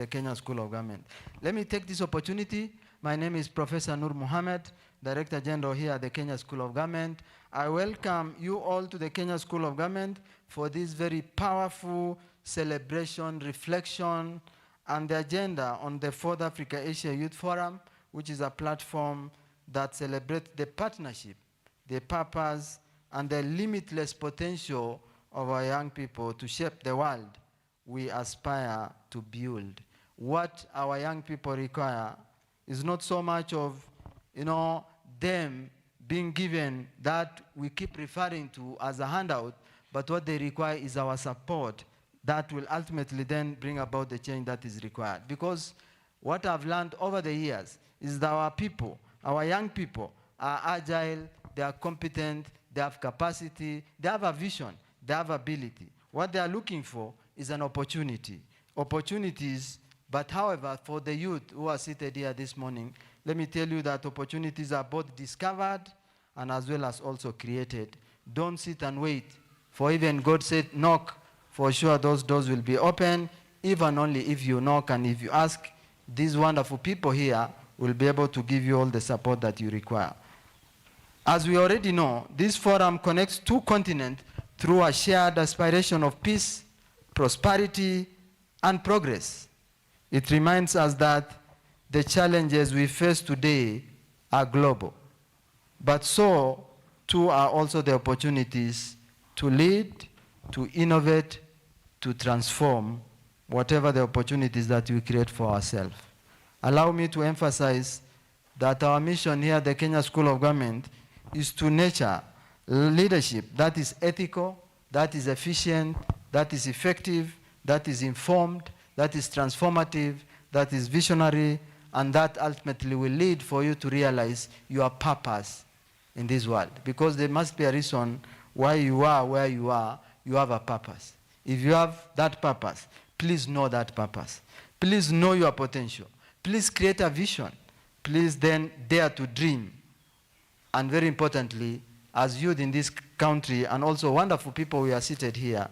the Kenya School of Government. Let me take this opportunity. My name is Professor Nur Mohammed, Director General here at the Kenya School of Government. I welcome you all to the Kenya School of Government for this very powerful celebration, reflection, and the agenda on the Fourth Africa Asia Youth Forum, which is a platform that celebrates the partnership, the purpose, and the limitless potential of our young people to shape the world we aspire to build. What our young people require is not so much of, them being given that we keep referring to as a handout, but what they require is our support that will ultimately then bring about the change that is required. Because what I've learned over the years is that our people, our young people, are agile, they are competent, they have capacity, they have a vision, they have ability. What they are looking for is an opportunity. Opportunities, but however, for the youth who are seated here this morning, let me tell you that opportunities are both discovered and as well as also created. Don't sit and wait, for even God said, knock, for sure those doors will be open, even only if you knock and if you ask. These wonderful people here will be able to give you all the support that you require. As we already know, this forum connects two continents through a shared aspiration of peace, prosperity, and progress. It reminds us that the challenges we face today are global, but so too are also the opportunities to lead, to innovate, to transform whatever the opportunities that we create for ourselves. Allow me to emphasize that our mission here at the Kenya School of Government is to nurture leadership that is ethical, that is efficient, that is effective, that is informed, that is transformative, that is visionary, and that ultimately will lead for you to realize your purpose in this world. Because there must be a reason why you are where you are. You have a purpose. If you have that purpose, please know that purpose. Please know your potential. Please create a vision. Please then dare to dream. And very importantly, as youth in this country and also wonderful people who are seated here,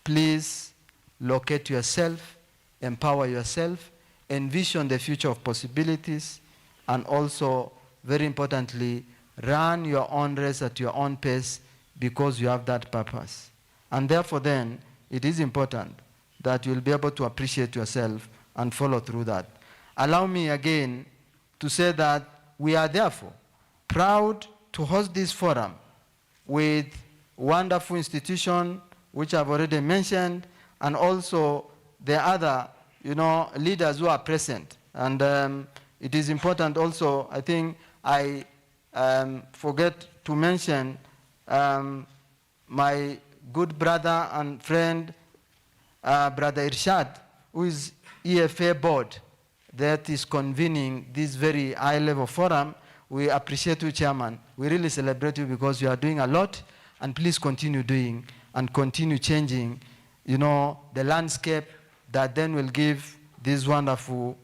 please locate yourself, empower yourself, envision the future of possibilities, and also, very importantly, run your own race at your own pace because you have that purpose. And therefore then, it is important that you'll be able to appreciate yourself and follow through that. Allow me again to say that we are therefore proud to host this forum with wonderful institution, which I've already mentioned, and also the other, leaders who are present. And it is important also, I think I forget to mention my good brother and friend, Brother Irshad, who is EFA board that is convening this very high-level forum. We appreciate you, Chairman. We really celebrate you because you are doing a lot, and please continue doing and continue changing, the landscape that then will give this wonderful,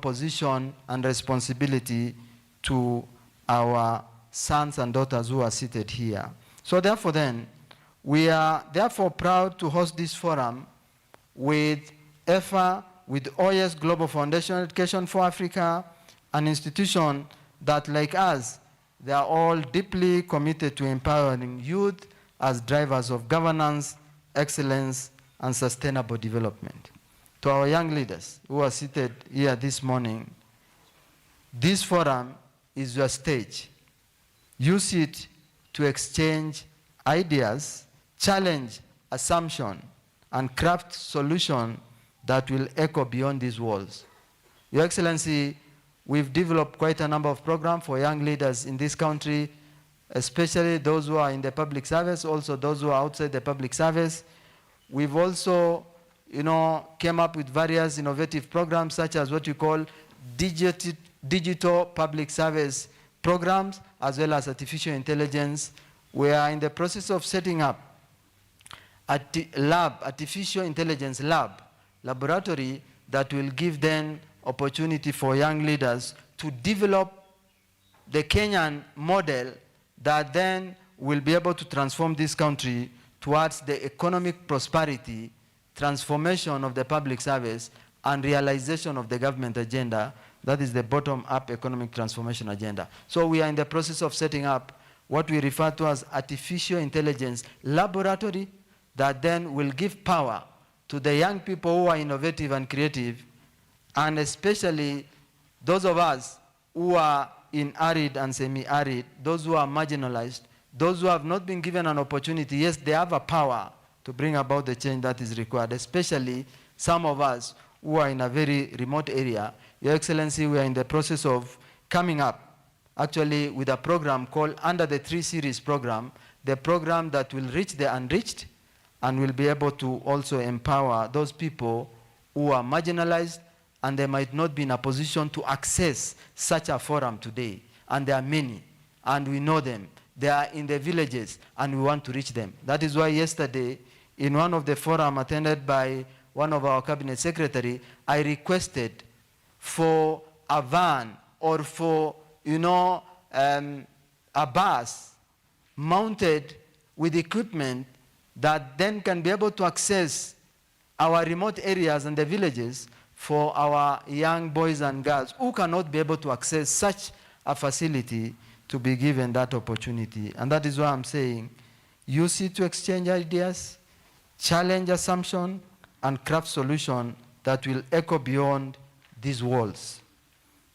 position and responsibility to our sons and daughters who are seated here. So therefore then, we are therefore proud to host this forum with EFA, with OAS Global Foundation Education for Africa, an institution that, like us, they are all deeply committed to empowering youth as drivers of governance, excellence, and sustainable development. To our young leaders who are seated here this morning, this forum is your stage. Use it to exchange ideas, challenge assumption, and craft solutions that will echo beyond these walls. Your Excellency, we've developed quite a number of programs for young leaders in this country, especially those who are in the public service, also those who are outside the public service. We've also, came up with various innovative programs such as what you call digital public service programs, as well as artificial intelligence. We are in the process of setting up a artificial intelligence laboratory that will give them opportunity for young leaders to develop the Kenyan model that then will be able to transform this country towards the economic prosperity, transformation of the public service, and realization of the government agenda, that is the bottom-up economic transformation agenda. So we are in the process of setting up what we refer to as artificial intelligence laboratory that then will give power to the young people who are innovative and creative, and especially those of us who are in arid and semi-arid, those who are marginalized, those who have not been given an opportunity. Yes, they have a power to bring about the change that is required, especially some of us who are in a very remote area. Your Excellency, we are in the process of coming up, actually, with a program called Under the Tree Series program, the program that will reach the unreached and will be able to also empower those people who are marginalized and they might not be in a position to access such a forum today. And there are many, and we know them. They are in the villages, and we want to reach them. That is why yesterday, in one of the forums attended by one of our cabinet secretary, I requested for a van or for, a bus mounted with equipment that then can be able to access our remote areas and the villages for our young boys and girls who cannot be able to access such a facility to be given that opportunity. And that is why I'm saying, use it to exchange ideas, challenge assumption, and craft solution that will echo beyond these walls.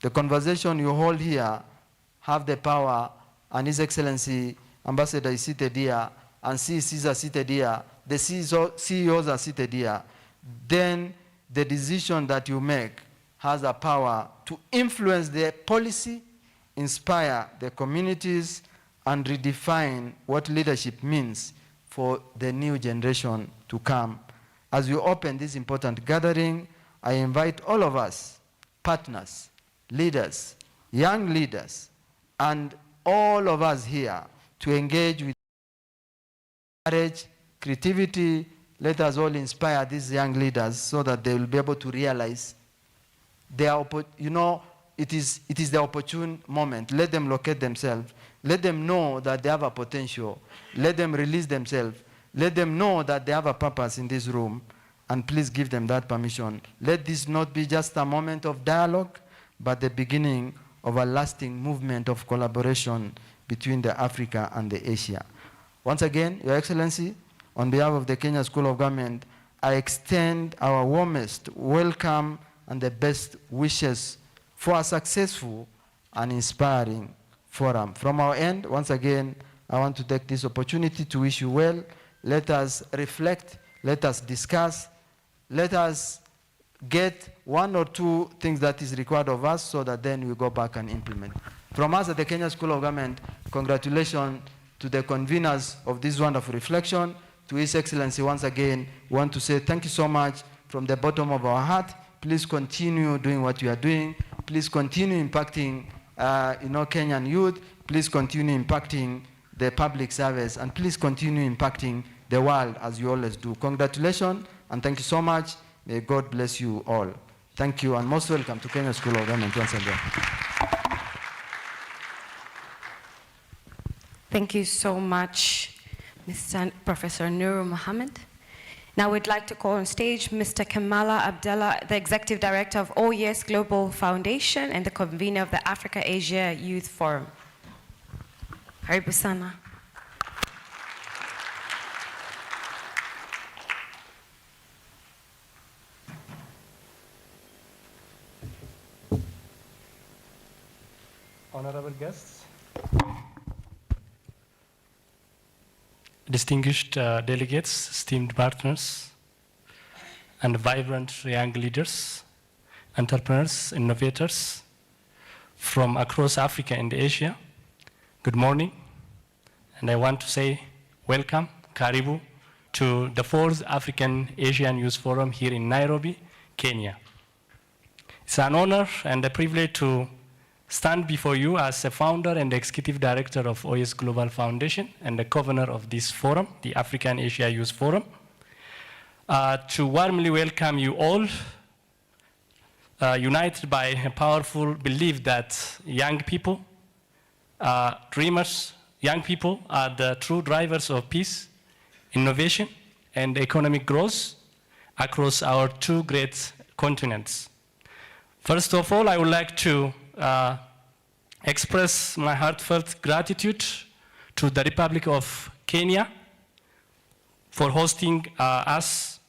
The conversation you hold here have the power, and His Excellency Ambassador is seated here, and CECs are seated here, the CEOs are seated here. Then the decision that you make has a power to influence the policy, inspire the communities, and redefine what leadership means for the new generation to come. As we open this important gathering, I invite all of us, partners, leaders, young leaders, and all of us here to engage with courage, creativity. Let us all inspire these young leaders so that they will be able to realize it is the opportune moment. Let them locate themselves. Let them know that they have a potential. Let them release themselves. Let them know that they have a purpose in this room. And please give them that permission. Let this not be just a moment of dialogue, but the beginning of a lasting movement of collaboration between the Africa and the Asia. Once again, Your Excellency, on behalf of the Kenya School of Government, I extend our warmest welcome and the best wishes for a successful and inspiring forum. From our end, once again, I want to take this opportunity to wish you well. Let us reflect, let us discuss, let us get one or two things that is required of us so that then we go back and implement. From us at the Kenya School of Government, congratulations to the conveners of this wonderful reflection. To His Excellency, once again, we want to say thank you so much from the bottom of our heart. Please continue doing what you are doing. Please continue impacting Kenyan youth. Please continue impacting the public service. And please continue impacting the world as you always do. Congratulations and thank you so much. May God bless you all. Thank you and most welcome to Kenya School of Government once again. Thank you so much, Mr. Professor Nur Mohammed. Now we'd like to call on stage Mr. Kamala Abdallah, the Executive Director of OES Global Foundation and the convener of the Africa-Asia Youth Forum. Karibu sana. Honorable guests, distinguished delegates, esteemed partners, and vibrant young leaders, entrepreneurs, innovators from across Africa and Asia, good morning. And I want to say welcome, karibu, to the 4th African Asian Youth Forum here in Nairobi, Kenya. It's an honor and a privilege to stand before you as a founder and executive director of OES Global Foundation and the governor of this forum, the African Asia Youth Forum, to warmly welcome you all, united by a powerful belief that young people, dreamers, young people are the true drivers of peace, innovation, and economic growth across our two great continents. First of all, I would like to express my heartfelt gratitude to the Republic of Kenya for hosting us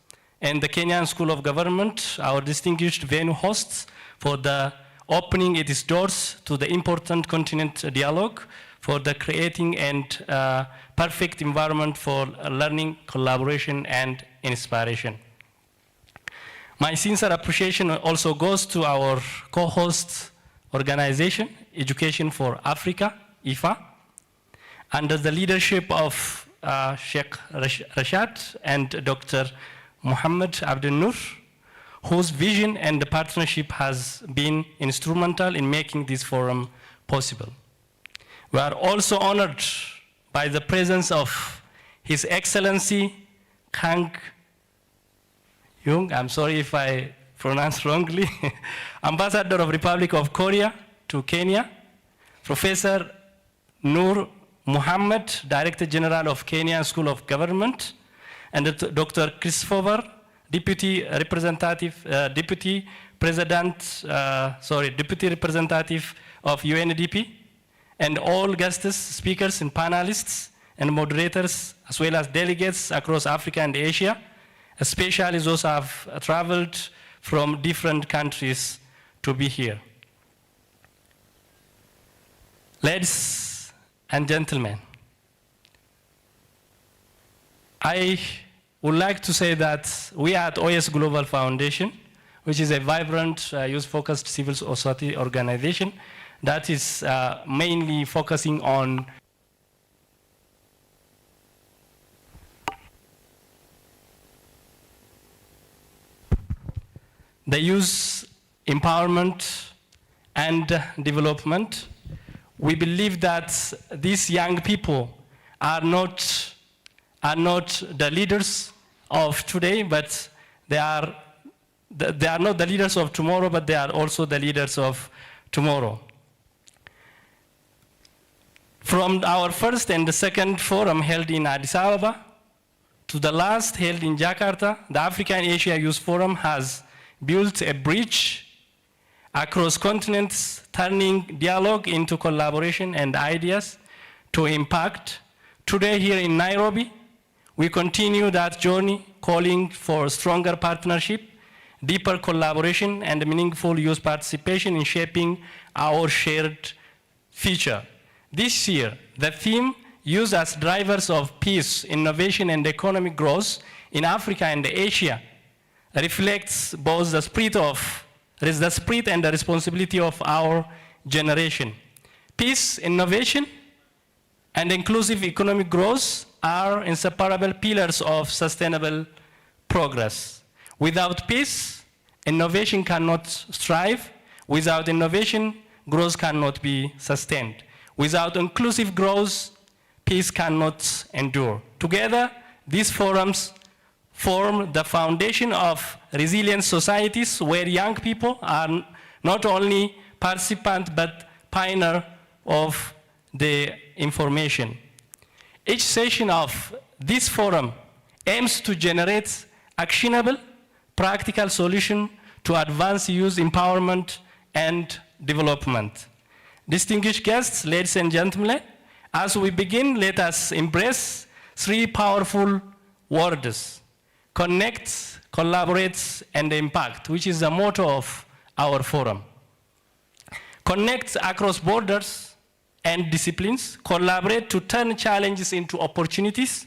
and the Kenyan School of Government, our distinguished venue hosts, for the opening its doors to the important continent dialogue, for the creating and perfect environment for learning, collaboration, and inspiration. My sincere appreciation also goes to our co-host organization, Education for Africa, IFA, under the leadership of Sheikh Rashad and Dr. Muhammad Abdul Nur, whose vision and the partnership has been instrumental in making this forum possible. We are also honored by the presence of His Excellency Kang Jung, I'm sorry if I pronounce wrongly, Ambassador of Republic of Korea to Kenya, Professor Nur Muhammad, Director General of Kenya School of Government, and Dr. Christopher, Deputy Representative of UNDP, and all guest speakers and panelists and moderators, as well as delegates across Africa and Asia, especially those who have traveled from different countries to be here. Ladies and gentlemen, I would like to say that we at OS Global Foundation, which is a vibrant, youth-focused civil society organization that is mainly focusing on the youth empowerment and development. We believe that these young people are not the leaders of today, but they are not the leaders of tomorrow, but they are also the leaders of tomorrow. From our first and the second forum held in Addis Ababa to the last held in Jakarta, the Africa and Asia Youth Forum has built a bridge across continents, turning dialogue into collaboration and ideas to impact. Today here in Nairobi, we continue that journey, calling for stronger partnership, deeper collaboration, and meaningful youth participation in shaping our shared future. This year, the theme, Youth as Drivers of Peace, Innovation, and Economic Growth in Africa and Asia, reflects both the spirit and the responsibility of our generation. Peace, innovation, and inclusive economic growth are inseparable pillars of sustainable progress. Without peace, innovation cannot thrive. Without innovation, growth cannot be sustained. Without inclusive growth, peace cannot endure. Together, these forums form the foundation of resilient societies where young people are not only participants but pioneers of the information. Each session of this forum aims to generate actionable, practical solutions to advance youth empowerment and development. Distinguished guests, ladies and gentlemen, as we begin, let us embrace three powerful words: connect, collaborate, and impact, which is the motto of our forum. Connect across borders and disciplines, collaborate to turn challenges into opportunities,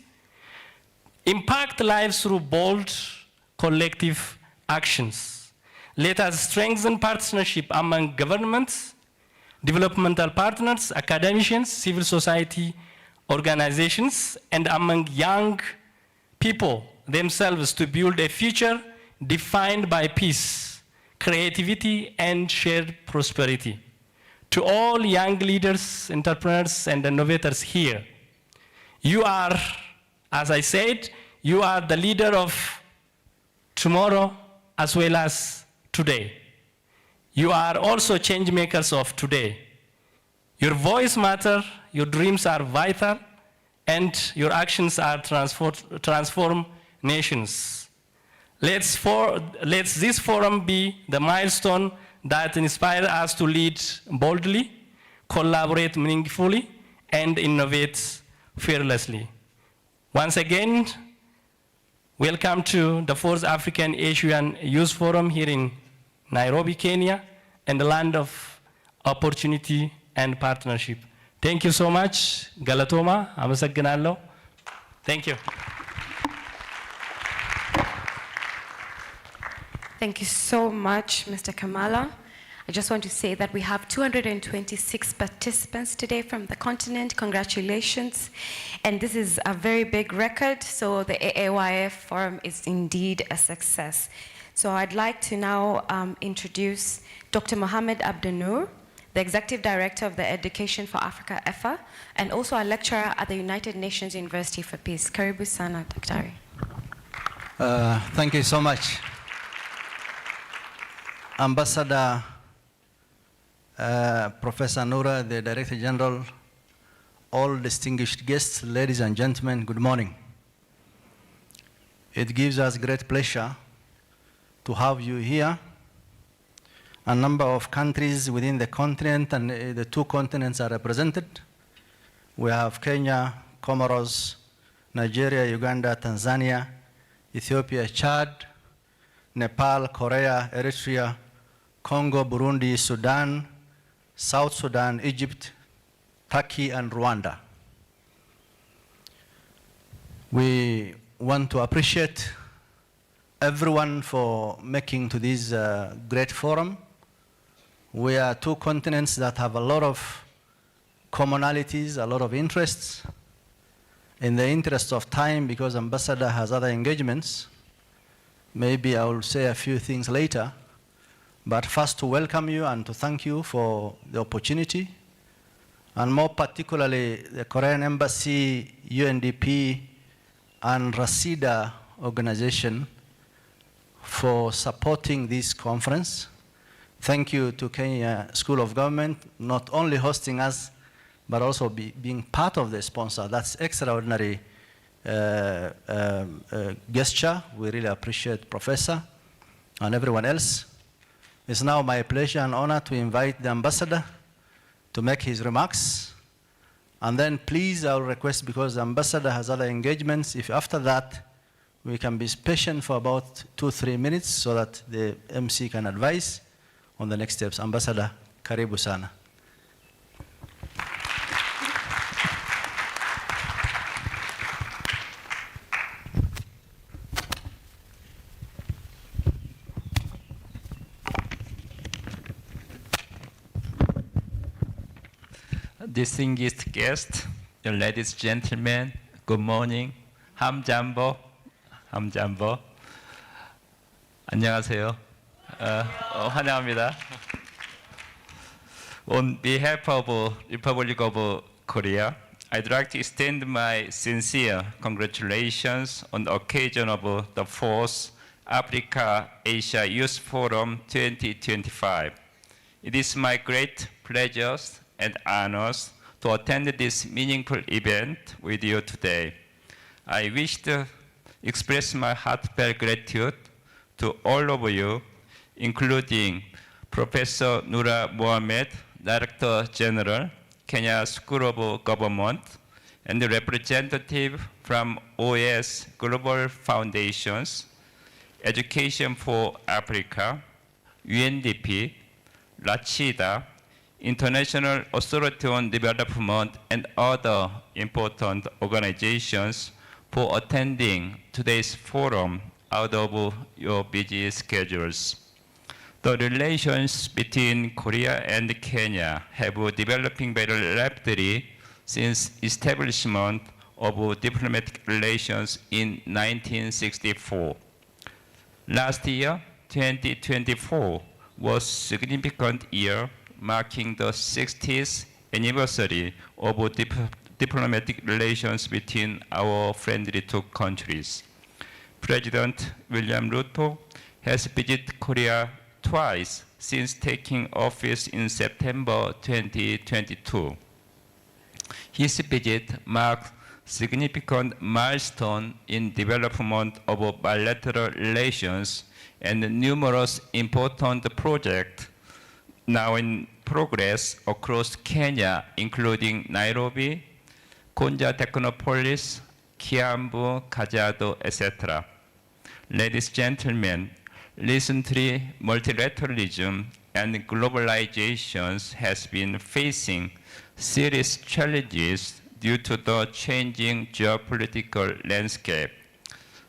impact lives through bold collective actions. Let us strengthen partnership among governments, developmental partners, academicians, civil society organizations, and among young people themselves to build a future defined by peace, creativity, and shared prosperity. To all young leaders, entrepreneurs, and innovators here, you are, as I said, you are the leader of tomorrow as well as today. You are also change makers of today. Your voice matters, your dreams are vital, and your actions are transform nations. Let this forum be the milestone that inspires us to lead boldly, collaborate meaningfully, and innovate fearlessly. Once again, welcome to the 4th African Asian Youth Forum here in Nairobi, Kenya, and the land of opportunity and partnership. Thank you so much. Galatoma, amasaganalo. Thank you. Thank you so much, Mr. Kamala. I just want to say that we have 226 participants today from the continent. Congratulations. And this is a very big record, so the AAYF Forum is indeed a success. So I'd like to now introduce Dr. Mohamed Abdenour, the Executive Director of the Education for Africa, EFA, and also a lecturer at the United Nations University for Peace. Karibu sana, Daktari. Thank you so much. Ambassador Professor Noura, the Director General, all distinguished guests, ladies and gentlemen, good morning. It gives us great pleasure to have you here. A number of countries within the continent and the 2 continents are represented. We have Kenya, Comoros, Nigeria, Uganda, Tanzania, Ethiopia, Chad, Nepal, Korea, Eritrea, Congo, Burundi, Sudan, South Sudan, Egypt, Turkey, and Rwanda. We want to appreciate everyone for making to this great forum. We are 2 continents that have a lot of commonalities, a lot of interests. In the interest of time, because Ambassador has other engagements, maybe I will say a few things later. But first, to welcome you and to thank you for the opportunity, and more particularly the Korean Embassy, UNDP, and Rasida organization for supporting this conference. Thank you to Kenya School of Government, not only hosting us, but also being part of the sponsor. That's extraordinary gesture. We really appreciate Professor and everyone else. It's now my pleasure and honor to invite the Ambassador to make his remarks. And then please, I'll request, because the Ambassador has other engagements, if after that we can be patient for about 2-3 minutes so that the MC can advise on the next steps. Ambassador, karibu sana. Distinguished guests, ladies and gentlemen, good morning. 함잠보, 함잠보. 안녕하세요. 환영합니다. On behalf of Republic of Korea, I'd like to extend my sincere congratulations on the occasion of the 4th Africa-Asia Youth Forum 2025. It is my great pleasure and honors to attend this meaningful event with you today. I wish to express my heartfelt gratitude to all of you, including Professor Noura Mohamed, Director General, Kenya School of Government, and the representative from OAS Global Foundations, Education for Africa, UNDP, Rasida, International Authority on Development, and other important organizations for attending today's forum out of your busy schedules. The relations between Korea and Kenya have been developing very rapidly since establishment of diplomatic relations in 1964. Last year, 2024, was a significant year marking the 60th anniversary of diplomatic relations between our friendly 2 countries. President William Ruto has visited Korea twice since taking office in September 2022. His visit marks significant milestone in development of bilateral relations and numerous important projects now in progress across Kenya, including Nairobi, Gonja Technopolis, Kiambu, Kajiado, etc. Ladies and gentlemen, recently multilateralism and globalization has been facing serious challenges due to the changing geopolitical landscape.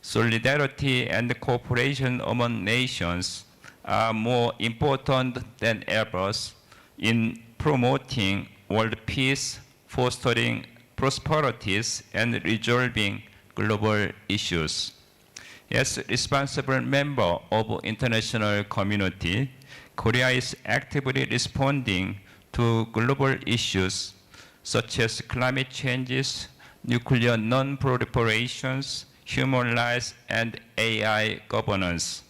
Solidarity and cooperation among nations are more important than ever in promoting world peace, fostering prosperities, and resolving global issues. As a responsible member of international community, Korea is actively responding to global issues such as climate changes, nuclear non-proliferations, human rights, and AI governance.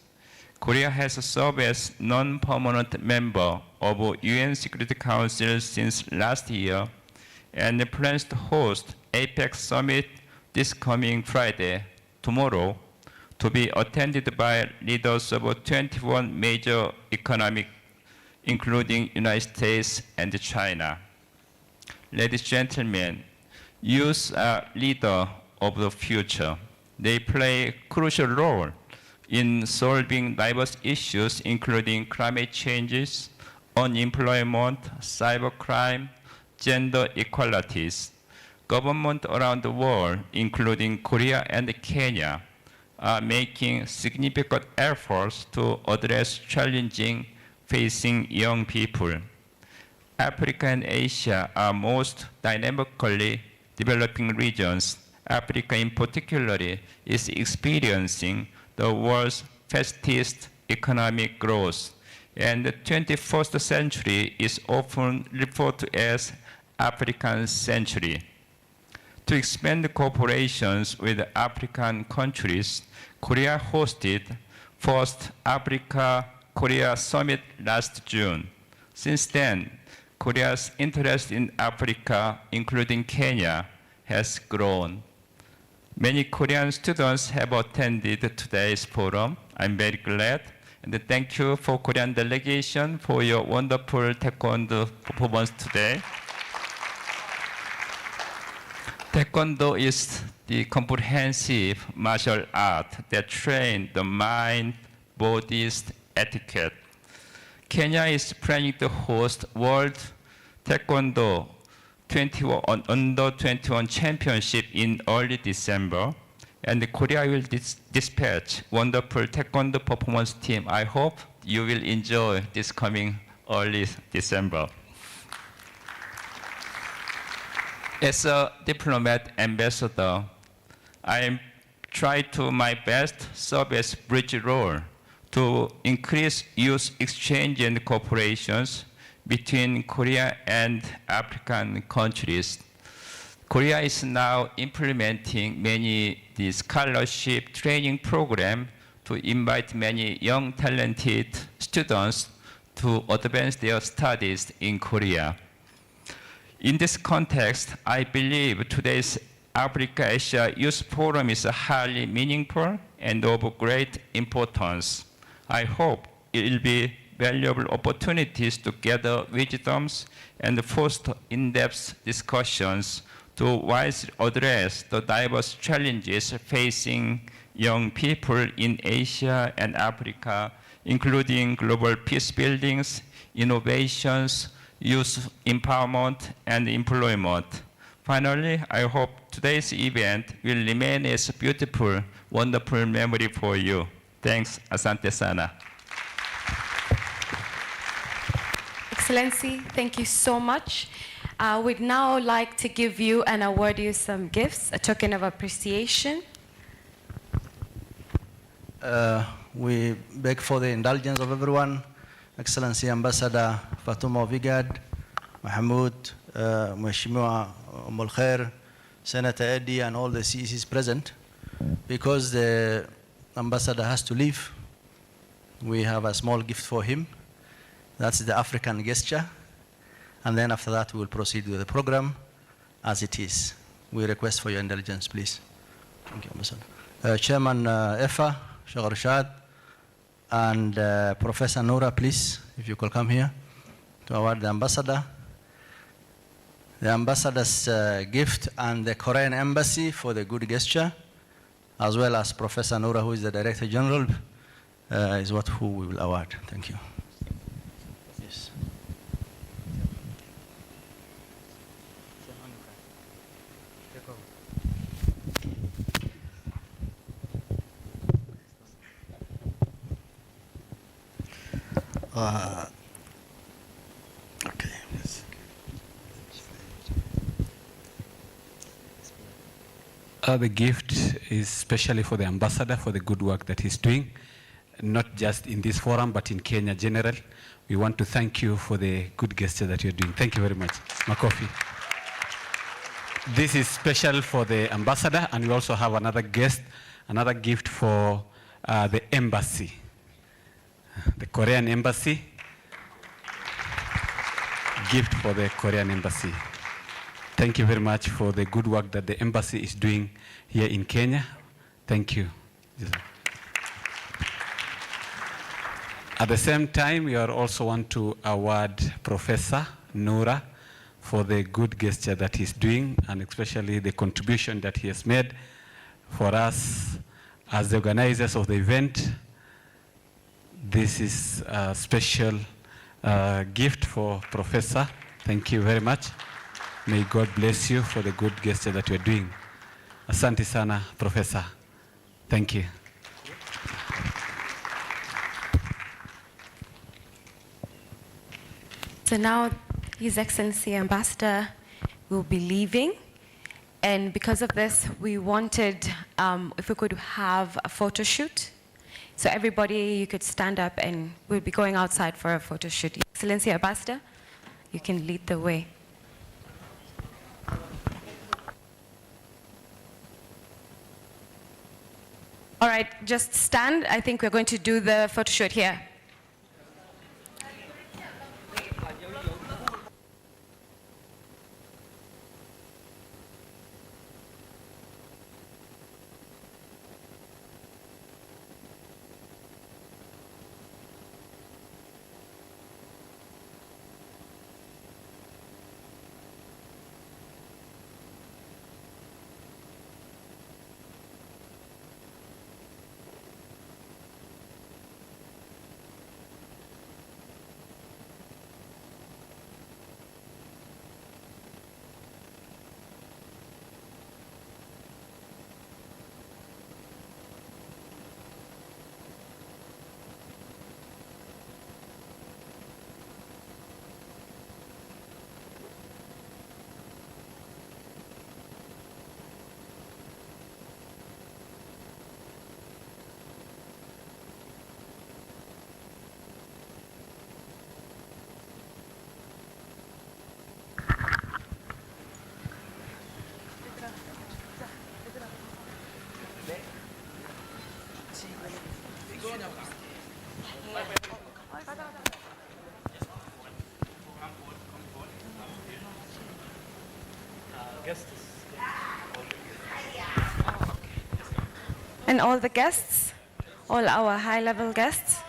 Korea has served as non-permanent member of UN Security Council since last year and plans to host APEC Summit this coming Friday, tomorrow, to be attended by leaders of 21 major economies, including United States and China. Ladies and gentlemen, youth are leaders of the future. They play a crucial role in solving diverse issues, including climate changes, unemployment, cybercrime, gender equalities. Governments around the world, including Korea and Kenya, are making significant efforts to address challenges facing young people. Africa and Asia are most dynamically developing regions. Africa in particular is experiencing the world's fastest economic growth, and the 21st century is often referred to as African century. To expand cooperations with African countries, Korea hosted first Africa-Korea Summit last June. Since then, Korea's interest in Africa, including Kenya, has grown. Many Korean students have attended today's forum. I'm very glad. And thank you for Korean delegation for your wonderful Taekwondo performance today. Taekwondo is the comprehensive martial art that trains the mind, body's etiquette. Kenya is planning to host World Taekwondo Under 21 Championship in early December, and Korea will dispatch wonderful Taekwondo performance team. I hope you will enjoy this coming early December. As a diplomat ambassador, I try to my best serve as bridge role to increase youth exchange and cooperations between Korea and African countries. Korea is now implementing many scholarship training programs to invite many young talented students to advance their studies in Korea. In this context, I believe today's Africa-Asia Youth Forum is highly meaningful and of great importance. I hope it will be valuable opportunities to gather wisdoms and foster in-depth discussions to wisely address the diverse challenges facing young people in Asia and Africa, including global peace buildings, innovations, youth empowerment, and employment. Finally, I hope today's event will remain as a beautiful, wonderful memory for you. Thanks, Asante Sana. Excellency, thank you so much. We'd now like to give you and award you some gifts, a token of appreciation. We beg for the indulgence of everyone. Excellency Ambassador Fatuma Vigad, Mahmoud, Mheshimiwa Mulkhair, Senator Eddie, and all the CECs present. Because the ambassador has to leave, we have a small gift for him. That's the African gesture. And then after that, we will proceed with the program as it is. we request for your indulgence, please. Thank you, Ambassador. Chairman Effa, Sheikh Rashad, and Professor Noura, please, if you could come here to award the ambassador. The ambassador's gift and the Korean embassy for the good gesture, as well as Professor Noura, who is the Director General, is who we will award. Thank you. Yes. Okay. The gift is especially for the ambassador for the good work that he's doing, not just in this forum, but in Kenya general. We want to thank you for the good gesture that you're doing. Thank you very much. Makofi. This is special for the ambassador, and we also have another gift for the embassy, the Korean embassy. Gift for the Korean embassy. Thank you very much for the good work that the embassy is doing here in Kenya. Thank you. At the same time, we also want to award Professor Noura for the good gesture that he's doing, and especially the contribution that he has made for us as the organizers of the event. This is a special gift for Professor. Thank you very much. May God bless you for the good gesture that you're doing. Asante sana, Professor. Thank you. So now His Excellency Ambassador will be leaving. And because of this, we wanted, if we could have a photo shoot. So everybody, you could stand up and we'll be going outside for a photo shoot. His Excellency Ambassador, you can lead the way. All right, just stand. I think we're going to do the photo shoot here. And all the guests, all our high-level guests.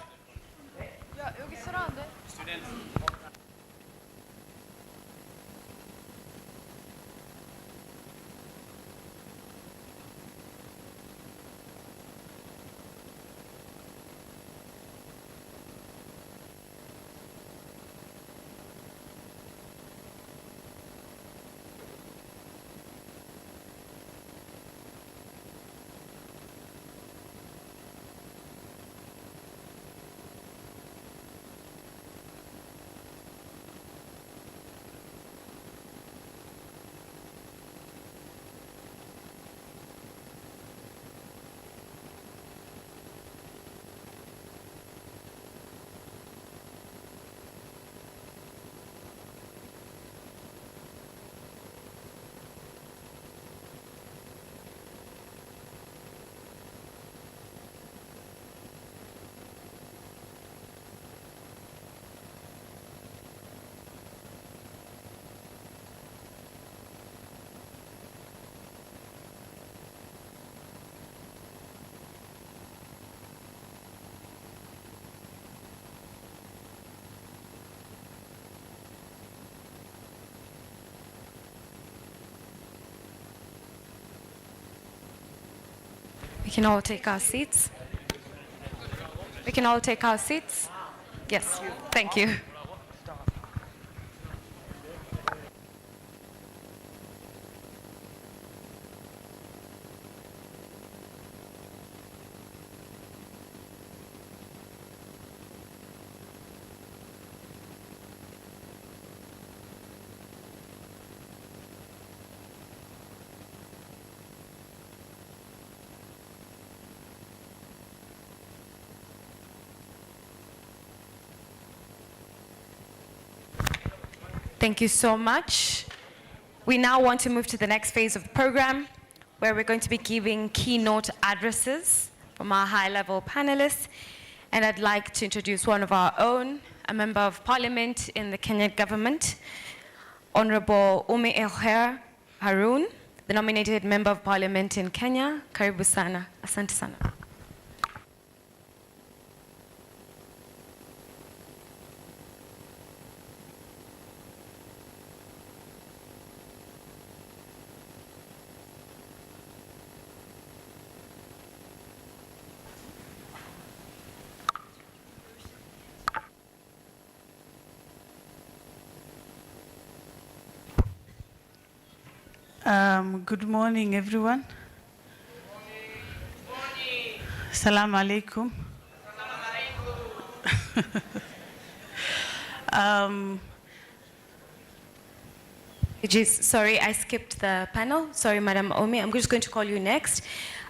We can all take our seats. We can all take our seats. Yes, thank you. Thank you so much. We now want to move to the next phase of the program, where we're going to be giving keynote addresses from our high-level panelists. And I'd like to introduce one of our own, a member of parliament in the Kenyan government, Honorable Ume Elher Harun, the nominated member of parliament in Kenya. Karibu sana. Asante sana. Good morning, everyone. Assalamu alaikum. Sorry, I skipped the panel. Sorry, Madam Omi. I'm just going to call you next.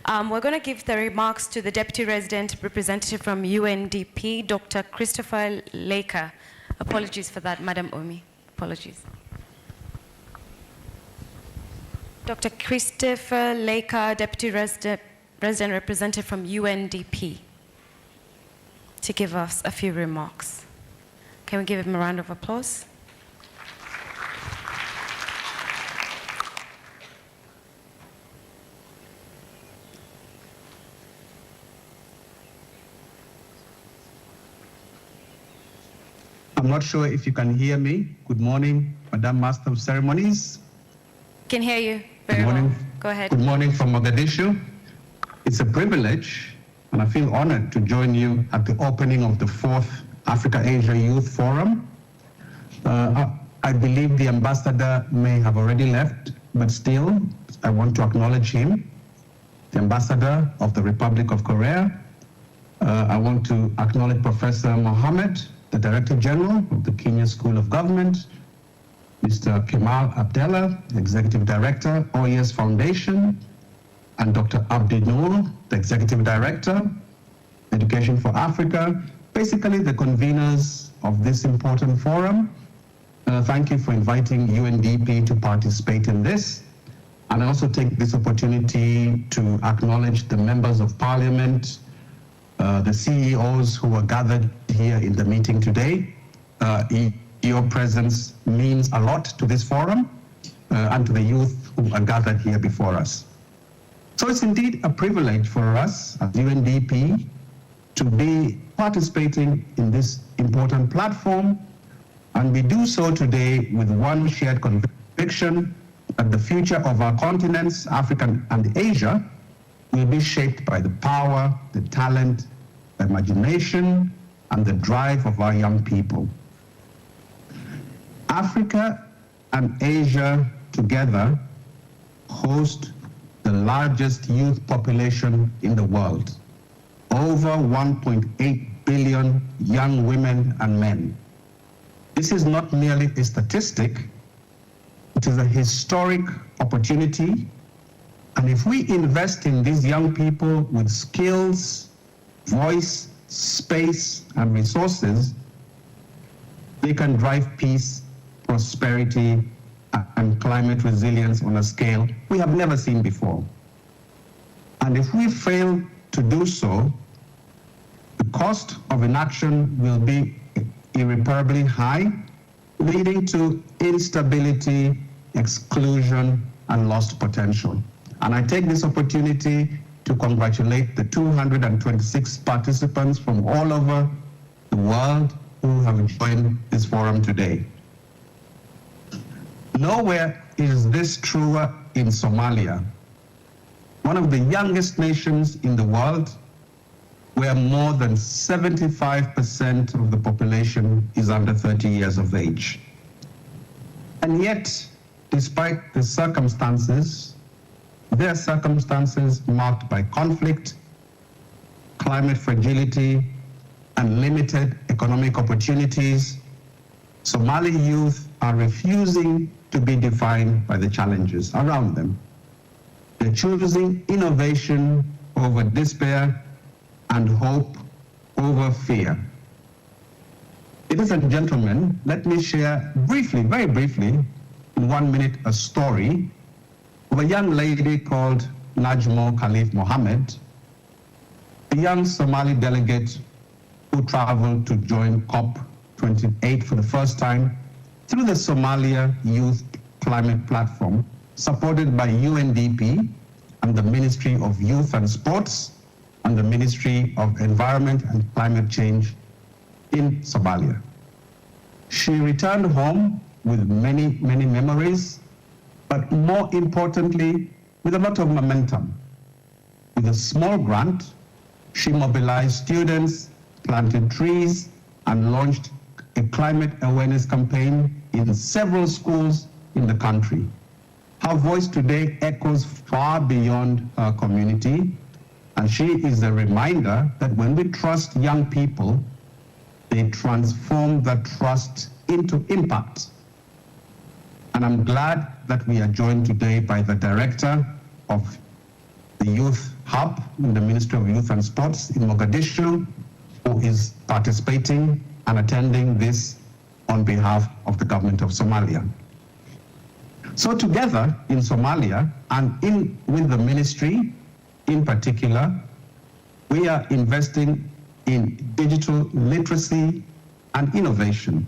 We're going to give the remarks to the Deputy Resident Representative from UNDP, Dr. Christopher Laker. Apologies for that, Madam Omi. Apologies. Dr. Christopher Laker, Deputy Resident Representative from UNDP, to give us a few remarks. Can we give him a round of applause? I'm not sure if you can hear me. Good morning, Madam Master of Ceremonies. Can hear you very Good morning. well. Go ahead. Good morning from Mogadishu. It's a privilege, and I feel honored to join you at the opening of the 4th Africa-Asia Youth Forum. I believe the ambassador may have already left, but still, I want to acknowledge him, the ambassador of the Republic of Korea. I want to acknowledge Professor Mohammed, the Director General of the Kenya School of Government, Mr. Kemal Abdallah, Executive Director, OES Foundation, and Dr. Abdi Noor, the Executive Director, Education for Africa, basically the conveners of this important forum. Thank you for inviting UNDP to participate in this. And I also take this opportunity to acknowledge the members of parliament, the CEOs who are gathered here in the meeting today. Your presence means a lot to this forum and to the youth who are gathered here before us. So it's indeed a privilege for us as UNDP to be participating in this important platform, and we do so today with one shared conviction that the future of our continents, Africa and Asia, will be shaped by the power, the talent, the imagination, and the drive of our young people. Africa and Asia together host the largest youth population in the world, over 1.8 billion young women and men. This is not merely a statistic, it is a historic opportunity. And if we invest in these young people with skills, voice, space, and resources, they can drive peace, prosperity, and climate resilience on a scale we have never seen before. And if we fail to do so, the cost of inaction will be irreparably high, leading to instability, exclusion, and lost potential. And I take this opportunity to congratulate the 226 participants from all over the world who have joined this forum today. Nowhere is this truer in Somalia, one one of the youngest nations in the world, where more than 75% of the population is under 30 years of age. And yet, despite the circumstances, their circumstances marked by conflict, climate fragility, and limited economic opportunities, Somali youth are refusing to be defined by the challenges around them. They're choosing innovation over despair and hope over fear. Ladies and gentlemen, let me share briefly, very briefly, in 1 minute, a story of a young lady called Najmo Khalif Mohammed, a young Somali delegate who traveled to join COP28 for the first time through the Somalia Youth Climate Platform, supported by UNDP and the Ministry of Youth and Sports and the Ministry of Environment and Climate Change in Somalia. She returned home with many, many memories, but more importantly, with a lot of momentum. With a small grant, she mobilized students, planted trees, and launched a climate awareness campaign in several schools in the country. Her voice today echoes far beyond her community, and she is a reminder that when we trust young people, they transform that trust into impact. And I'm glad that we are joined today by the director of the Youth Hub in the Ministry of Youth and Sports in Mogadishu, who is participating and attending this on behalf of the government of Somalia. So together in Somalia and with the ministry in particular, we are investing in digital literacy and innovation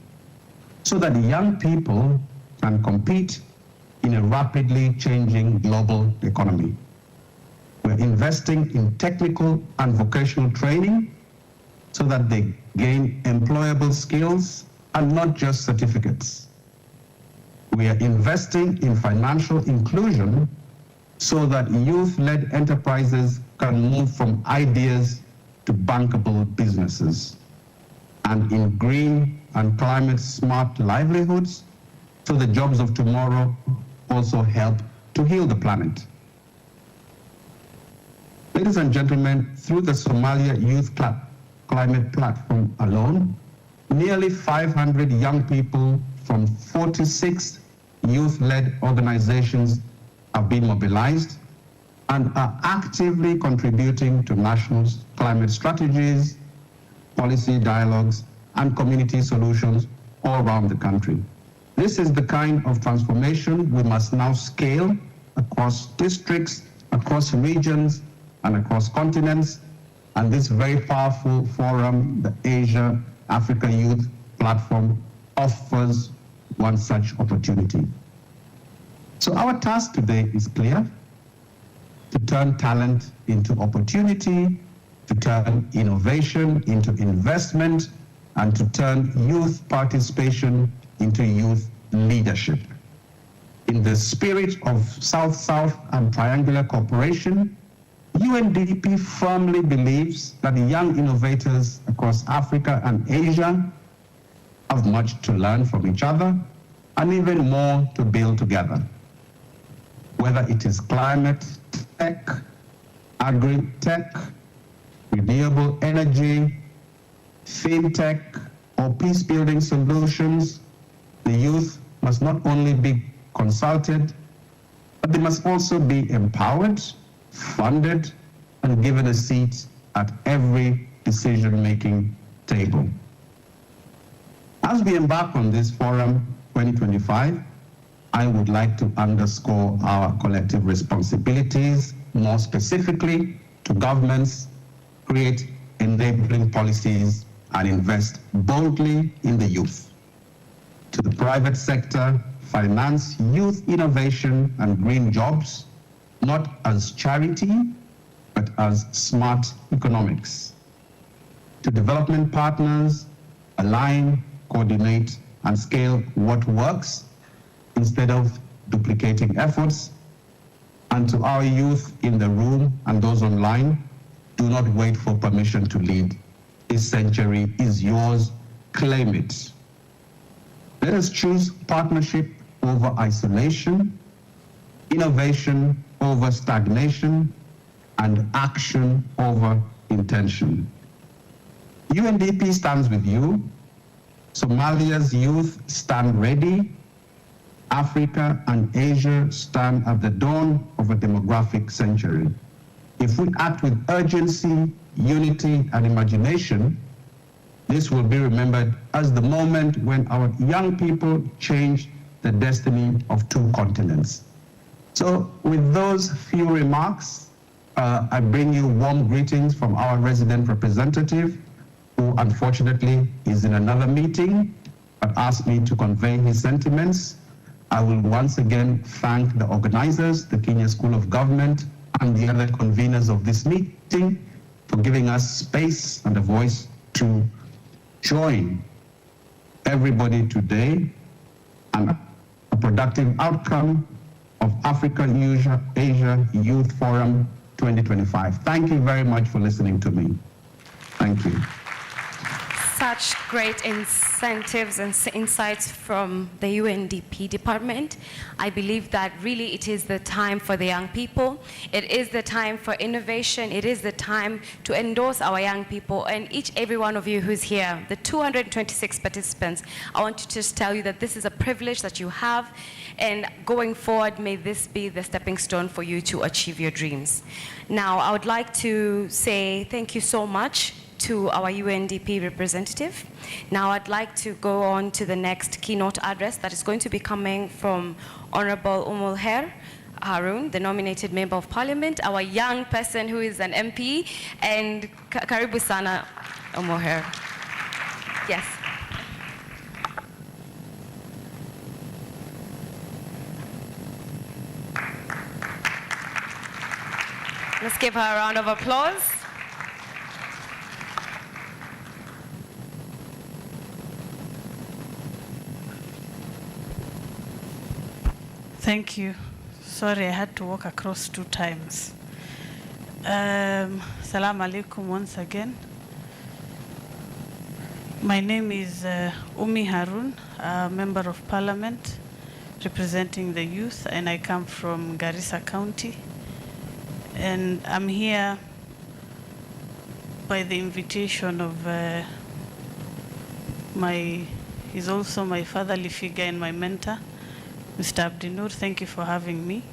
so that young people can compete in a rapidly changing global economy. We're investing in technical and vocational training so that they gain employable skills and not just certificates. We are investing in financial inclusion so that youth-led enterprises can move from ideas to bankable businesses, and in green and climate-smart livelihoods so the jobs of tomorrow also help to heal the planet. Ladies and gentlemen, through the Somalia Youth Climate Platform alone, nearly 500 young people from 46 youth-led organizations have been mobilized and are actively contributing to national climate strategies, policy dialogues, and community solutions all around the country. This is the kind of transformation we must now scale across districts, across regions, and across continents. And this very powerful forum, the Asia-Africa Youth Platform, offers one such opportunity. So our task today is clear: to turn talent into opportunity, to turn innovation into investment, and to turn youth participation into youth leadership. In the spirit of South-South and triangular cooperation, UNDP firmly believes that young innovators across Africa and Asia have much to learn from each other and even more to build together. Whether it is climate tech, agri-tech, renewable energy, fintech, or peace-building solutions, the youth must not only be consulted, but they must also be empowered, funded, and given a seat at every decision-making table. As we embark on this Forum 2025, I would like to underscore our collective responsibilities, more specifically to governments, create enabling policies, and invest boldly in the youth. To the private sector, finance youth innovation and green jobs, not as charity, but as smart economics. To development partners, align, coordinate, and scale what works instead of duplicating efforts. And to our youth in the room and those online, do not wait for permission to lead. This century is yours. Claim it. Let us choose partnership over isolation, innovation over stagnation, and action over intention. UNDP stands with you. Somalia's youth stand ready. Africa and Asia stand at the dawn of a demographic century. If we act with urgency, unity, and imagination, this will be remembered as the moment when our young people changed the destiny of 2 continents. So with those few remarks, I bring you warm greetings from our resident representative, who unfortunately is in another meeting, but asked me to convey his sentiments. I will once again thank the organizers, the Kenya School of Government, and the other conveners of this meeting for giving us space and a voice to join everybody today and a productive outcome of Africa-Asia Youth Forum 2025. Thank you very much for listening to me. Thank you. Such great incentives and insights from the UNDP department. I believe that really it is the time for the young people. It is the time for innovation. It is the time to endorse our young people. And every one of you who's here, the 226 participants, I want to just tell you that this is a privilege that you have. And going forward, may this be the stepping stone for you to achieve your dreams. Now, I would like to say thank you so much to our UNDP representative. Now I'd like to go on to the next keynote address that is going to be coming from Honorable Umulher Harun, the nominated Member of Parliament, our young person who is an MP, and karibu sana Umulher. Yes. Let's give her a round of applause. Thank you. Sorry, I had to walk across 2 times. Salam alaikum once again. My name is Umi Harun, a Member of Parliament representing the youth, and I come from Garissa County. And I'm here by the invitation of he's also my fatherly figure and my mentor, Mr. Abdinur. Thank you for having me.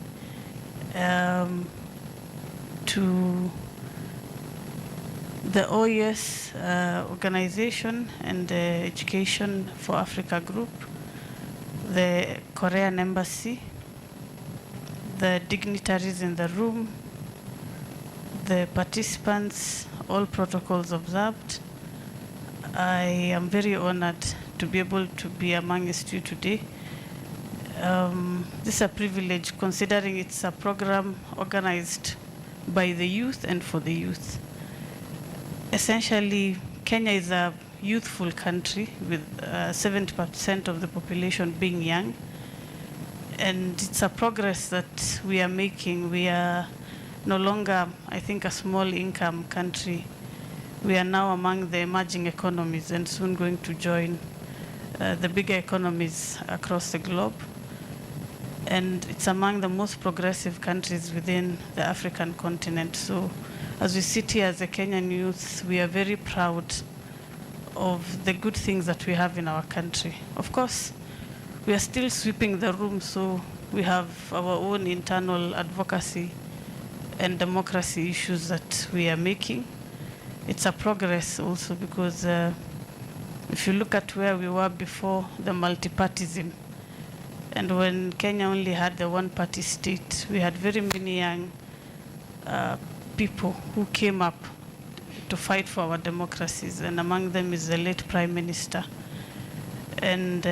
To the OES organization and the Education for Africa group, the Korean Embassy, the dignitaries in the room, the participants, all protocols observed. I am very honored to be able to be amongst you today. This is a privilege considering it's a program organized by the youth and for the youth. Essentially, Kenya is a youthful country with 70% of the population being young. And it's a progress that we are making. We are no longer, I think, a small income country. We are now among the emerging economies and soon going to join the bigger economies across the globe. And it's among the most progressive countries within the African continent. So as we sit here as a Kenyan youth, we are very proud of the good things that we have in our country. Of course, we are still sweeping the room, so we have our own internal advocacy and democracy issues that we are making. It's a progress also because if you look at where we were before the multipartism, and when Kenya only had the one-party state, we had very many young people who came up to fight for our democracies, and among them is the late Prime Minister. And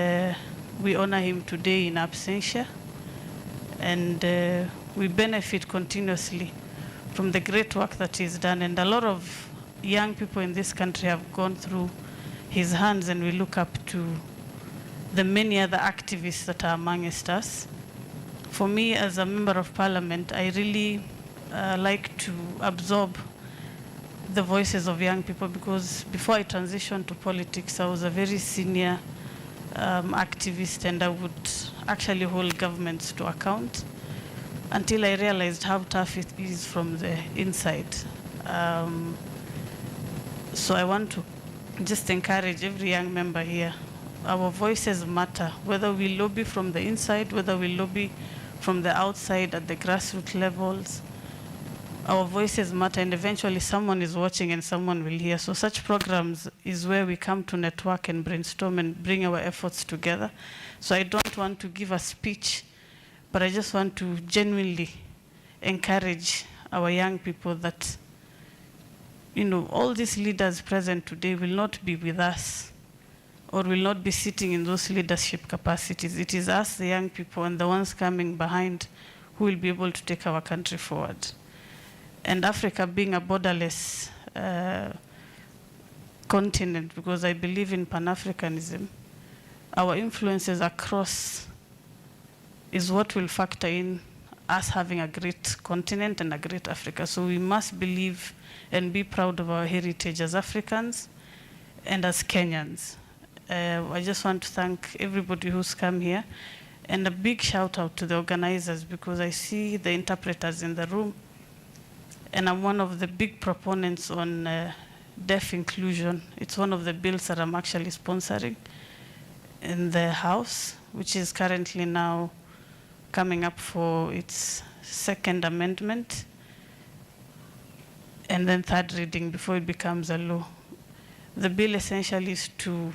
we honor him today in absentia, and we benefit continuously from the great work that he's done. And a lot of young people in this country have gone through his hands, and we look up to the many other activists that are amongst us for me as a member of parliament, I really like to absorb the voices of young people, because before I transitioned to politics, I was a very senior activist, and I would actually hold governments to account until I realized how tough it is from the inside. So I want to just encourage every young member here. Our voices matter, whether we lobby from the inside, whether we lobby from the outside at the grassroots levels. Our voices matter, and eventually someone is watching and someone will hear. So such programs is where we come to network and brainstorm and bring our efforts together. So I don't want to give a speech, but I just want to genuinely encourage our young people that, you know, all these leaders present today will not be with us or will not be sitting in those leadership capacities. It is us, the young people, and the ones coming behind who will be able to take our country forward. And Africa being a borderless continent, because I believe in Pan-Africanism, our influences across is what will factor in us having a great continent and a great Africa. So we must believe and be proud of our heritage as Africans and as Kenyans. I just want to thank everybody who's come here, and a big shout out to the organizers, because I see the interpreters in the room, and I'm one of the big proponents on deaf inclusion. It's one of the bills that I'm actually sponsoring in the House, which is currently now coming up for its second amendment and then third reading before it becomes a law. The bill essentially is to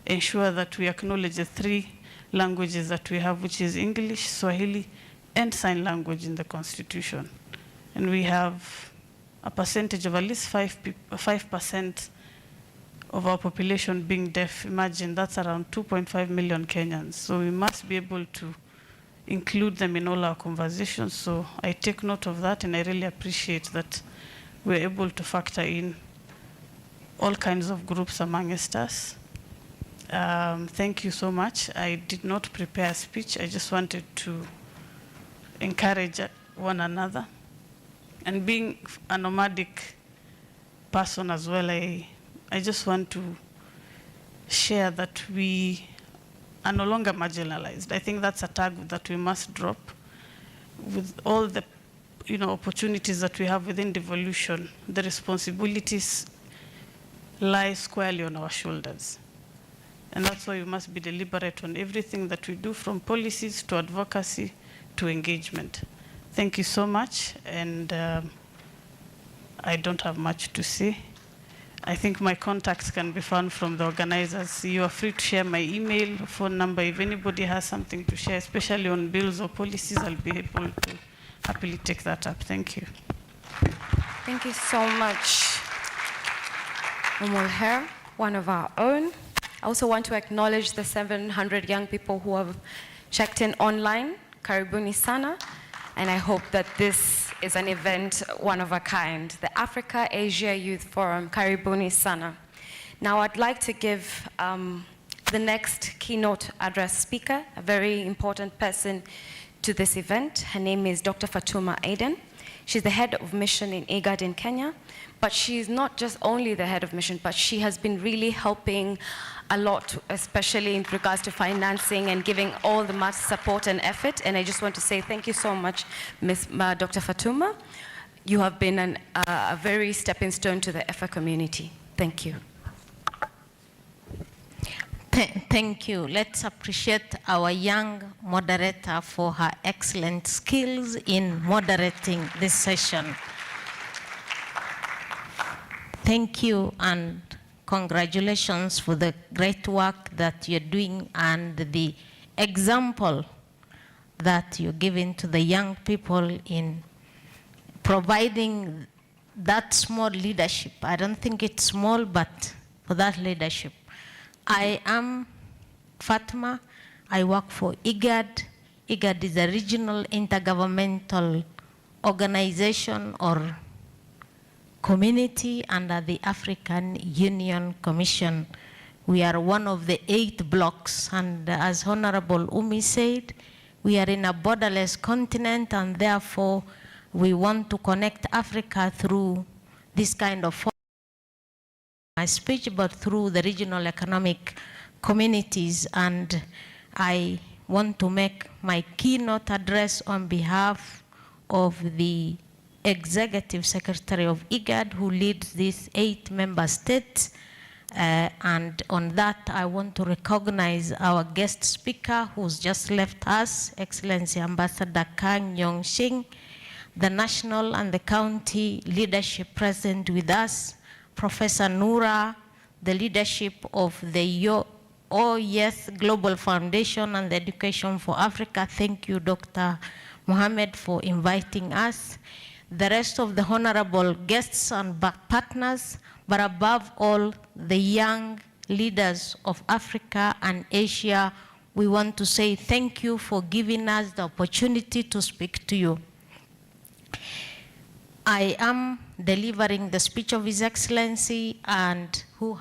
ensure that we acknowledge the 3 languages that we have, which is English, Swahili, and sign language in the Constitution. And we have a percentage of at least 5% of our population being deaf. Imagine, that's around 2.5 million Kenyans. So we must be able to include them in all our conversations. So I take note of that, and I really appreciate that we're able to factor in all kinds of groups amongst us. Thank you so much. I did not prepare a speech. I just wanted to encourage one another. And being a nomadic person as well, I just want to share that we are no longer marginalized. I think that's a tag that we must drop. With all the opportunities that we have within devolution, the responsibilities lie squarely on our shoulders. And that's why we must be deliberate on everything that we do, from policies to advocacy to engagement. Thank you so much, and I don't have much to say. I think my contacts can be found from the organizers. You are free to share my email, phone number. If anybody has something to share, especially on bills or policies, I'll be able to happily take that up. Thank you. Thank you so much, Umulher, one of our own. I also want to acknowledge the 700 young people who have checked in online. Karibuni sana. And I hope that this is an event one of a kind, the Africa Asia Youth Forum, Karibuni Sana. Now I'd like to give the next keynote address speaker, a very important person to this event. Her name is Dr. Fatuma Aden. She's the head of mission in IGAD in Kenya, but she's not just only the head of mission, but she has been really helping a lot, especially in regards to financing and giving all the much support and effort. And I just want to say thank you so much, Dr. Fatuma. You have been a very stepping stone to the EFA community. Thank you. Thank you. Let's appreciate our young moderator for her excellent skills in moderating this session. Thank you, and congratulations for the great work that you're doing and the example that you're giving to the young people in providing that small leadership. I don't think it's small, but for that leadership. I am Fatma. I work for IGAD. IGAD is a regional intergovernmental organization or community under the African Union Commission. We are one of the 8 blocks, and as Honorable Umi said, We are in a borderless continent, and therefore we want to connect Africa through this kind of my speech, but through the regional economic communities. And I want to make my keynote address on behalf of the Executive Secretary of IGAD, who leads these 8 member states. And on that, I want to recognize our guest speaker who's just left us, Excellency Ambassador Kang Yong-Shing, the national and the county leadership present with us, Professor Noura, the leadership of the OES Global Foundation and the Education for Africa. Thank you, Dr. Mohammed, for inviting us. The rest of the honorable guests and partners, but above all, the young leaders of Africa and Asia, we want to say thank you for giving us the opportunity to speak to you. I am delivering the speech of His Excellency, and who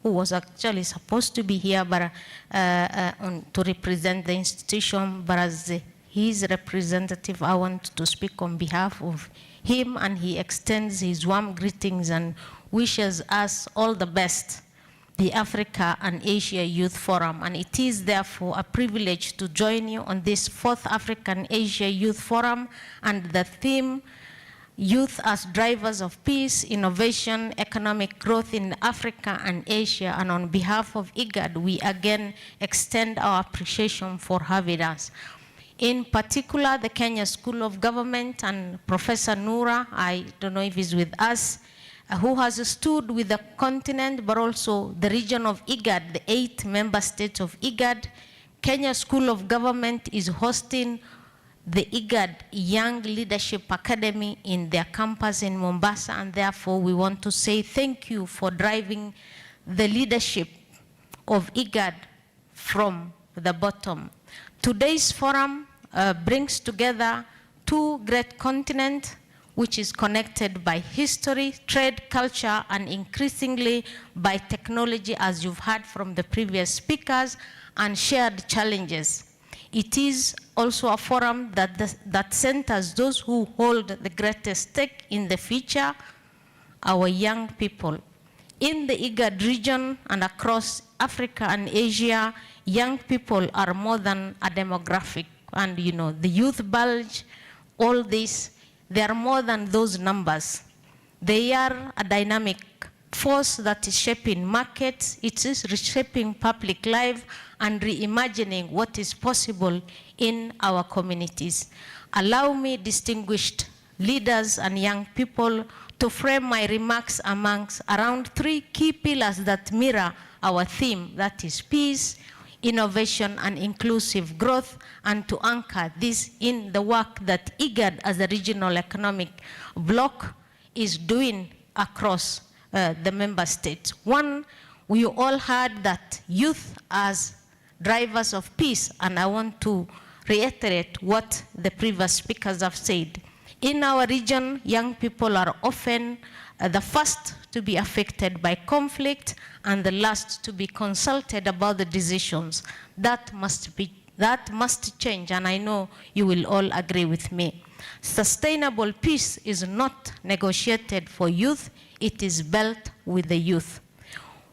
was actually supposed to be here but, to represent the institution, but as his representative, I want to speak on behalf of him, and he extends his warm greetings and wishes us all the best, the Africa and Asia Youth Forum. And it is therefore a privilege to join you on this 4th African Asia Youth Forum, and the theme, Youth as Drivers of Peace, Innovation, Economic Growth in Africa and Asia. And on behalf of IGAD, we again extend our appreciation for having us. In particular, the Kenya School of Government and Professor Noura, I don't know if he's with us, who has stood with the continent, but also the region of IGAD, the 8 member states of IGAD. Kenya School of Government is hosting the IGAD Young Leadership Academy in their campus in Mombasa, and therefore we want to say thank you for driving the leadership of IGAD from the bottom. Today's forum brings together 2 great continents, which is connected by history, trade, culture, and increasingly by technology, as you've heard from the previous speakers, and shared challenges. It is also a forum that centers those who hold the greatest stake in the future, our young people. In the IGAD region and across Africa and Asia, young people are more than a demographic. And you know, the youth bulge, all this, they are more than those numbers. They are a dynamic force that is shaping markets, it is reshaping public life and reimagining what is possible in our communities. Allow me, distinguished leaders and young people, to frame my remarks amongst around 3 key pillars that mirror our theme, that is peace, innovation, and inclusive growth, and to anchor this in the work that IGAD as a regional economic bloc is doing across the member states. One, we all heard that youth as drivers of peace, and I want to reiterate what the previous speakers have said. In our region, young people are often the first to be affected by conflict and the last to be consulted about the decisions. That must change, and I know you will all agree with me. Sustainable peace is not negotiated for youth, it is built with the youth.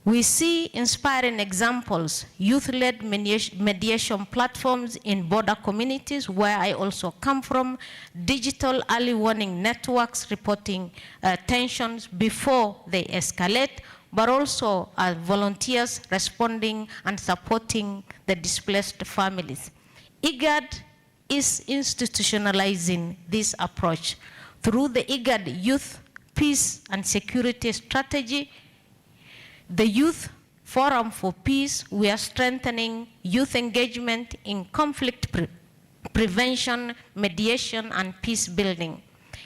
We see inspiring examples, youth-led mediation platforms in border communities where I also come from, digital early warning networks reporting tensions before they escalate, but also volunteers responding and supporting the displaced families. IGAD is institutionalizing this approach. Through the IGAD Youth Peace and Security Strategy, the Youth Forum for Peace, we are strengthening youth engagement in conflict prevention, mediation, and peace building.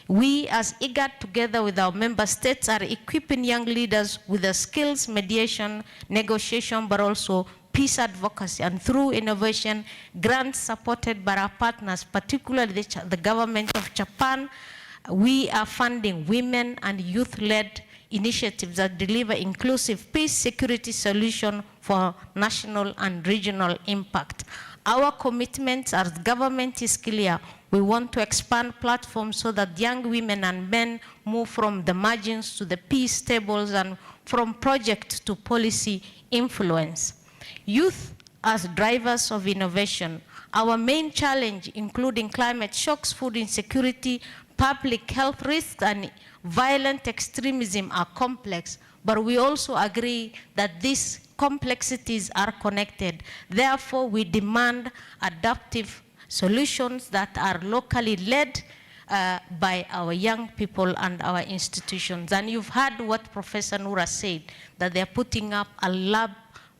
We as IGAD, together with our member states, are equipping young leaders with the skills, mediation, negotiation, but also peace advocacy, and through innovation, grants supported by our partners, particularly the government of Japan, we are funding women and youth-led initiatives that deliver inclusive peace security solution for national and regional impact. Our commitment as government is clear. We want to expand platforms so that young women and men move from the margins to the peace tables and from project to policy influence. Youth as drivers of innovation. Our main challenge, including climate shocks, food insecurity, public health risks, and violent extremism, are complex, but we also agree that these complexities are connected. Therefore, we demand adaptive solutions that are locally led by our young people and our institutions. And you've heard what Professor Noura said, that they're putting up a lab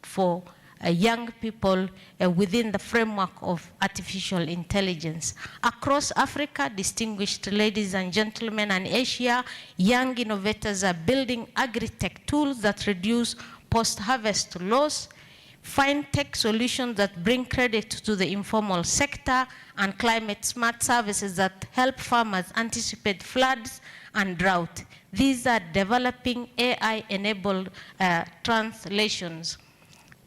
for young people within the framework of artificial intelligence. Across Africa, distinguished ladies and gentlemen, and Asia, young innovators are building agri-tech tools that reduce post-harvest loss, find tech solutions that bring credit to the informal sector, and climate-smart services that help farmers anticipate floods and drought. These are developing AI-enabled translations.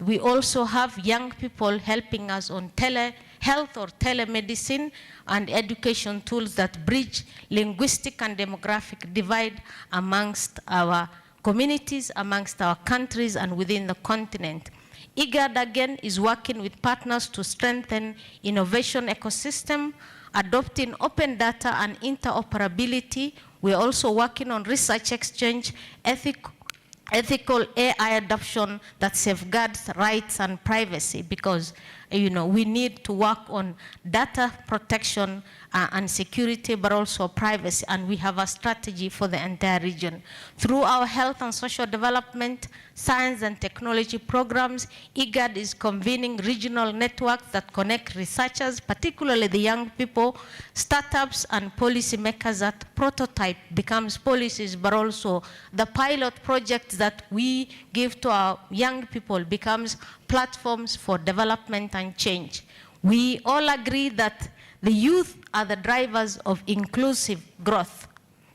We also have young people helping us on telehealth or telemedicine and education tools that bridge linguistic and demographic divide amongst our communities, amongst our countries, and within the continent. IGAD, again, is working with partners to strengthen innovation ecosystem, adopting open data and interoperability. We're also working on research exchange, ethical AI adoption that safeguards rights and privacy, because we need to work on data protection and security, but also privacy, and we have a strategy for the entire region. Through our health and social development, science and technology programs, IGAD is convening regional networks that connect researchers, particularly the young people, startups, and policymakers that prototype becomes policies, but also the pilot projects that we give to our young people becomes platforms for development and change. We all agree that the youth are the drivers of inclusive growth.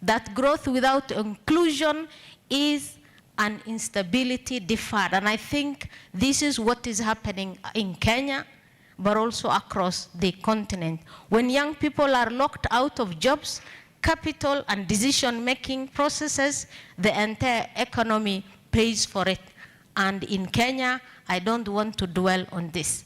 That growth without inclusion is an instability deferred. And I think this is what is happening in Kenya, but also across the continent. When young people are locked out of jobs, capital, and decision-making processes, the entire economy pays for it. And in Kenya, I don't want to dwell on this.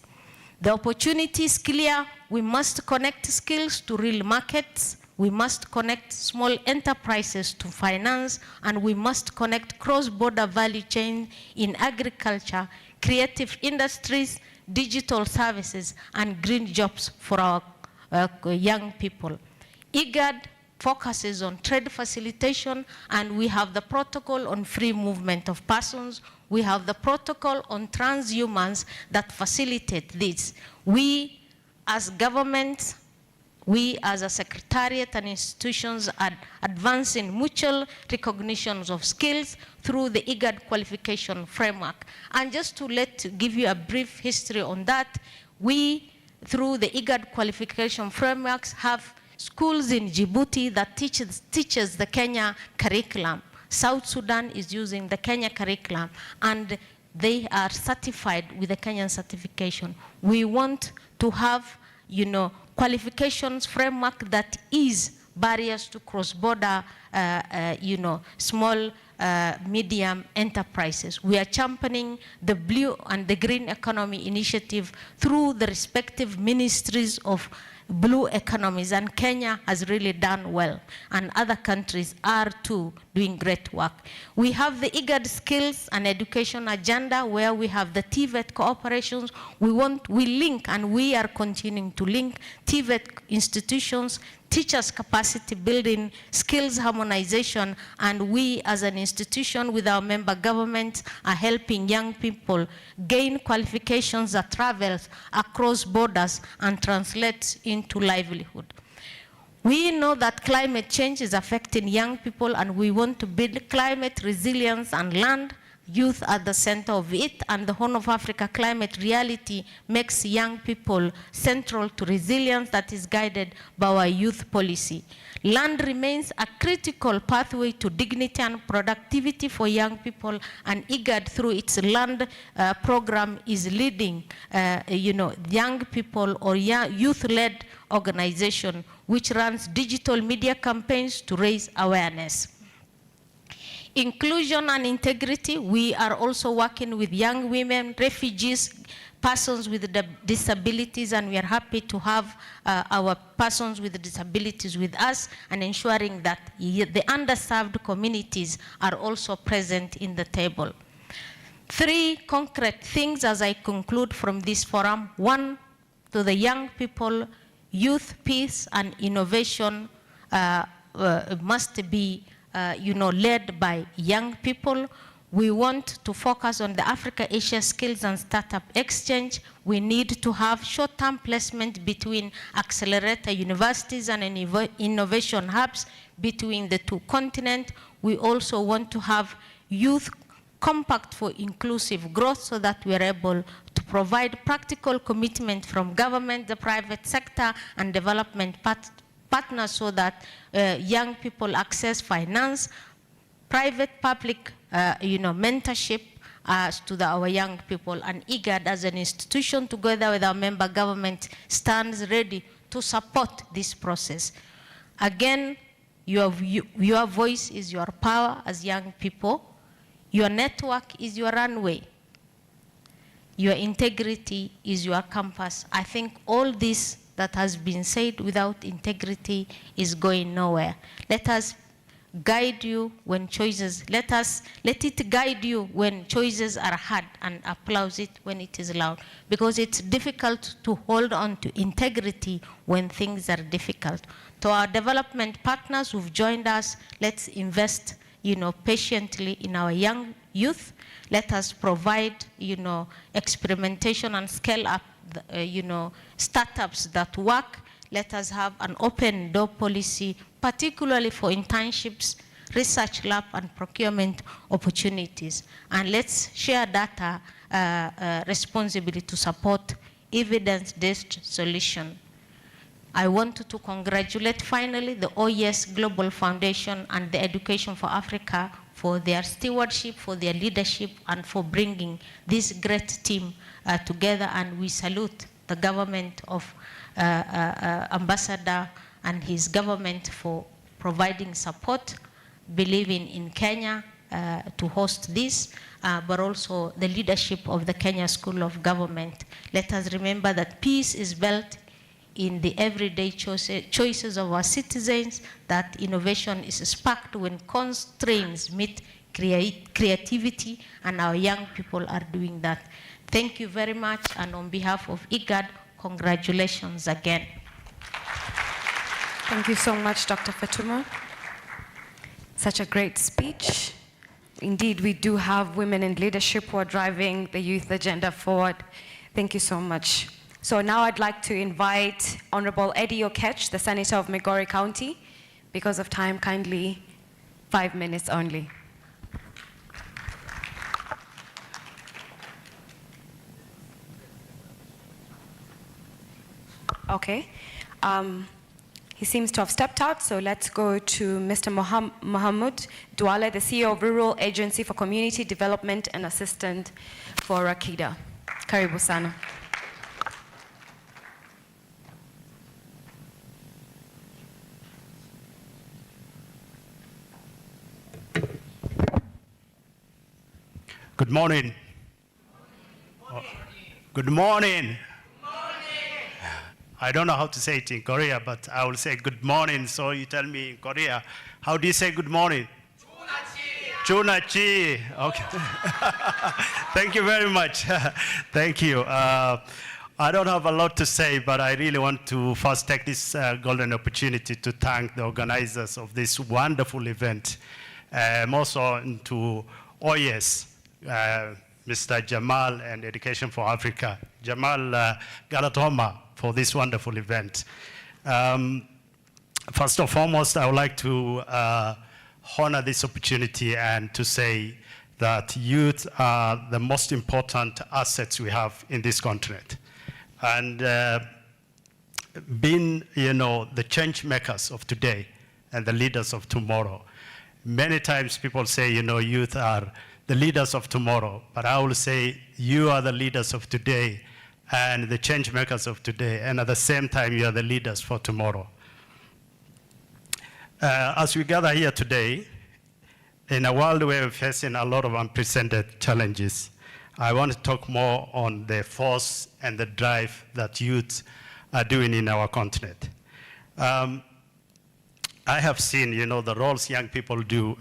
The opportunity is clear. We must connect skills to real markets. We must connect small enterprises to finance, and we must connect cross-border value chain in agriculture, creative industries, digital services, and green jobs for our young people. IGAD focuses on trade facilitation, and we have the protocol on free movement of persons. We have the protocol on transhumans that facilitate this. We, as governments, we as a secretariat and institutions are advancing mutual recognitions of skills through the IGAD qualification framework. And just to give you a brief history on that, we, through the IGAD qualification frameworks, have schools in Djibouti that teaches the Kenya curriculum. South Sudan is using the Kenya curriculum, and they are certified with the Kenyan certification. We want to have, qualifications framework that is barriers to cross-border, small, medium enterprises. We are championing the blue and the green economy initiative through the respective ministries of blue economies, and Kenya has really done well, and other countries are too doing great work. We have the IGAD skills and education agenda, where we have the TVET cooperations. We link, and we are continuing to link TVET institutions, teachers capacity building, skills harmonization, and we as an institution with our member governments are helping young people gain qualifications that travels across borders and translates into livelihood. We know that climate change is affecting young people, and we want to build climate resilience and land youth at the center of it, and the Horn of Africa climate reality makes young people central to resilience that is guided by our youth policy. Land remains a critical pathway to dignity and productivity for young people, and IGAD through its land program is leading young people or youth-led organization which runs digital media campaigns to raise awareness. Inclusion and integrity, we are also working with young women, refugees, persons with disabilities, and we are happy to have our persons with disabilities with us and ensuring that the underserved communities are also present in the table. 3 concrete things as I conclude from this forum. 1, to the young people, youth, peace, and innovation must be led by young people. We want to focus on the Africa-Asia Skills and Startup Exchange. We need to have short-term placement between accelerator universities and innovation hubs between the 2 continents. We also want to have youth compact for inclusive growth so that we are able to provide practical commitment from government, the private sector, and development partners so that young people access finance, private-public mentorship to our young people. And IGAD as an institution together with our member government stands ready to support this process. Again, your voice is your power as young people. Your network is your runway. Your integrity is your compass. I think all this that has been said without integrity is going nowhere. Let us guide you when choices, let it guide you when choices are hard and applause it when it is loud. Because it's difficult to hold on to integrity when things are difficult. To our development partners who've joined us, let's invest patiently in our young youth. Let us provide experimentation and scale up startups that work. Let us have an open door policy, particularly for internships, research lab, and procurement opportunities. And let's share data responsibly to support evidence-based solution. I want to congratulate finally the OES Global Foundation and the Education for Africa for their stewardship, for their leadership, and for bringing this great team together. And we salute the government of Ambassador and his government for providing support, believing in Kenya to host this, but also the leadership of the Kenya School of Government. Let us remember that peace is built in the everyday choices of our citizens, that innovation is sparked when constraints meet creativity, and our young people are doing that. Thank you very much, and on behalf of IGAD, congratulations again. Thank you so much, Dr. Fatuma. Such a great speech. Indeed, we do have women in leadership who are driving the youth agenda forward. Thank you so much. So now I'd like to invite Honorable Eddie Oketch, the Senator of Migori County. Because of time, kindly 5 minutes only. Okay. He seems to have stepped out, so let's go to Mr. Mohamud Duale, the CEO of Rural Agency for Community Development and Assistant for Rakida. Karibu sana. Good morning. Good morning. I don't know how to say it in Korea, but I will say good morning. So you tell me in Korea, how do you say good morning? Chunachi. Okay. Thank you very much. Thank you. I don't have a lot to say, but I really want to first take this golden opportunity to thank the organizers of this wonderful event. Also to OES, Mr. Jamal and Education for Africa, Jamal Galatoma, for this wonderful event. First and foremost, I would like to honor this opportunity and to say that youth are the most important assets we have in this continent. And being, the change makers of today and the leaders of tomorrow. Many times people say, youth are the leaders of tomorrow, but I will say you are the leaders of today and the change makers of today, and at the same time, you are the leaders for tomorrow. As we gather here today, in a world where we're facing a lot of unprecedented challenges, I want to talk more on the force and the drive that youth are doing in our continent. I have seen, the roles young people do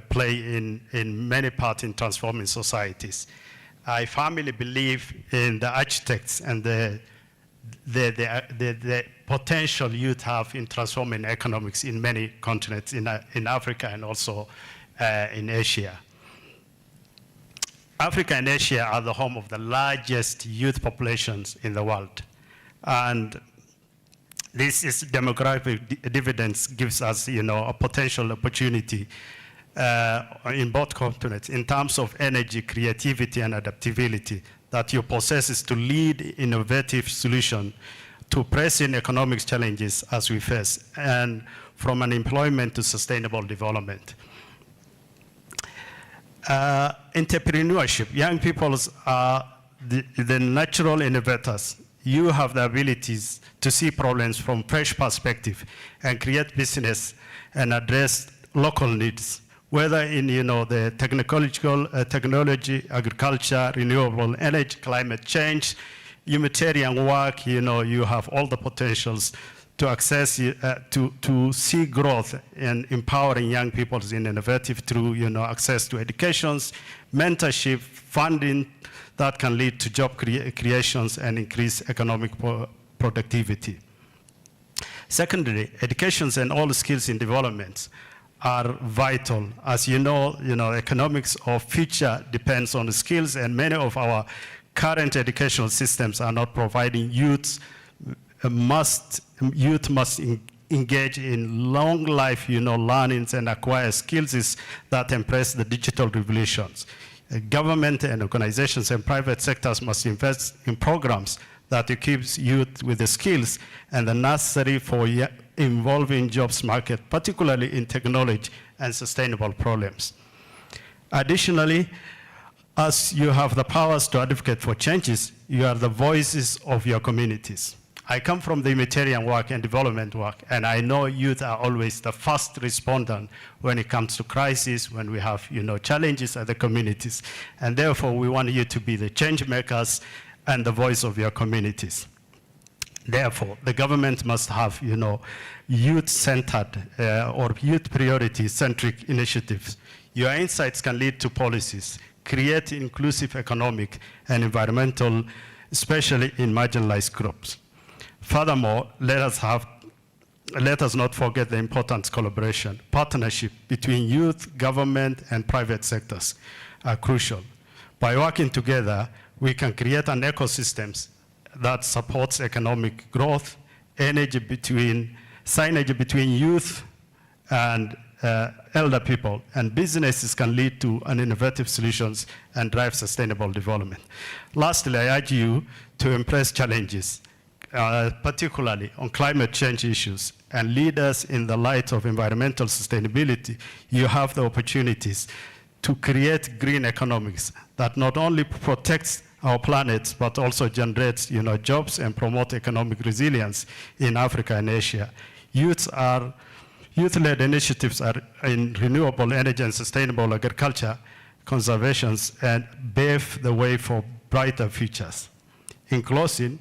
play in many parts in transforming societies. I firmly believe in the architects and the potential youth have in transforming economics in many continents, in Africa and also in Asia. Africa and Asia are the home of the largest youth populations in the world. And this is demographic dividends gives us, a potential opportunity in both continents in terms of energy, creativity, and adaptability that you possess to lead innovative solutions to pressing economic challenges as we face, and from unemployment to sustainable development. Entrepreneurship, young people are the natural innovators. You have the abilities to see problems from fresh perspective and create business and address local needs, whether in the technology, agriculture, renewable energy, climate change, humanitarian work. You have all the potentials to access to see growth and empowering young people in innovative through access to educations, mentorship, funding that can lead to job creations and increase economic productivity. Secondly, educations and all skills in development are vital. As economics of future depends on the skills, and many of our current educational systems are not providing youth must engage in long life learnings and acquire skills that embrace the digital revolutions. Government and organizations and private sectors must invest in programs that equips youth with the skills and the necessary for involving jobs market, particularly in technology and sustainable problems. Additionally, as you have the powers to advocate for changes, you are the voices of your communities. I come from the humanitarian work and development work, and I know youth are always the first respondent when it comes to crisis, when we have challenges at the communities. And therefore, we want you to be the change makers and the voice of your communities. Therefore, the government must have youth-centered or youth priority-centric initiatives. Your insights can lead to policies, create inclusive economic and environmental, especially in marginalized groups. Furthermore, let us not forget the importance of collaboration. Partnership between youth, government, and private sectors are crucial. By working together, we can create an ecosystem that supports economic growth, synergy between youth and elder people, and businesses can lead to innovative solutions and drive sustainable development. Lastly, I urge you to embrace challenges, particularly on climate change issues, and leaders in the light of environmental sustainability. You have the opportunities to create green economics that not only protects our planet, but also generates jobs and promote economic resilience in Africa and Asia. Youth-led initiatives are in renewable energy and sustainable agriculture, conservations, and pave the way for brighter futures. In closing,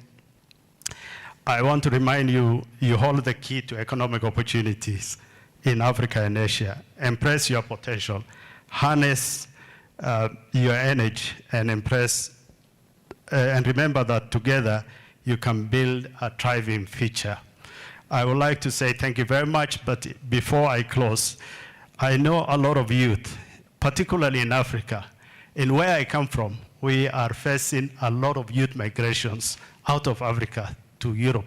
I want to remind you, you hold the key to economic opportunities in Africa and Asia. Embrace your potential, harness your energy, and remember that together you can build a thriving future. I would like to say thank you very much, but before I close, I know a lot of youth, particularly in Africa. In where I come from, we are facing a lot of youth migrations out of Africa to Europe.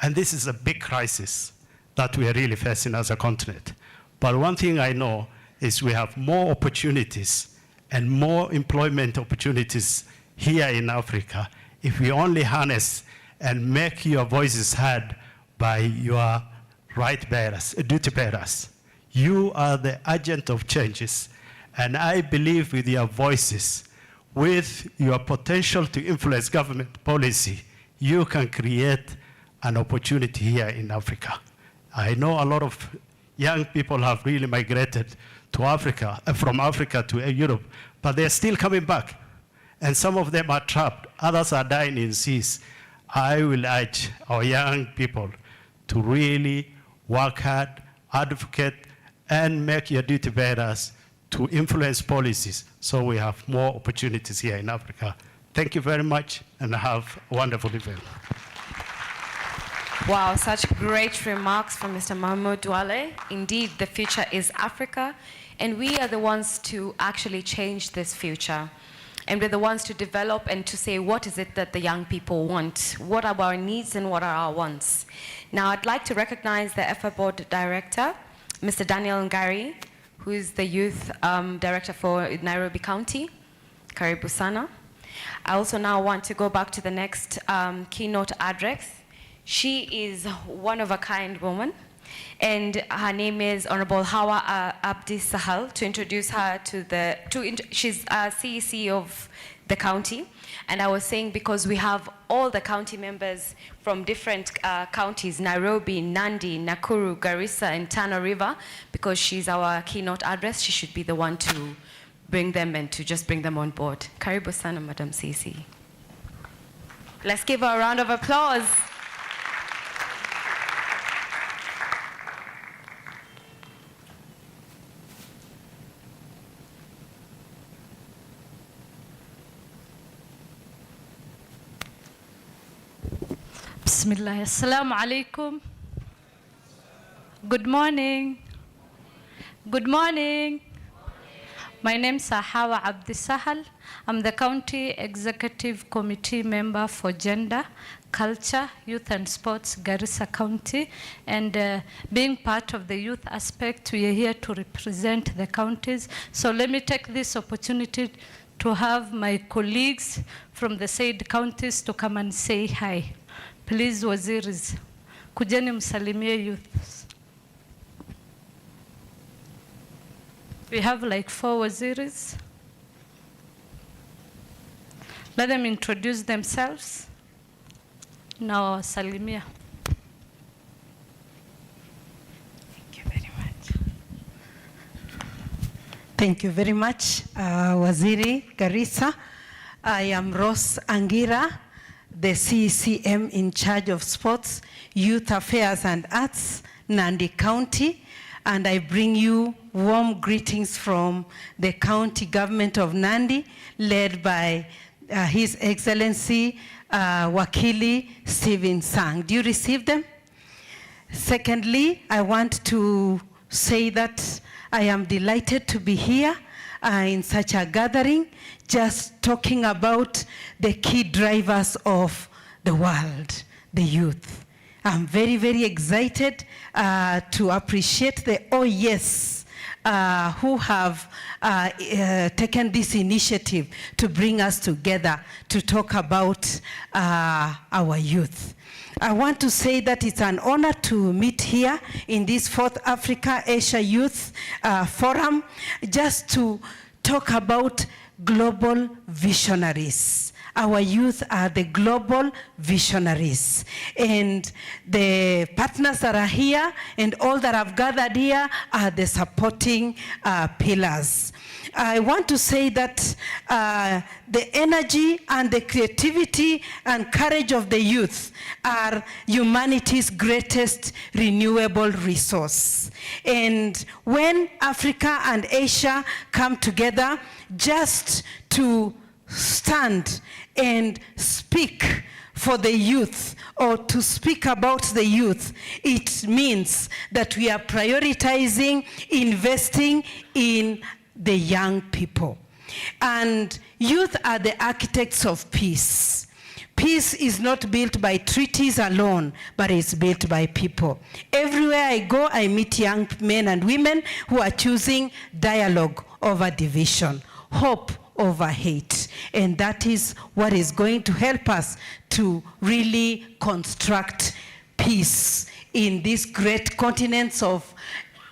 And this is a big crisis that we are really facing as a continent. But one thing I know is we have more opportunities and more employment opportunities here in Africa if we only harness and make your voices heard by your right bearers, duty bearers. You are the agent of changes, and I believe with your voices, with your potential to influence government policy, you can create an opportunity here in Africa. I know a lot of young people have really migrated to Africa, from Africa to Europe, but they're still coming back. And some of them are trapped, others are dying in seas. I will urge our young people to really work hard, advocate, and make your duty bearers to influence policies so we have more opportunities here in Africa. Thank you very much, and have a wonderful event. Wow, such great remarks from Mr. Mahmoud Wale. Indeed, the future is Africa, and we are the ones to actually change this future. And we're the ones to develop and to say, what is it that the young people want? What are our needs and what are our wants? Now, I'd like to recognize the EFA Board Director, Mr. Daniel Ngari, who is the Youth Director for Nairobi County. Karibu sana. I also now want to go back to the next keynote address. She is one-of-a-kind woman, and her name is Honorable Hawa Abdi Sahal. To introduce her she's CEC of the county, and I was saying because we have all the county members from different counties, Nairobi, Nandi, Nakuru, Garissa, and Tana River, because she's our keynote address, she should be the one to bring them and to just bring them on board. Karibu sana, Madam CEC. Let's give her a round of applause. Bismillah. Assalamu alaikum. Good morning. Good morning. My name is Hawa Abdi Sahal. I'm the County Executive Committee member for Gender, Culture, Youth and Sports, Garissa County. And being part of the youth aspect, we are here to represent the counties. So let me take this opportunity to have my colleagues from the said counties to come and say hi. Please, waziris, kujeni msalimie youth. We have like 4 waziris. Let them introduce themselves. Now, salimia. Thank you very much. Thank you very much, Waziri Garissa. I am Rose Angira, the CECM in charge of sports, youth affairs and arts, Nandi County, and I bring you warm greetings from the county government of Nandi, led by His Excellency Wakili Stephen Sang. Do you receive them? Secondly, I want to say that I am delighted to be here in such a gathering, just talking about the key drivers of the world, the youth. I'm very, very excited to appreciate the OES who have taken this initiative to bring us together to talk about our youth. I want to say that it's an honor to meet here in this 4th Africa Asia Youth Forum, just to talk about global visionaries. Our youth are the global visionaries. And the partners that are here and all that have gathered here are the supporting pillars. I want to say that the energy and the creativity and courage of the youth are humanity's greatest renewable resource. And when Africa and Asia come together just to stand and speak for the youth, or to speak about the youth, it means that we are prioritizing investing in the young people. And youth are the architects of peace. Peace is not built by treaties alone, but it's built by people. Everywhere I go, I meet young men and women who are choosing dialogue over division, hope over hate. And that is what is going to help us to really construct peace in these great continents of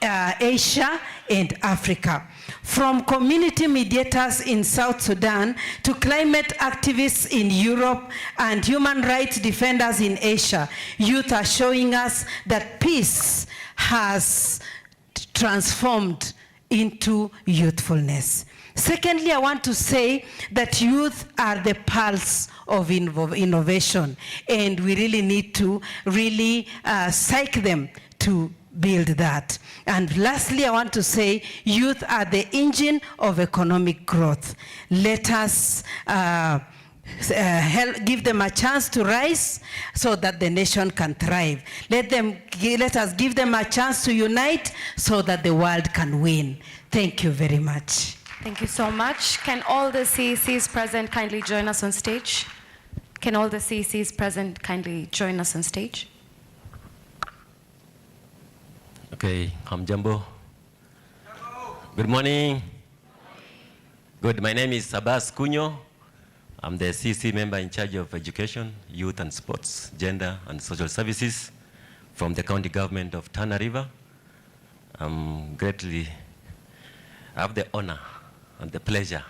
Asia and Africa. From community mediators in South Sudan to climate activists in Europe and human rights defenders in Asia, youth are showing us that peace has transformed into youthfulness. Secondly, I want to say that youth are the pulse of innovation, and we really need to psych them to build that. And lastly, I want to say youth are the engine of economic growth. Let us give them a chance to rise so that the nation can thrive. Let us give them a chance to unite so that the world can win. Thank you very much. Thank you so much. Can all the CECs present kindly join us on stage? Can all the CECs present kindly join us on stage? Okay, hamjambo. Good morning. Good, my name is Sabas Kunyo. I'm the CEC member in charge of education, youth and sports, gender and social services from the county government of Tana River. I have the honor and the pleasure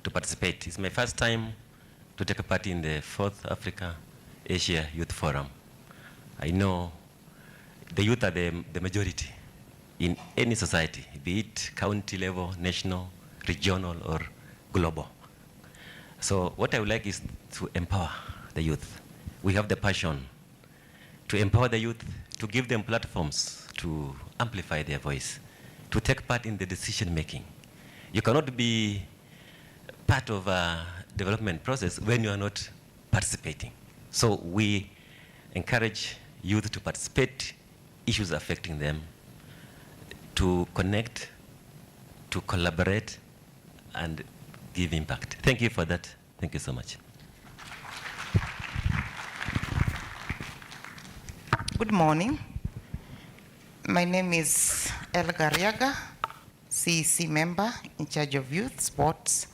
to participate. It's my first time to take a part in the 4th Africa Asia Youth Forum. I know the youth are the majority in any society, be it county level, national, regional, or global. So what I would like is to empower the youth. We have the passion to empower the youth, to give them platforms to amplify their voice, to take part in the decision making. You cannot be part of a development process when you are not participating. So we encourage youth to participate, issues affecting them, to connect, to collaborate, and give impact. Thank you for that. Thank you so much. Good morning. My name is Elga Riaga, CEC member in charge of youth, sports,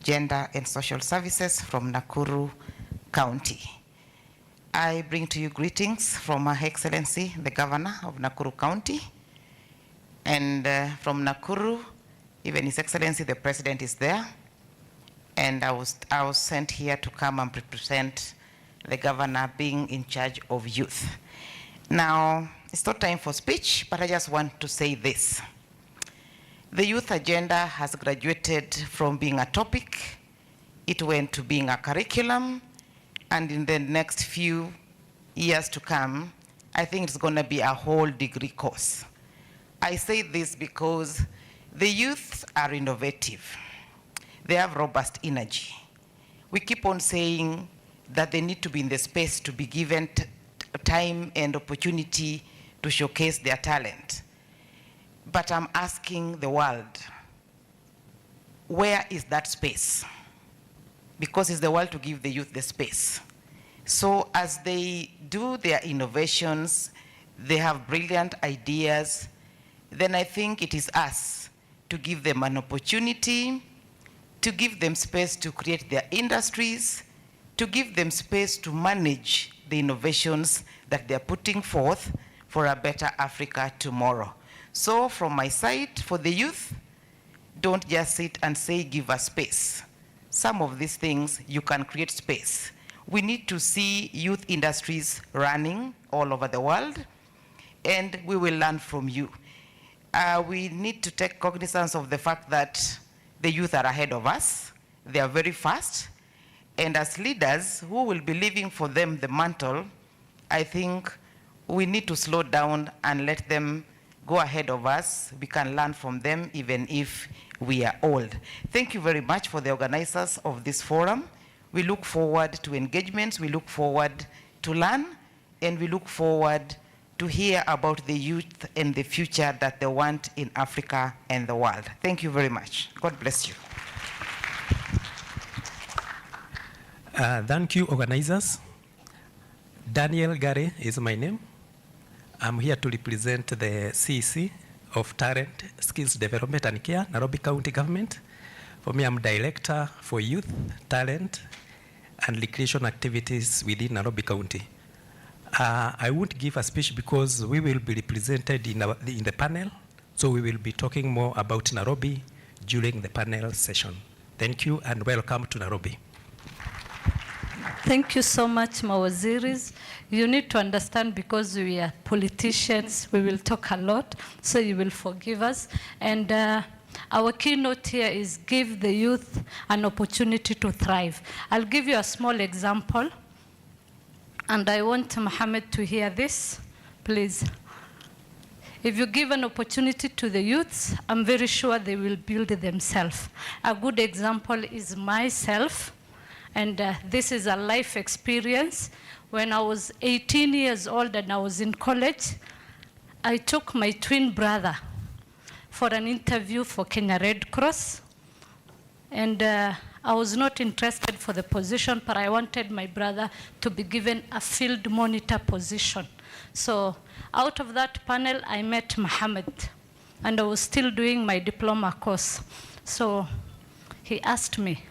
gender, and social services from Nakuru County. I bring to you greetings from Her Excellency, the Governor of Nakuru County. And from Nakuru, even His Excellency, the President is there. And I was sent here to come and represent the Governor being in charge of youth. Now, it's not time for speech, but I just want to say this. The youth agenda has graduated from being a topic, it went to being a curriculum, and in the next few years to come, I think it's going to be a whole degree course. I say this because the youth are innovative. They have robust energy. We keep on saying that they need to be in the space to be given time and opportunity to showcase their talent. But I'm asking the world, where is that space? Because it's the world to give the youth the space. So as they do their innovations, they have brilliant ideas, then I think it is us to give them an opportunity, to give them space to create their industries, to give them space to manage the innovations that they're putting forth for a better Africa tomorrow. So from my side, for the youth, don't just sit and say, give us space. Some of these things, you can create space. We need to see youth industries running all over the world, and we will learn from you. We need to take cognizance of the fact that the youth are ahead of us. They are very fast. And as leaders who will be leaving for them the mantle, I think we need to slow down and let them go ahead of us. We can learn from them even if we are old. Thank you very much for the organizers of this forum. We look forward to engagements, we look forward to learn, and we look forward to hear about the youth and the future that they want in Africa and the world. Thank you very much. God bless you. Thank you, organizers. Daniel Gare is my name. I'm here to represent the CEC of Talent, Skills Development and Care, Nairobi County Government. For me, I'm Director for Youth, Talent, and Recreation Activities within Nairobi County. I won't give a speech because we will be represented in the panel, so we will be talking more about Nairobi during the panel session. Thank you and welcome to Nairobi. Thank you so much, Mawaziris. You need to understand, because we are politicians, we will talk a lot, so you will forgive us. And our keynote here is give the youth an opportunity to thrive. I'll give you a small example, and I want Mohammed to hear this, please. If you give an opportunity to the youths, I'm very sure they will build themselves. A good example is myself, and this is a life experience. When I was 18 years old and I was in college, I took my twin brother for an interview for Kenya Red Cross. And I was not interested for the position, but I wanted my brother to be given a field monitor position. So out of that panel, I met Mohammed, and I was still doing my diploma course. So he asked me,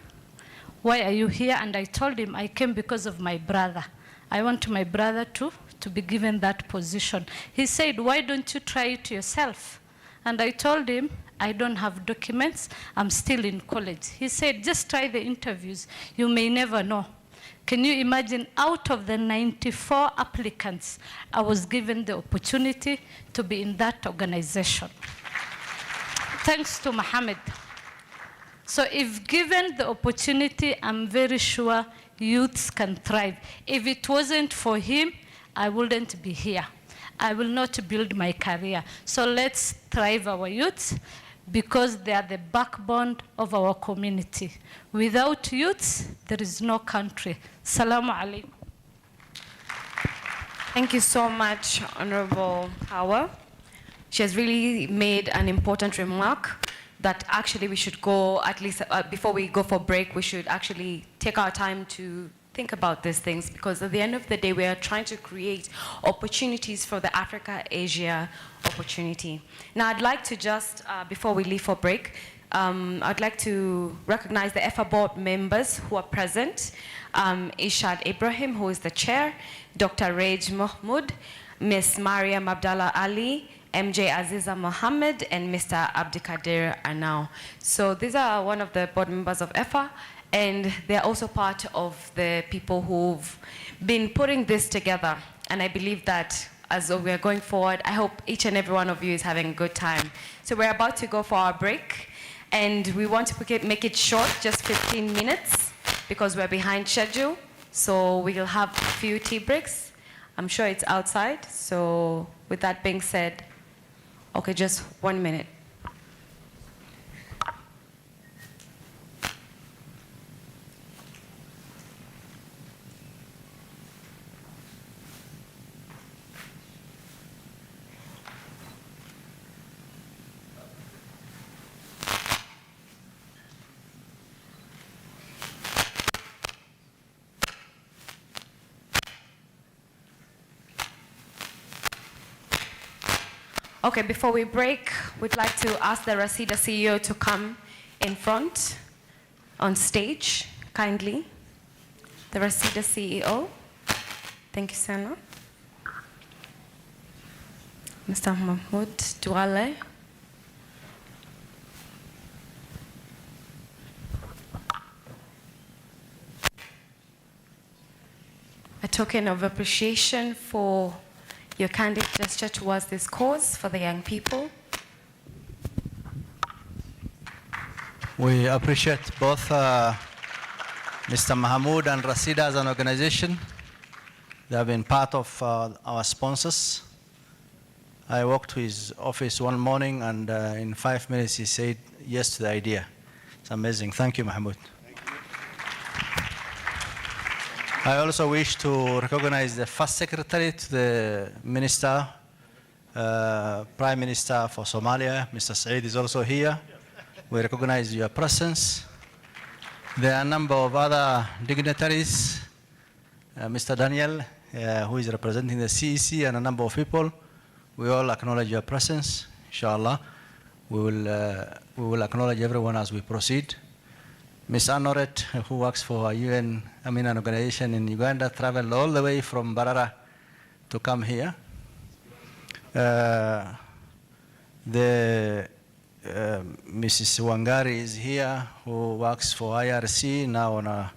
why are you here? And I told him I came because of my brother. I want my brother to be given that position. He said, why don't you try it yourself? And I told him, I don't have documents, I'm still in college. He said, just try the interviews, you may never know. Can you imagine, out of the 94 applicants, I was given the opportunity to be in that organization. Thanks to Mohammed. So if given the opportunity, I'm very sure youths can thrive. If it wasn't for him, I wouldn't be here. I will not build my career. So let's thrive our youths, because they are the backbone of our community. Without youths, there is no country. Salamu alaikum. Thank you so much, Honorable Hawa. She has really made an important remark that actually we should go, at least before we go for break, we should actually take our time to think about these things, because at the end of the day, we are trying to create opportunities for the Africa-Asia opportunity. Now, I'd like to just, before we leave for break, I'd like to recognize the EFA board members who are present. Ishad Ibrahim, who is the chair, Dr. Raj Mahmood, Ms. Mariam Abdallah Ali, MJ Aziza Mohammed, and Mr. Abdikadir Anau. So these are one of the board members of EFA, and they're also part of the people who've been putting this together. And I believe that as we're going forward, I hope each and every one of you is having a good time. So we're about to go for our break, and we want to make it short, just 15 minutes, because we're behind schedule. So we'll have a few tea breaks. I'm sure it's outside. So with that being said, okay, just 1 minute. Okay, before we break, we'd like to ask the Rasida CEO to come in front on stage, kindly. The Rasida CEO. Thank you, Sana. Mr. Mahmoud Douale. A token of appreciation for your candid gesture towards this cause for the young people. We appreciate both Mr. Mahmoud and Rasida as an organization. They have been part of our sponsors. I walked to his office one morning, and in 5 minutes he said yes to the idea. It's amazing. Thank you, Mahmoud. I also wish to recognize the first secretary to the minister, Prime Minister for Somalia, Mr. Said is also here. We recognize your presence. There are a number of other dignitaries, Mr. Daniel, who is representing the CEC, and a number of people. We all acknowledge your presence, inshallah. We will acknowledge everyone as we proceed. Miss Anoret, who works for a UN, an organization in Uganda, traveled all the way from Mbarara to come here. Mrs. Wangari is here, who works for IRC, now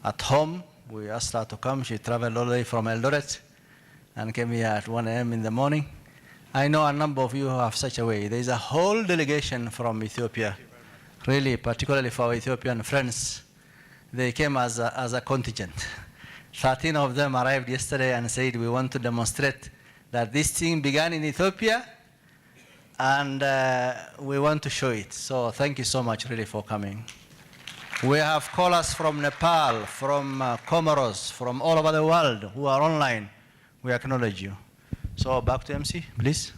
at home. We asked her to come. She traveled all the way from Eldoret and came here at 1 a.m. in the morning. I know a number of you who have such a way. There is a whole delegation from Ethiopia, really, particularly for our Ethiopian friends. They came as a contingent. 13 of them arrived yesterday and said, we want to demonstrate that this thing began in Ethiopia, and we want to show it. So thank you so much, really, for coming. We have callers from Nepal, from Comoros, from all over the world who are online. We acknowledge you. So back to MC, please.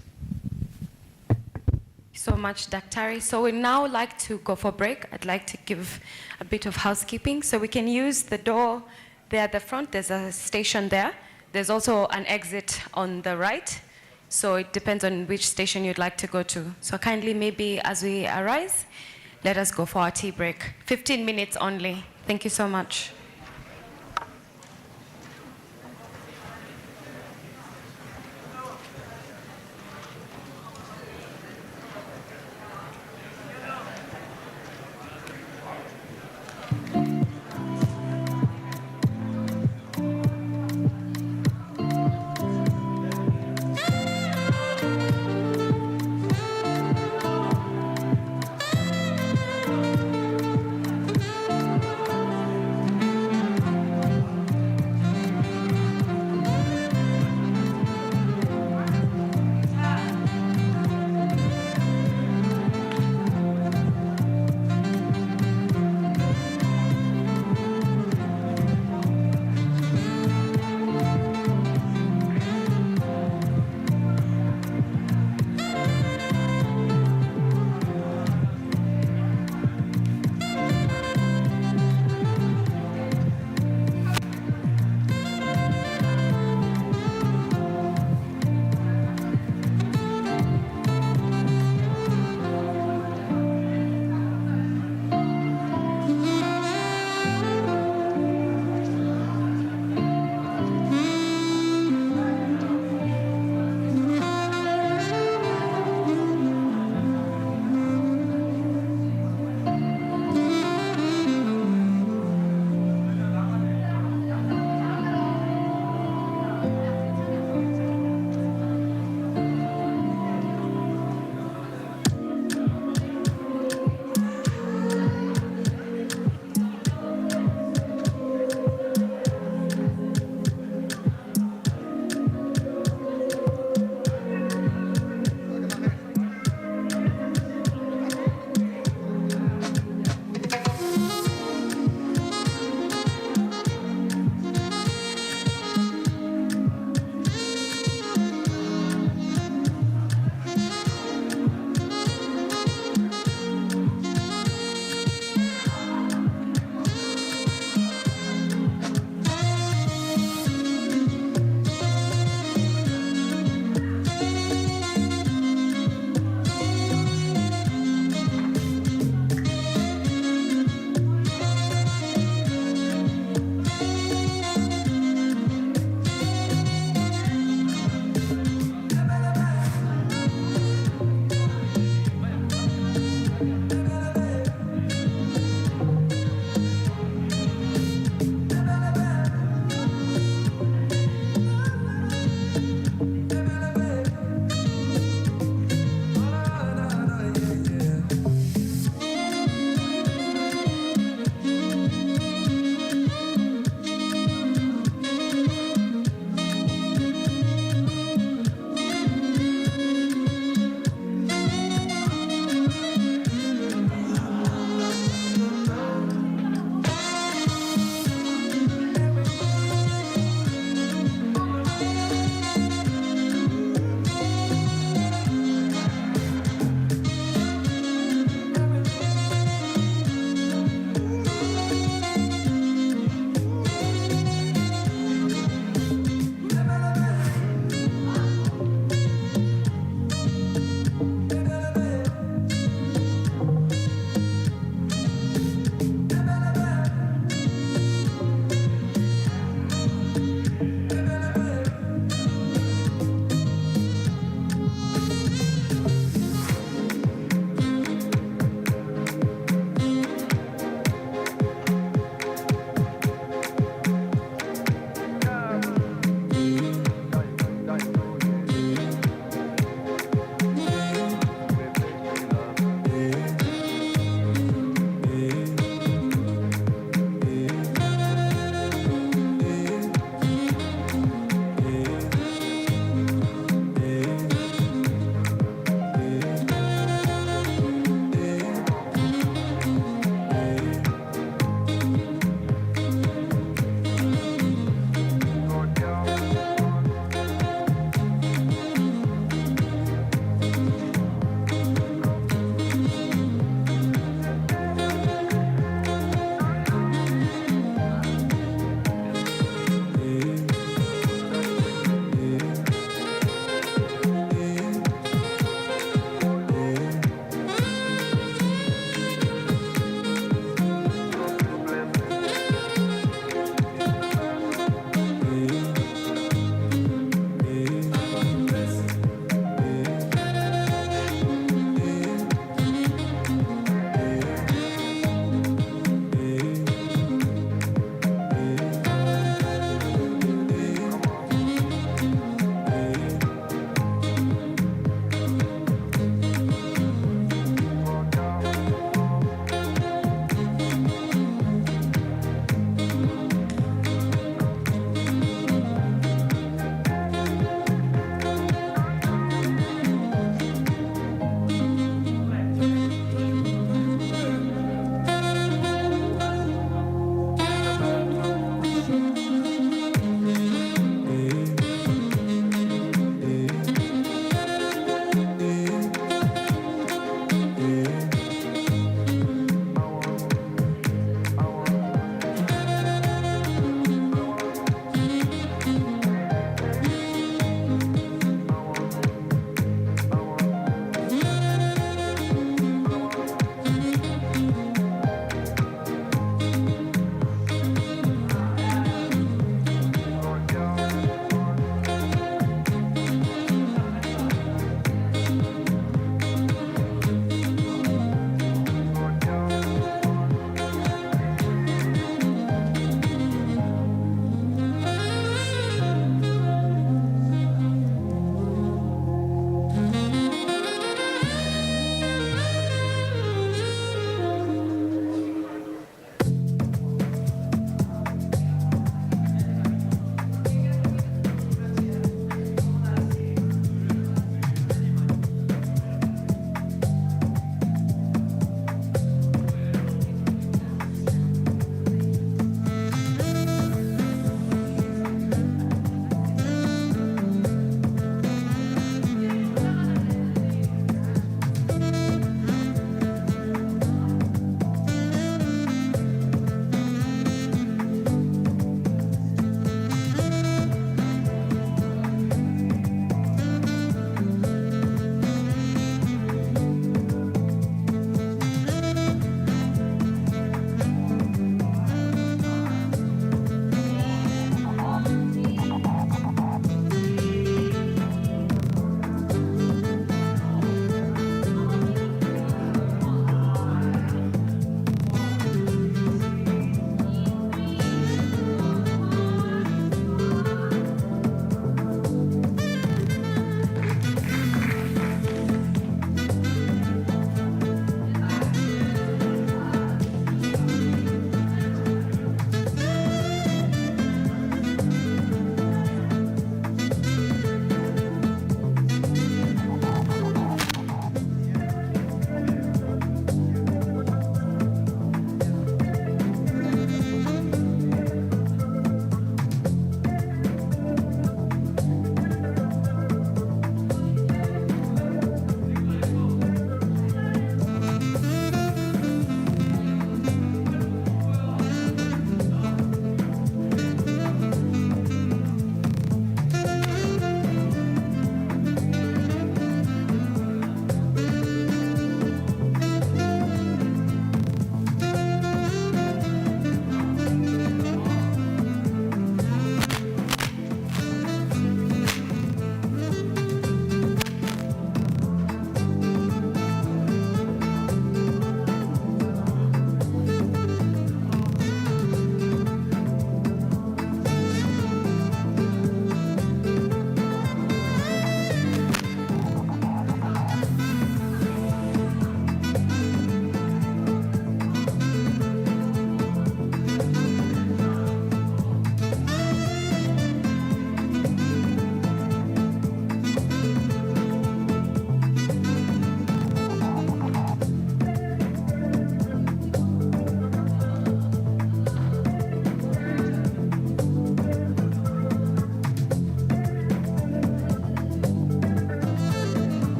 So much, Daktari. So we'd now like to go for a break. I'd like to give a bit of housekeeping. So we can use the door there at the front. There's a station there. There's also an exit on the right. So it depends on which station you'd like to go to. So kindly, maybe as we arise, let us go for our tea break. 15 minutes only. Thank you so much.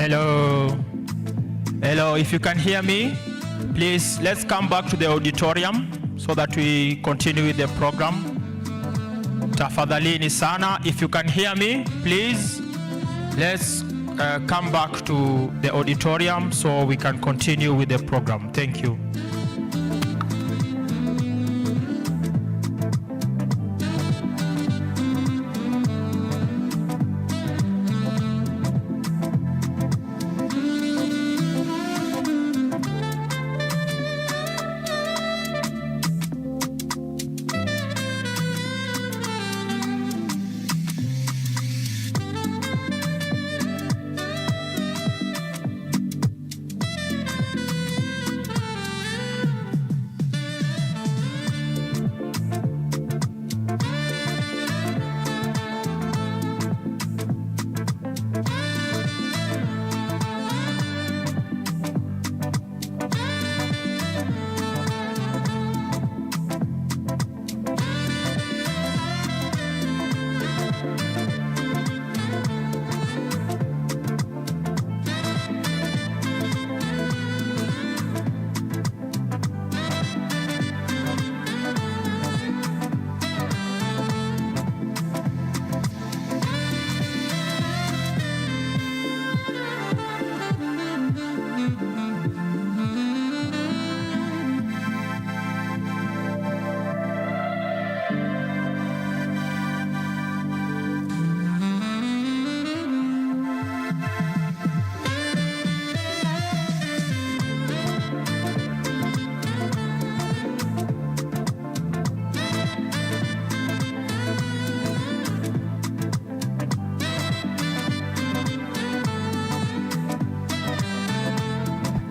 Hello. Hello, if you can hear me, please let's come back to the auditorium so that we continue with the program. Tafadhalini sana, if you can hear me, please let's come back to the auditorium so we can continue with the program. Thank you.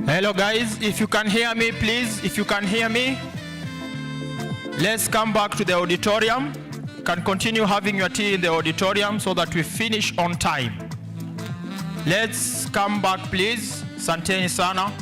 Hello guys, if you can hear me, please, if you can hear me, let's come back to the auditorium. You can continue having your tea in the auditorium so that we finish on time. Let's come back, please. Santeni sana.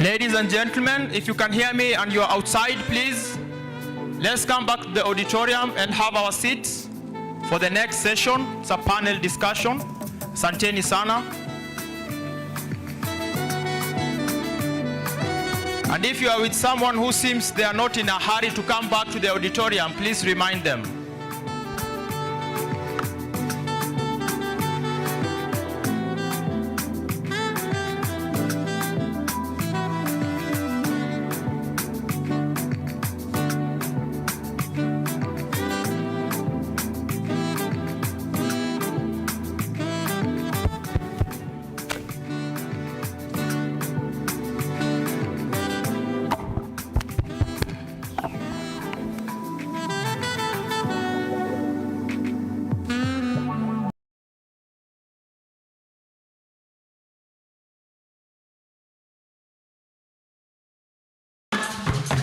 Ladies and gentlemen, if you can hear me and you're outside, please, let's come back to the auditorium and have our seats for the next session. It's a panel discussion. Asanteni sana. And if you are with someone who seems they are not in a hurry to come back to the auditorium, please remind them.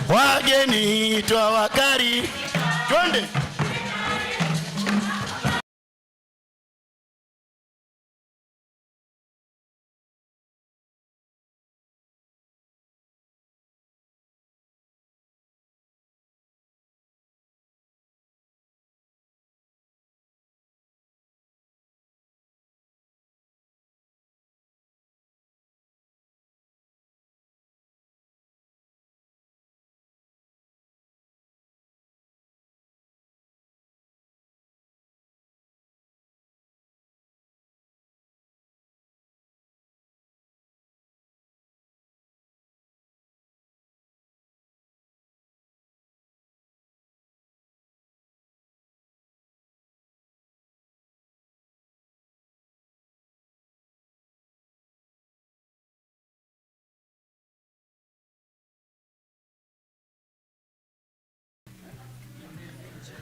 Wageni twawakari, twende.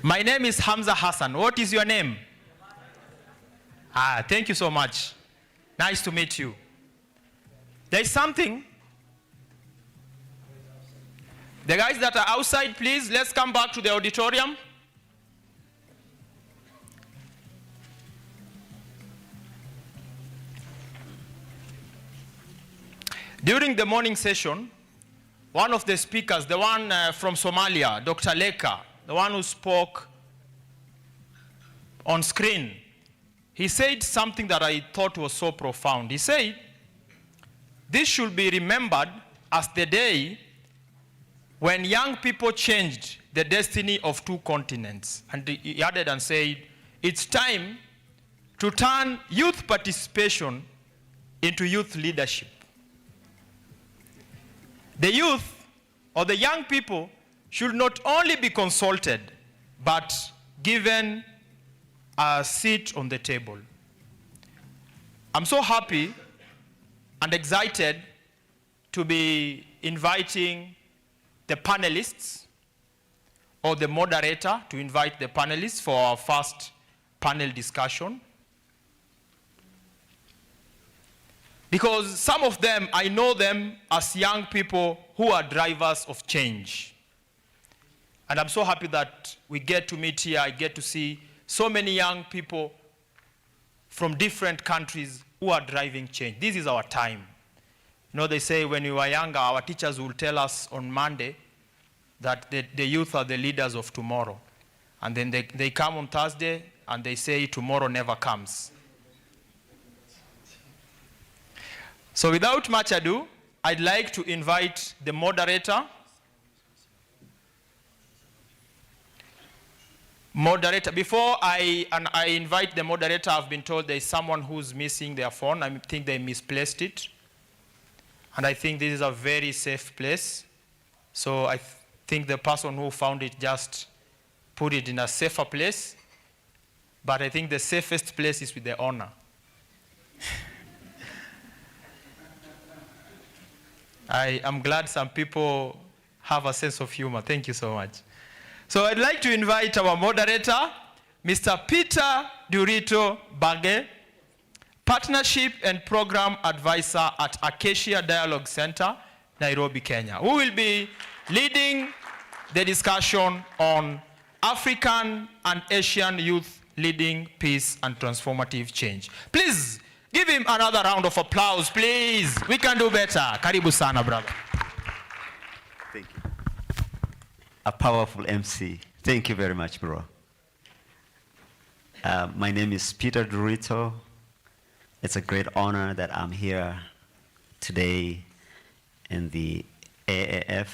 My name is Hamza Hassan. What is your name? Thank you so much. Nice to meet you. There is something. The guys that are outside, please, let's come back to the auditorium. During the morning session, one of the speakers, the one from Somalia, Dr. Leka, the one who spoke on screen, he said something that I thought was so profound. He said, this should be remembered as the day when young people changed the destiny of 2 continents. And he added and said, it's time to turn youth participation into youth leadership. The youth or the young people should not only be consulted, but given a seat on the table. I'm so happy and excited to be inviting the panelists, or the moderator to invite the panelists for our first panel discussion. Because some of them, I know them as young people who are drivers of change. And I'm so happy that we get to meet here. I get to see so many young people from different countries who are driving change. This is our time. You know, they say when we were younger, our teachers will tell us on Monday that the youth are the leaders of tomorrow. And then they come on Thursday and they say tomorrow never comes. So without much ado, I'd like to invite the moderator. Before I invite the moderator, I've been told there's someone who's missing their phone. I think they misplaced it. And I think this is a very safe place. So I think the person who found it just put it in a safer place. But I think the safest place is with the owner. I'm glad some people have a sense of humor. Thank you so much. So I'd like to invite our moderator, Mr. Peter Durito Bage, Partnership and Program Advisor at Acacia Dialogue Center, Nairobi, Kenya, who will be leading the discussion on African and Asian youth leading peace and transformative change. Please give him another round of applause, please. We can do better. Karibu sana, brother. a powerful MC. Thank you very much, bro. My name is Peter Durito. It's a great honor that I'm here today in the AAF,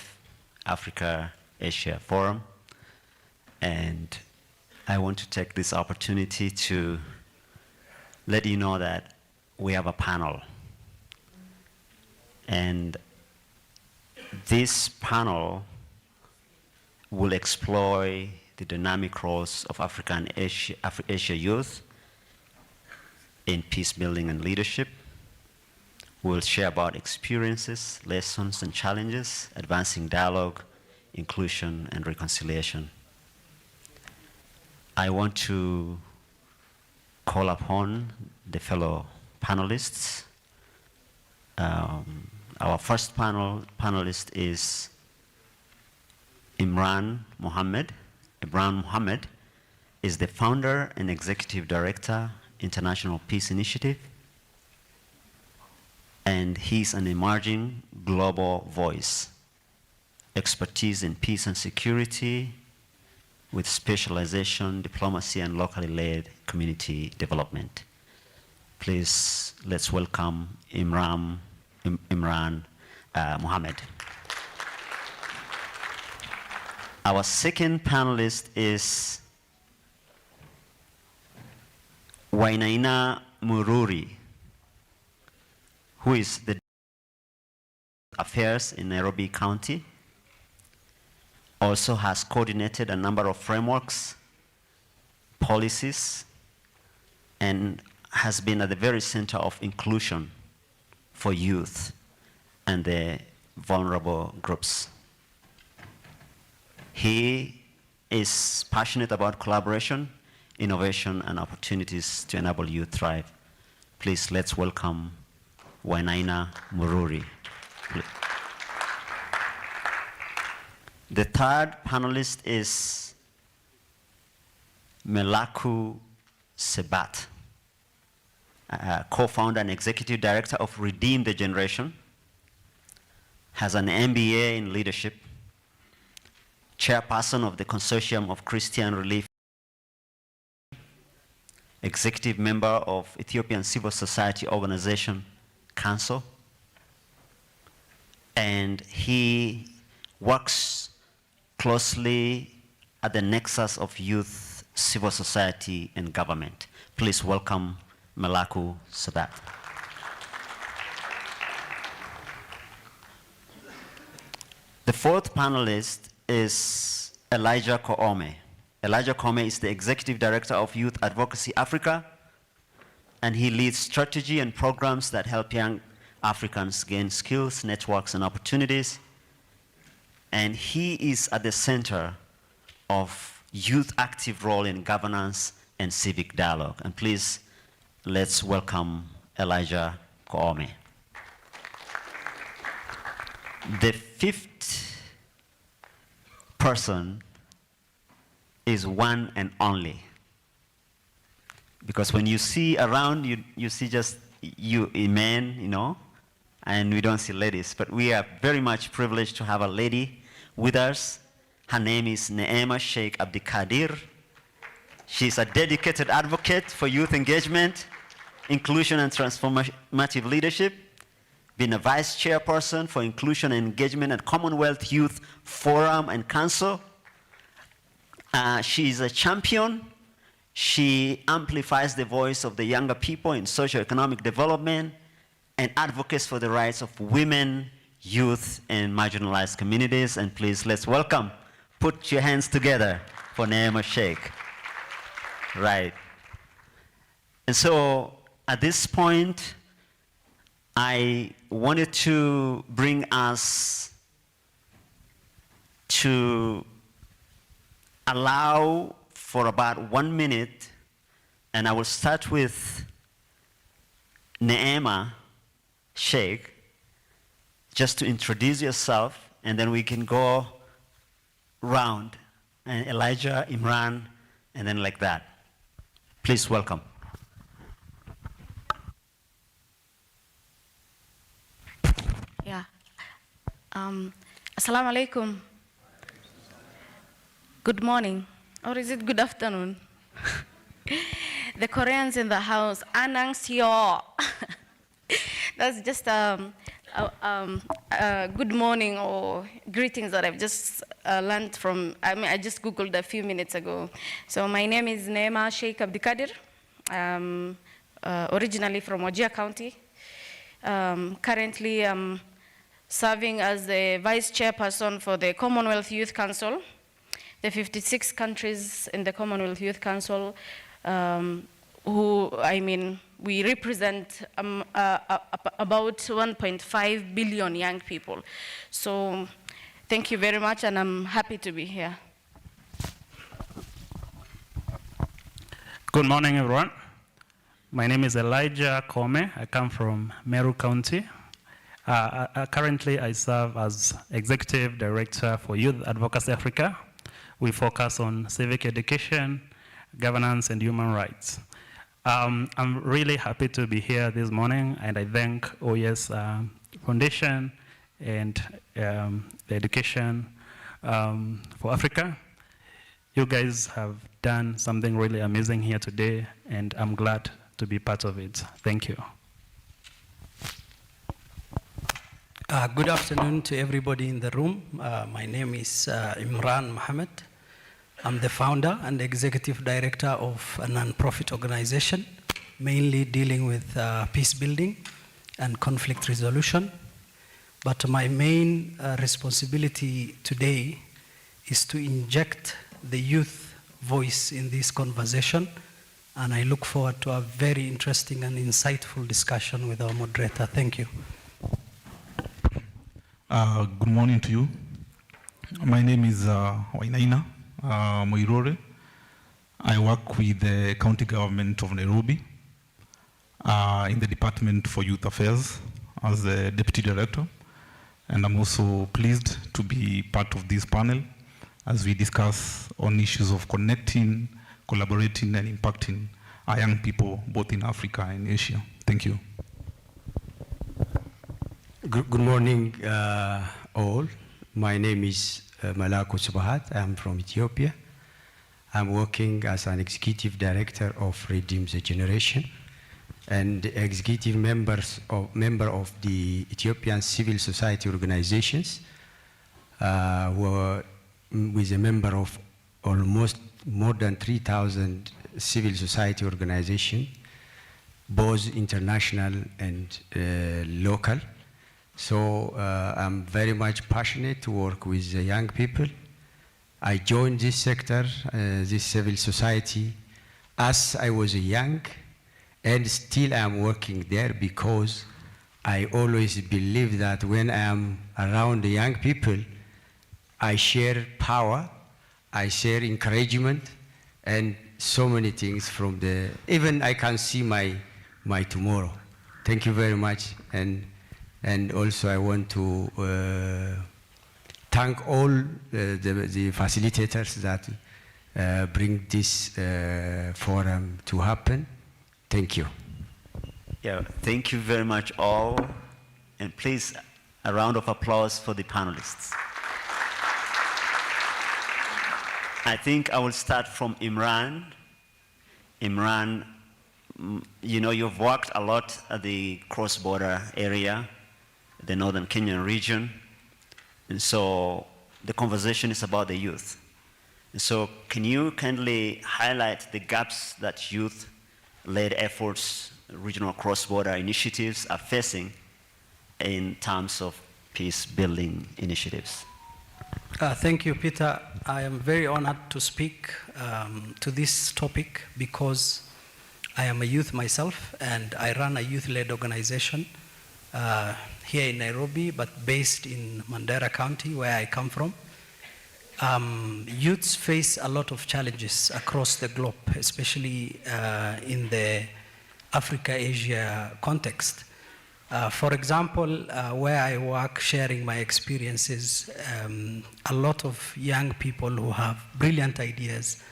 Africa Asia Forum. And I want to take this opportunity to let you know that we have a panel. And this panel will explore the dynamic roles of African Asia youth in peace building and leadership. We'll share about experiences, lessons, and challenges, advancing dialogue, inclusion, and reconciliation. I want to call upon the fellow panelists. Our first panelist is Imran Mohammed. Imran Mohammed is the founder and executive director, International Peace Initiative, and he's an emerging global voice, expertise in peace and security with specialization, diplomacy, and locally led community development. Please, let's welcome Imran Mohammed. Our second panelist is Wainaina Mururi, who is the affairs in Nairobi County, also has coordinated a number of frameworks, policies, and has been at the very center of inclusion for youth and the vulnerable groups. He is passionate about collaboration, innovation, and opportunities to enable youth thrive. Please, let's welcome Wainaina Mururi. The third panelist is Melaku Sebat, co-founder and executive director of Redeem the Generation, has an MBA in leadership, chairperson of the Consortium of Christian Relief, executive member of Ethiopian Civil Society Organization Council, and he works closely at the nexus of youth, civil society, and government. Please welcome Melaku Sebat. The fourth panelist is Elijah Koome. Elijah Koome is the Executive Director of Youth Advocacy Africa, and he leads strategy and programs that help young Africans gain skills, networks, and opportunities. And he is at the center of youth active role in governance and civic dialogue. And please, let's welcome Elijah Koome. The fifth person is one and only. Because when you see around, you see just you, a man, you know, and we don't see ladies. But we are very much privileged to have a lady with us. Her name is Neema Sheikh Abdikadir. She's a dedicated advocate for youth engagement, inclusion, and transformative leadership, been a vice chairperson for inclusion and engagement at Commonwealth Youth Forum and Council. She is a champion. She amplifies the voice of the younger people in socio-economic development and advocates for the rights of women, youth, and marginalized communities. And please, let's welcome, put your hands together for Neema Sheikh. Right. And so at this point, I wanted to bring us to allow for about 1 minute, and I will start with Neema Sheikh, just to introduce yourself, and then we can go round, and Elijah, Imran, and then like that. Please welcome. Yeah. Assalamu alaikum. Good morning, or is it good afternoon? The Koreans in the house, annyeonghaseyo. That's just good morning or greetings that I've just learned from, I just Googled a few minutes ago. So my name is Neema Sheikh Abdikadir. Originally from Wajir County. Currently I'm serving as the vice chairperson for the Commonwealth Youth Council. The 56 countries in the Commonwealth Youth Council we represent about 1.5 billion young people. So thank you very much, and I'm happy to be here. Good morning, everyone. My name is Elijah Kome. I come from Meru County. Currently, I serve as Executive Director for Youth Advocacy Africa. We focus on civic education, governance, and human rights. I'm really happy to be here this morning, and I thank OES Foundation and the Education for Africa. You guys have done something really amazing here today, and I'm glad to be part of it. Thank you. Good afternoon to everybody in the room. My name is Imran Mohammed. I'm the founder and executive director of a non-profit organization, mainly dealing with peace building and conflict resolution. But my main responsibility today is to inject the youth voice in this conversation, and I look forward to a very interesting and insightful discussion with our moderator. Thank you. Good morning to you. My name is Wainaina Moirore. I work with the county government of Nairobi in the Department for Youth Affairs as the Deputy Director. And I'm also pleased to be part of this panel as we discuss on issues of connecting, collaborating, and impacting our young people both in Africa and Asia. Thank you. Good morning, all. My name is Malaku Subahat. I'm from Ethiopia. I'm working as an executive director of Redeem the Generation and executive member of the Ethiopian civil society organizations. With a member of almost more than 3,000 civil society organizations, both international and local. So I'm very much passionate to work with the young people. I joined this sector, this civil society, as I was young, and still I'm working there because I always believe that when I'm around the young people, I share power, I share encouragement, and so many things from the, even I can see my tomorrow. Thank you very much. And also I want to thank all the facilitators that bring this forum to happen. Thank you. Yeah, thank you very much all. And please, a round of applause for the panelists. I think I will start from Imran. Imran, you know, you've worked a lot at the cross-border area, the northern Kenyan region. And so the conversation is about the youth. And so can you kindly highlight the gaps that youth-led efforts, regional cross-border initiatives are facing in terms of peace-building initiatives? Thank you, Peter. I am very honored to speak to this topic because I am a youth myself and I run a youth-led organization here in Nairobi, but based in Mandera County, where I come from. Youths face a lot of challenges across the globe, especially in the Africa-Asia context. For example, where I work sharing my experiences, a lot of young people who have brilliant ideas,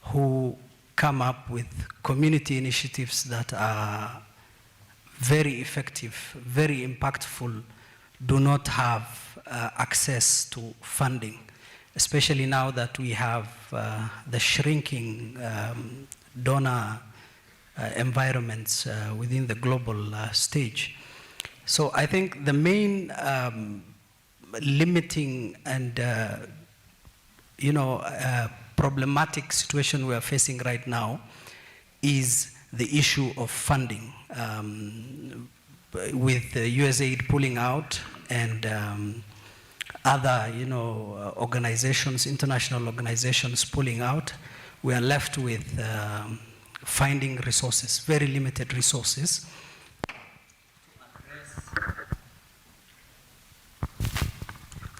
who come up with community initiatives that are very effective, very impactful, do not have access to funding, especially now that we have the shrinking donor environments within the global stage. So I think the main limiting and problematic situation we are facing right now is the issue of funding. With USAID pulling out and other organizations, international organizations pulling out, we are left with finding resources, very limited resources.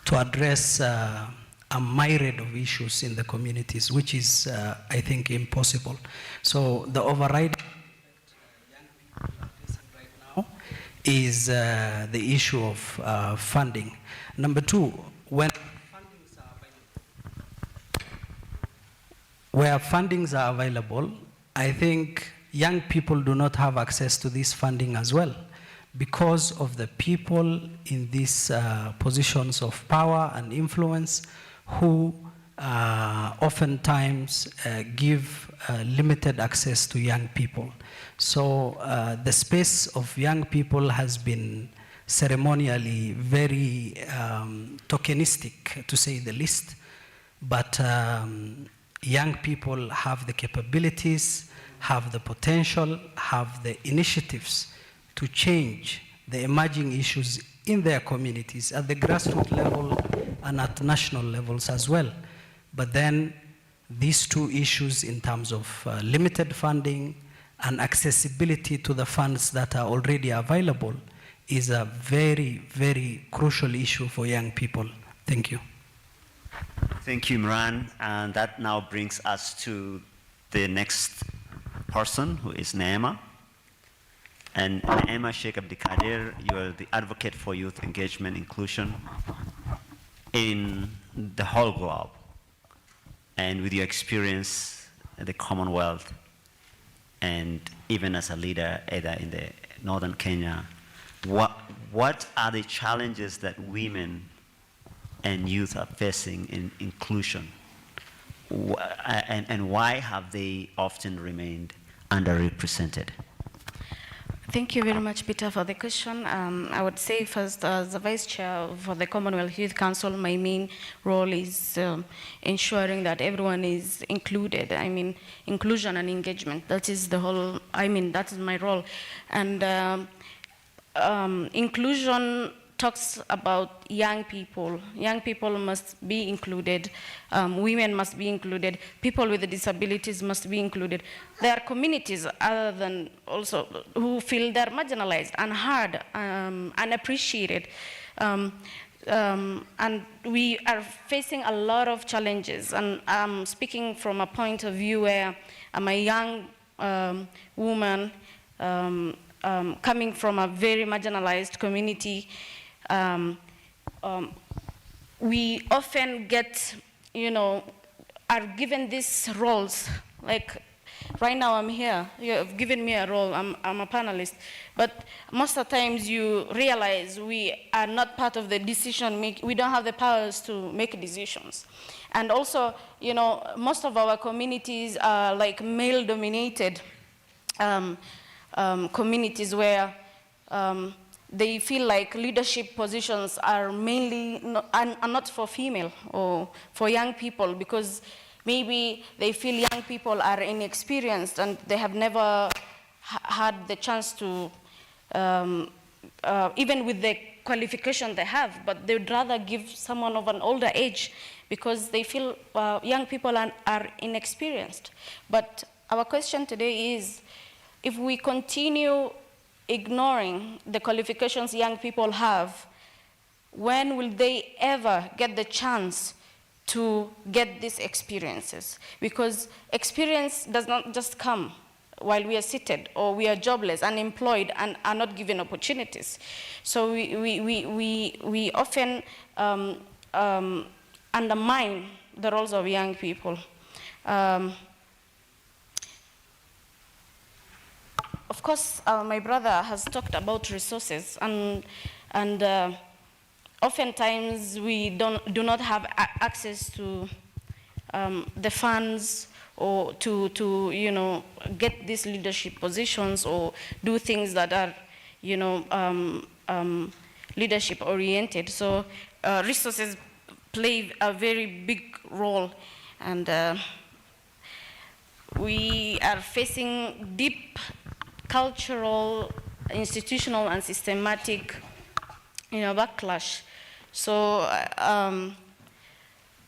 To address a myriad of issues in the communities, which is, I think, impossible. So the overriding right now is the issue of funding. Number two, where fundings are available, I think young people do not have access to this funding as well, because of the people in these positions of power and influence who oftentimes give limited access to young people. So the space of young people has been ceremonially very tokenistic, to say the least, but young people have the capabilities, have the potential, have the initiatives to change the emerging issues in their communities at the grassroots level and at national levels as well. But then these two issues in terms of limited funding and accessibility to the funds that are already available is a very, very crucial issue for young people. Thank you. Thank you, Imran. And that now brings us to the next person, who is Neema. And Neema Sheikh Abdikadir, you are the advocate for youth engagement inclusion in the whole globe. And with your experience at the Commonwealth, and even as a leader either in the northern Kenya, what are the challenges that women and youth are facing in inclusion? And why have they often remained underrepresented? Thank you very much, Peter, for the question. I would say first, as the Vice Chair for the Commonwealth Youth Council, my main role is ensuring that everyone is included. I mean, inclusion and engagement. That is the whole, that is my role. And inclusion talks about young people. Young people must be included. Women must be included. People with disabilities must be included. There are communities other than also who feel they're marginalized and heard, unappreciated. And we are facing a lot of challenges. And I'm speaking from a point of view where I'm a young woman coming from a very marginalized community. We often get, are given these roles. Like right now I'm here, you have given me a role, I'm a panelist. But most of the times you realize we are not part of the decision making, we don't have the powers to make decisions. And also, most of our communities are like male dominated communities where they feel like leadership positions are mainly not for female or for young people, because maybe they feel young people are inexperienced and they have never had the chance to, even with the qualification they have, but they would rather give someone of an older age because they feel young people are inexperienced. But our question today is, if we continue ignoring the qualifications young people have, when will they ever get the chance to get these experiences? Because experience does not just come while we are seated or we are jobless, unemployed, and are not given opportunities. So we often undermine the roles of young people. Of course, my brother has talked about resources, and oftentimes we do not have access to the funds or to you know, get these leadership positions or do things that are, you know, leadership oriented. So resources play a very big role, and we are facing deep cultural, institutional, and systematic, you know, backlash. So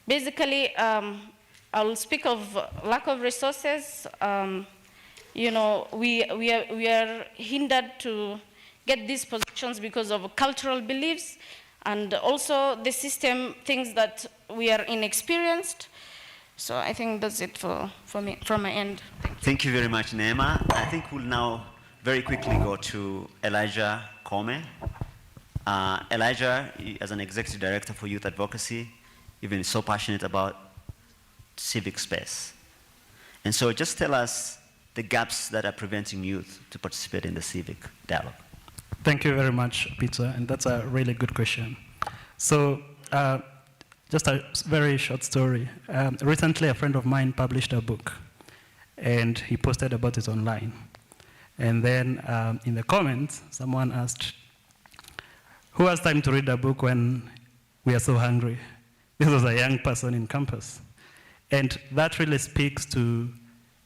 basically, I'll speak of lack of resources. You know, we are hindered to get these positions because of cultural beliefs, and also the system thinks that we are inexperienced. So I think that's it for me, from my end. Thank you very much, Neema. I think we'll now very quickly go to Elijah Kome. Elijah, as an executive director for youth advocacy, you've been so passionate about civic space. And so just tell us the gaps that are preventing youth to participate in the civic dialogue. Thank you very much, Peter, and that's a really good question. So, just a very short story. Recently, a friend of mine published a book, and he posted about it online. And then in the comments, someone asked, who has time to read a book when we are so hungry? This was a young person in campus. And that really speaks to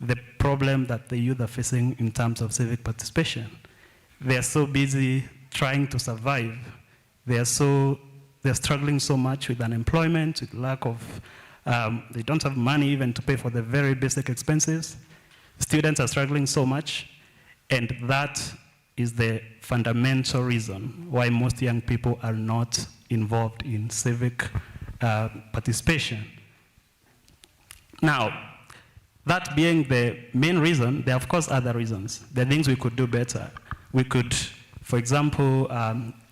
the problem that the youth are facing in terms of civic participation. They are so busy trying to survive. They're struggling so much with unemployment, with lack of, they don't have money even to pay for the very basic expenses. Students are struggling so much, and that is the fundamental reason why most young people are not involved in civic participation. Now, that being the main reason, there are of course other reasons. There are things we could do better. We could, for example,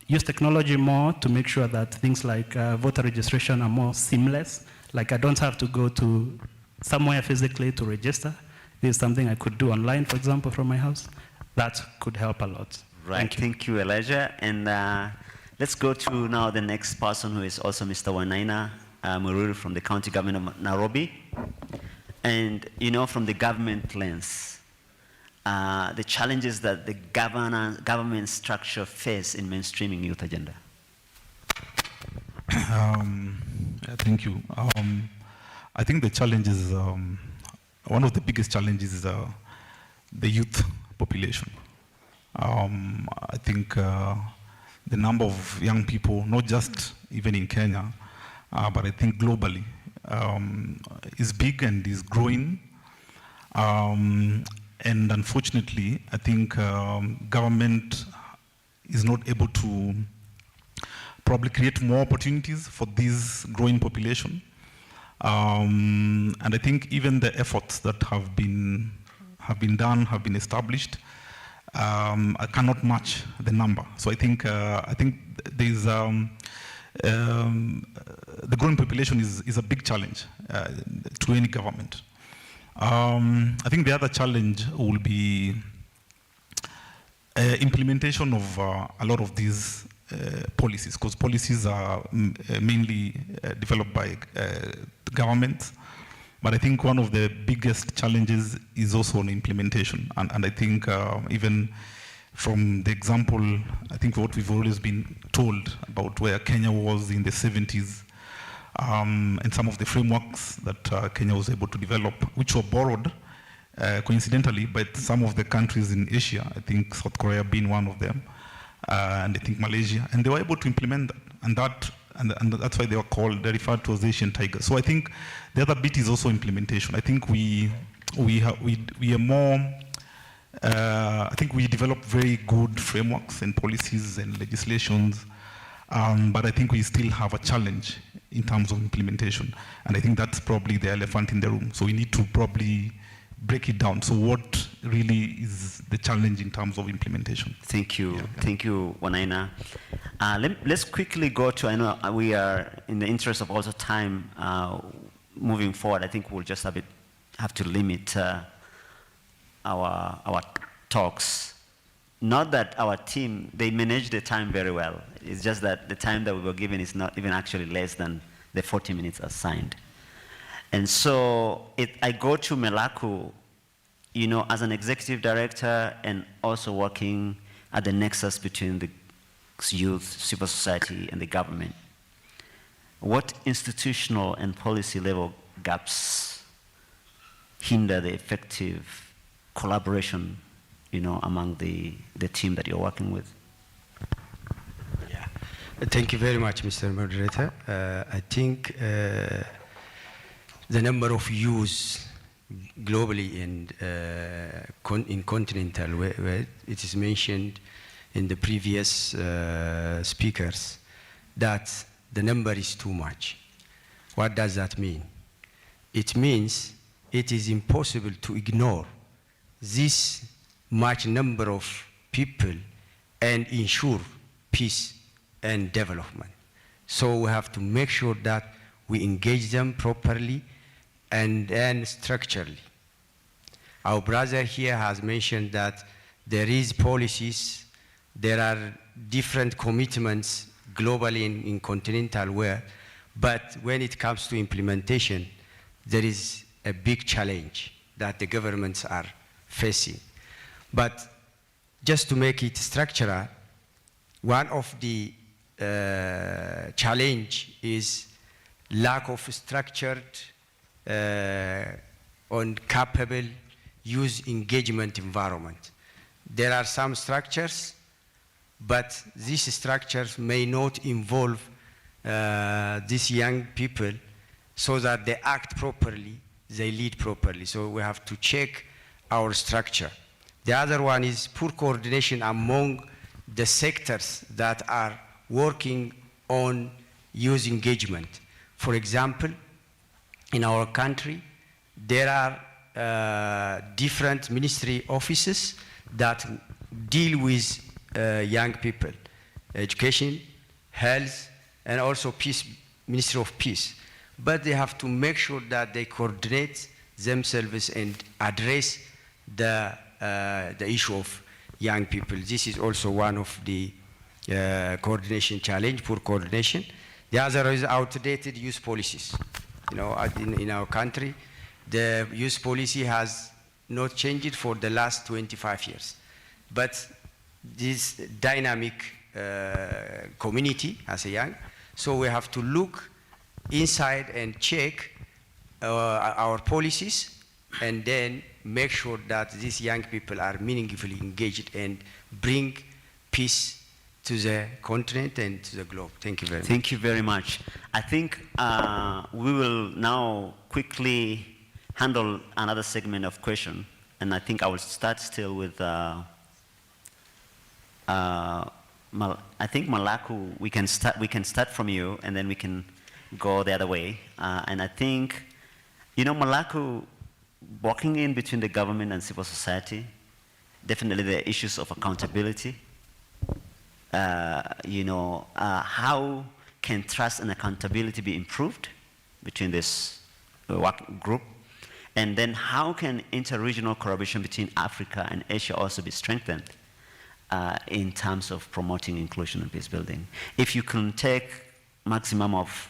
use technology more to make sure that things like voter registration are more seamless. Like I don't have to go to somewhere physically to register. This is something I could do online, for example, from my house. That could help a lot. Right, thank you, Elijah. And let's go to now the next person, who is also Mr. Wainaina Mururu from the county government of Nairobi. And you know, from the government lens, the challenges that the government structure face in mainstreaming youth agenda. Thank you. I think the challenge is, one of the biggest challenges is the youth population. I think the number of young people, not just even in Kenya, but I think globally, is big and is growing. And unfortunately, I think government is not able to probably create more opportunities for this growing population. And I think even the efforts that have been done, have been established, I cannot match the number. So I think there's the growing population is a big challenge to any government. I think the other challenge will be implementation of a lot of these policies, because policies are mainly developed by government. But I think one of the biggest challenges is also on implementation. And I think even from the example, I think what we've always been told about where Kenya was in the 70s, and some of the frameworks that Kenya was able to develop, which were borrowed coincidentally by some of the countries in Asia, I think South Korea being one of them, and I think Malaysia, and they were able to implement that, and that's why they were called, they're referred to as Asian tigers. So I think the other bit is also implementation. I think we are more, I think we develop very good frameworks and policies and legislations, but I think we still have a challenge in terms of implementation. And I think that's probably the elephant in the room. So we need to probably break it down. So what really is the challenge in terms of implementation? Thank you. Yeah. Thank you, Wanaina. Let's quickly go to, I know we are, in the interest of also time, moving forward, I think we'll just have to limit our talks not that our team, they manage the time very well. It's just that the time that we were given is not even actually less than the 40 minutes assigned. And so I go to Melaku, you know, as an executive director and also working at the nexus between the youth, civil society, and the government. What institutional and policy level gaps hinder the effective collaboration, you know, among the team that you're working with? Yeah. Thank you very much, Mr. Moderator. I think the number of youths globally and in continental, where it is mentioned in the previous speakers that the number is too much. What does that mean? It means it is impossible to ignore this much number of people and ensure peace and development. So we have to make sure that we engage them properly and structurally. Our brother here has mentioned that there is policies, there are different commitments globally in continental world, but when it comes to implementation, there is a big challenge that the governments are facing. But just to make it structural, one of the challenge is lack of structured on capable youth engagement environment. There are some structures, but these structures may not involve these young people so that they act properly, they lead properly. So we have to check our structure. The other one is poor coordination among the sectors that are working on youth engagement. For example, in our country, there are different ministry offices that deal with young people, education, health, and also peace, Ministry of Peace. But they have to make sure that they coordinate themselves and address the issue of young people. This is also one of the coordination challenge, poor coordination. The other is outdated youth policies. You know, in our country, the youth policy has not changed for the last 25 years. But this dynamic community as a young, so we have to look inside and check our policies and then make sure that these young people are meaningfully engaged and bring peace to the continent and to the globe. Thank you very much. Thank you very much. I think we will now quickly handle another segment of question, and I think I will start still with I think Melaku, we can start from you, and then we can go the other way. And I think, you know, Melaku, walking in between the government and civil society, definitely the issues of accountability. You know, how can trust and accountability be improved between this work group? And then how can interregional collaboration between Africa and Asia also be strengthened in terms of promoting inclusion and peace building? If you can take maximum of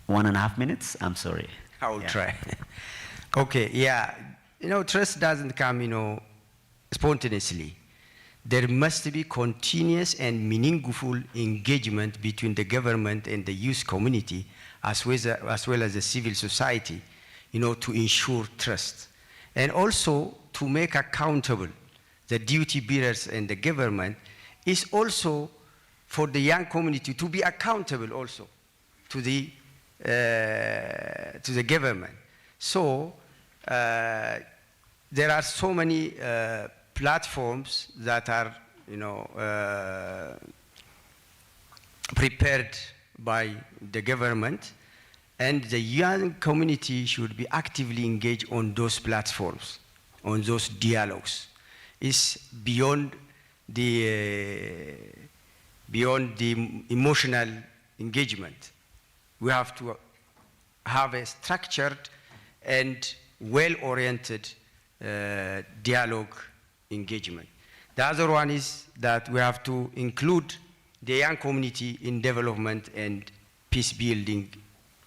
1.5 minutes, I'm sorry. I will try. Okay, yeah. You know, trust doesn't come, you know, spontaneously. There must be continuous and meaningful engagement between the government and the youth community, as well as the civil society, you know, to ensure trust. And also to make accountable the duty bearers and the government is also for the young community to be accountable also to the government. So there are so many platforms that are, you know, prepared by the government, and the young community should be actively engaged on those platforms, on those dialogues. It's beyond the emotional engagement. We have to have a structured and well-oriented dialogue engagement. The other one is that we have to include the young community in development and peace building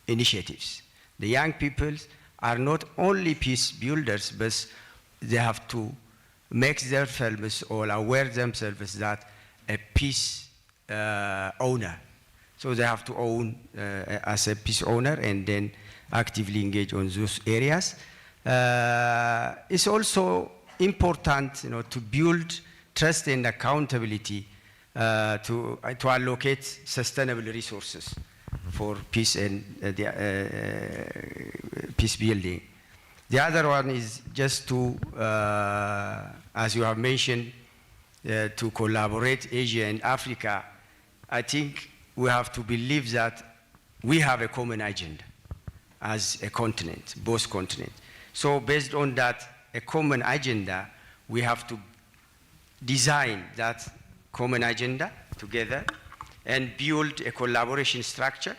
initiatives. The young people are not only peace builders, but they have to make themselves or aware themselves that a peace owner. So they have to own as a peace owner and then actively engage on those areas. It's also important, to build trust and accountability to allocate sustainable resources for peace and peace building. The other one is just to, as you have mentioned, to collaborate Asia and Africa. I think we have to believe that we have a common agenda as a continent, both continents. So based on that, a common agenda, we have to design that common agenda together and build a collaboration structure,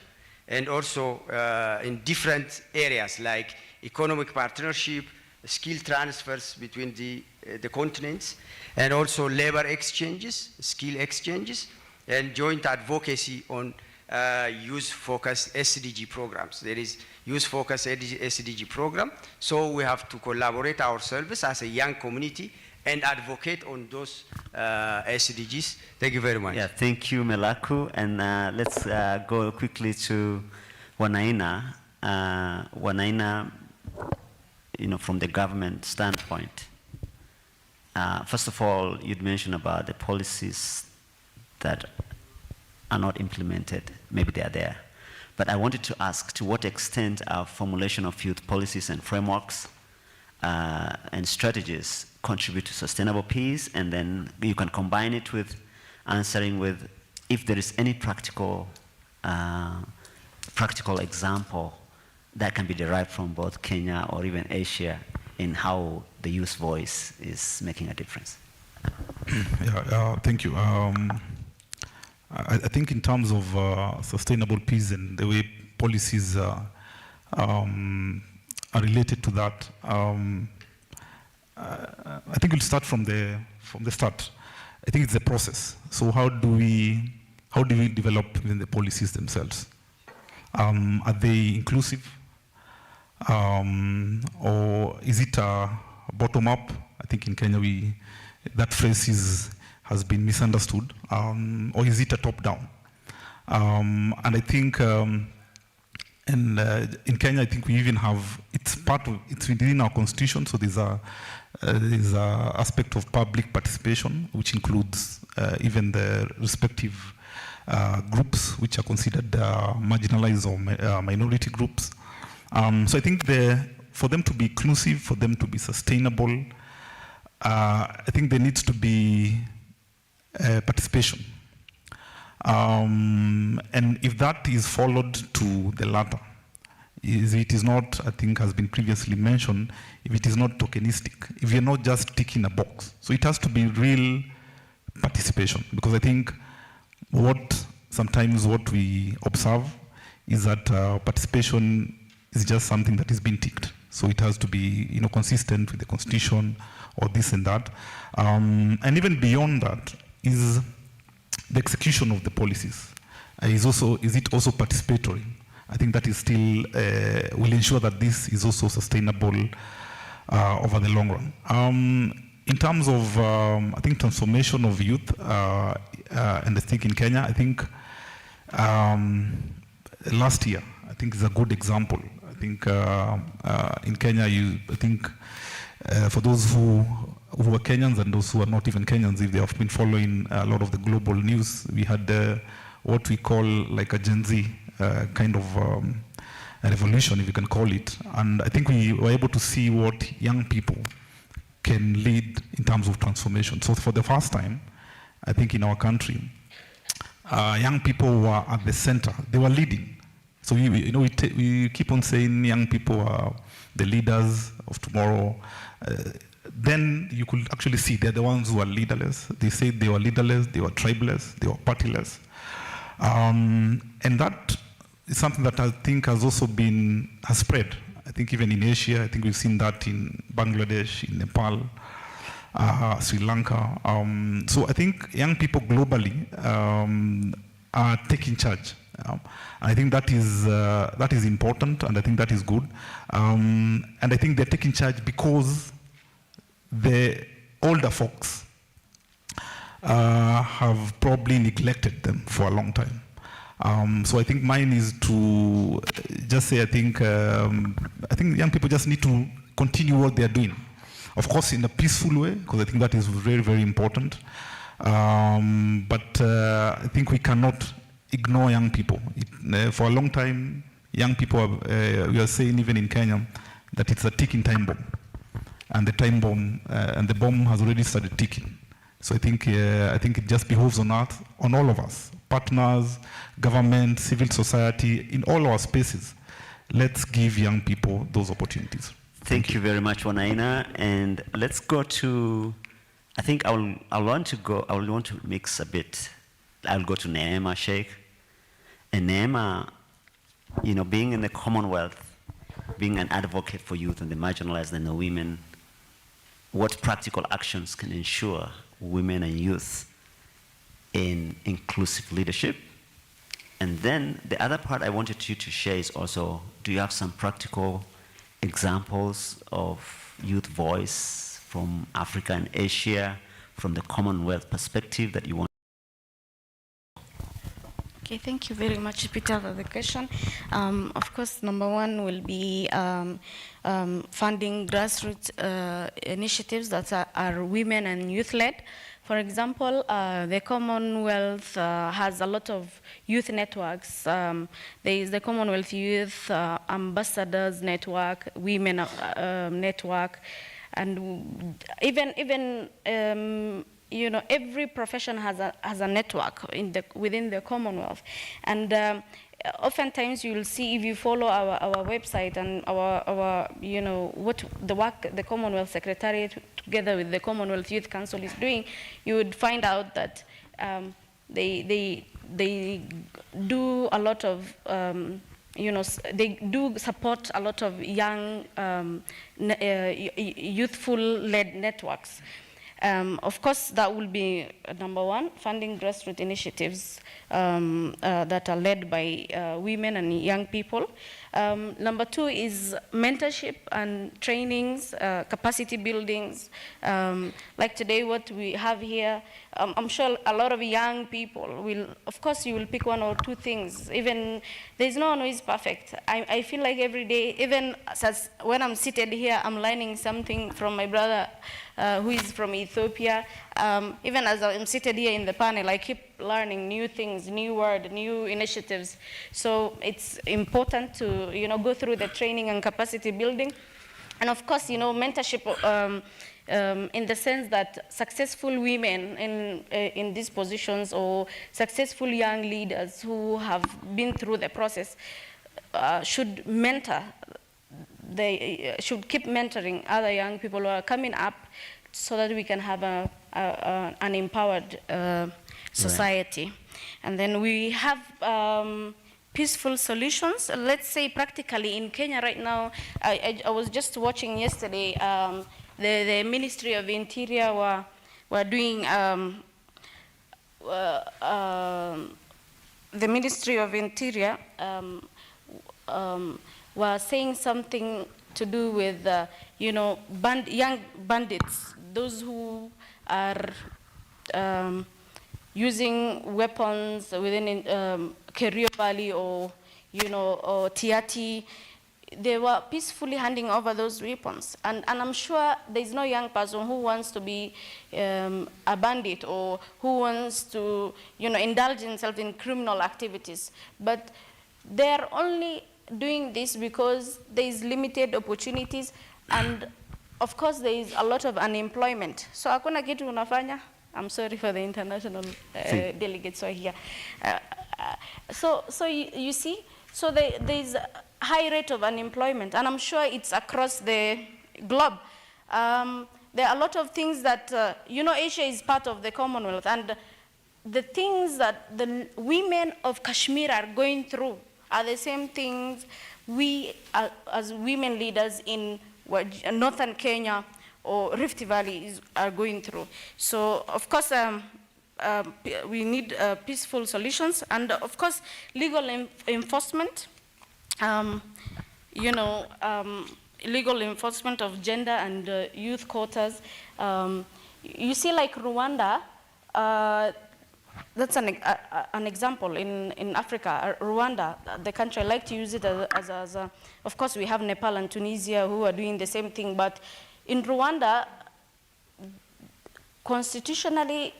and also in different areas like economic partnership, skill transfers between the continents, and also labor exchanges, skill exchanges, and joint advocacy on youth-focused SDG programs. There is youth-focused SDG program, so we have to collaborate ourselves as a young community and advocate on those SDGs. Thank you very much. Yeah, thank you, Melaku. And let's go quickly to Wanaina. Wanaina, from the government standpoint, first of all, you'd mentioned about the policies that are not implemented. Maybe they are there. But I wanted to ask, to what extent our formulation of youth policies and frameworks and strategies contribute to sustainable peace, and then you can combine it with answering with if there is any practical example that can be derived from both Kenya or even Asia in how the youth voice is making a difference. Thank you. I think in terms of sustainable peace and the way policies are related to that, I think we'll start from the start. I think it's a process. So how do we develop even the policies themselves? Are they inclusive, or is it bottom up? I think in Kenya that phrase has been misunderstood, or is it a top down? And I think. And in Kenya, I think we even have, it's within our constitution, so there's a aspect of public participation, which includes even the respective groups which are considered marginalized or minority groups. So I think for them to be inclusive, for them to be sustainable, I think there needs to be participation. And if that is followed to the latter, it is not, I think has been previously mentioned, if it is not tokenistic, if you're not just ticking a box. So it has to be real participation, because I think sometimes what we observe is that participation is just something that is being ticked. So it has to be consistent with the constitution or this and that. And even beyond that is the execution of the policies. Is it also participatory? I think that is still, will ensure that this is also sustainable over the long run. In terms of, I think, transformation of youth, and I think in Kenya, I think last year, I think is a good example. I think in Kenya, for those who are Kenyans and those who are not even Kenyans, if they have been following a lot of the global news, we had what we call like a Gen Z kind of a revolution, if you can call it. And I think we were able to see what young people can lead in terms of transformation. So for the first time, I think in our country, young people were at the center. They were leading. So we keep on saying young people are the leaders of tomorrow. Then you could actually see they're the ones who are leaderless. They said they were leaderless, they were tribeless, they were partyless. And that is something that I think has also spread. I think even in Asia, I think we've seen that in Bangladesh, in Nepal. Sri Lanka. So I think young people globally are taking charge. I think that is important, and I think that is good. And I think they're taking charge because the older folks have probably neglected them for a long time. So I think mine is to just say I think young people just need to continue what they are doing. Of course, in a peaceful way, because I think that is very, very important. But I think we cannot ignore young people. For a long time, young people, we are saying even in Kenya, that it's a ticking time bomb. And the time bomb, and the bomb has already started ticking. So I think it just behoves on us, on all of us, partners, government, civil society, in all our spaces. Let's give young people those opportunities. Thank you very much, Wanaina. And let's go to, I think I want to mix a bit. I'll go to Neema Sheikh. And Neema, being in the Commonwealth, being an advocate for youth and the marginalized and the women, what practical actions can ensure women and youth in inclusive leadership? And then the other part I wanted you to share is also, do you have some practical examples of youth voice from Africa and Asia, from the Commonwealth perspective that you want? Okay, thank you very much, Peter, for the question. Of course, number one will be funding grassroots initiatives that are women and youth-led. For example, the Commonwealth has a lot of youth networks. There is the Commonwealth Youth Ambassadors Network, Women Network, and even every profession has a network within the Commonwealth. And oftentimes you will see, if you follow our website and our what the work the Commonwealth Secretariat together with the Commonwealth Youth Council is doing, you would find out that they do a lot of they do support a lot of young youthful-led networks. Of course, that will be number one, funding grassroots initiatives that are led by women and young people. Number two is mentorship and trainings, capacity buildings. Like today, what we have here, I'm sure a lot of young people will, of course, you will pick one or two things. Even, there's no one who is perfect. I feel like every day, even when I'm seated here, I'm learning something from my brother who is from Ethiopia. Even as I'm seated here in the panel, I keep learning new things, new words, new initiatives. So it's important to go through the training and capacity building. And of course, mentorship in the sense that successful women in these positions, or successful young leaders who have been through the process, should mentor. They should keep mentoring other young people who are coming up, so that we can have an empowered society. Right. And then we have peaceful solutions. Let's say practically in Kenya right now, I was just watching yesterday, the Ministry of Interior were doing, the Ministry of Interior were saying something to do with, young bandits, those who are using weapons within Kerio Valley or Tiati. They were peacefully handing over those weapons. And I'm sure there's no young person who wants to be a bandit or who wants to indulge himself in criminal activities. But they're only doing this because there is limited opportunities, and of course there is a lot of unemployment. So hakuna kitu unafanya. I'm sorry for the international delegates who are here. So you see, so there is a high rate of unemployment, and I'm sure it's across the globe. There are a lot of things that, Asia is part of the Commonwealth, and the things that the women of Kashmir are going through are the same things we, as women leaders in northern Kenya, or Rift Valley are going through. So, of course, we need peaceful solutions, and of course, legal enforcement. Legal enforcement of gender and youth quotas. You see, like Rwanda, that's an example in Africa. Rwanda, the country, I like to use it as a, of course, we have Nepal and Tunisia who are doing the same thing, but in Rwanda, constitutionally,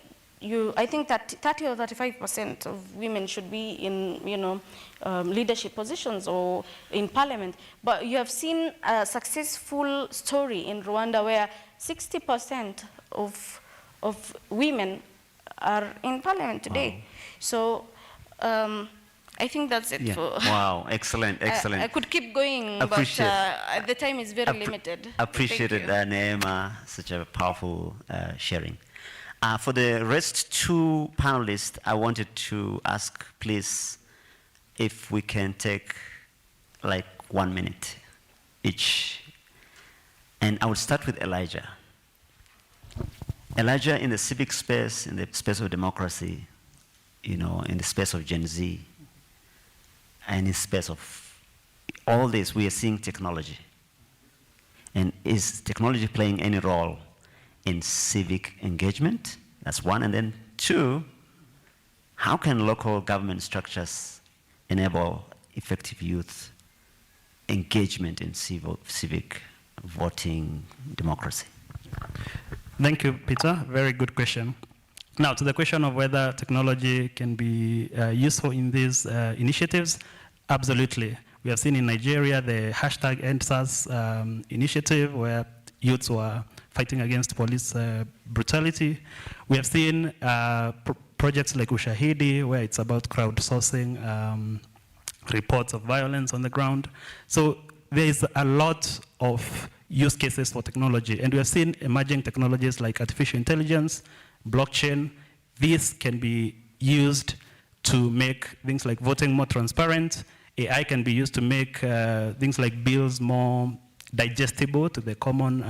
I think that 30 or 35% of women should be in, leadership positions or in parliament. But you have seen a successful story in Rwanda where 60% of women are in parliament today. Wow. So I think that's it. Yeah. For Wow, excellent, excellent. I could keep going, Appreciate- but the time is very limited. Appreciated, Neema, such a powerful sharing. For the rest two panelists, I wanted to ask, please, if we can take like 1 minute each. And I will start with Elijah. Elijah, in the civic space, in the space of democracy, in the space of Gen Z, and in the space of all this, we are seeing technology. And is technology playing any role in civic engagement? That's one. And then two, how can local government structures enable effective youth engagement in civic voting democracy? Thank you, Peter. Very good question. Now, to the question of whether technology can be useful in these initiatives, absolutely. We have seen in Nigeria the #EndSARS initiative where youths were fighting against police brutality. We have seen projects like Ushahidi, where it's about crowdsourcing reports of violence on the ground. So there is a lot of use cases for technology. And we have seen emerging technologies like artificial intelligence, blockchain. These can be used to make things like voting more transparent. AI can be used to make things like bills more digestible to the common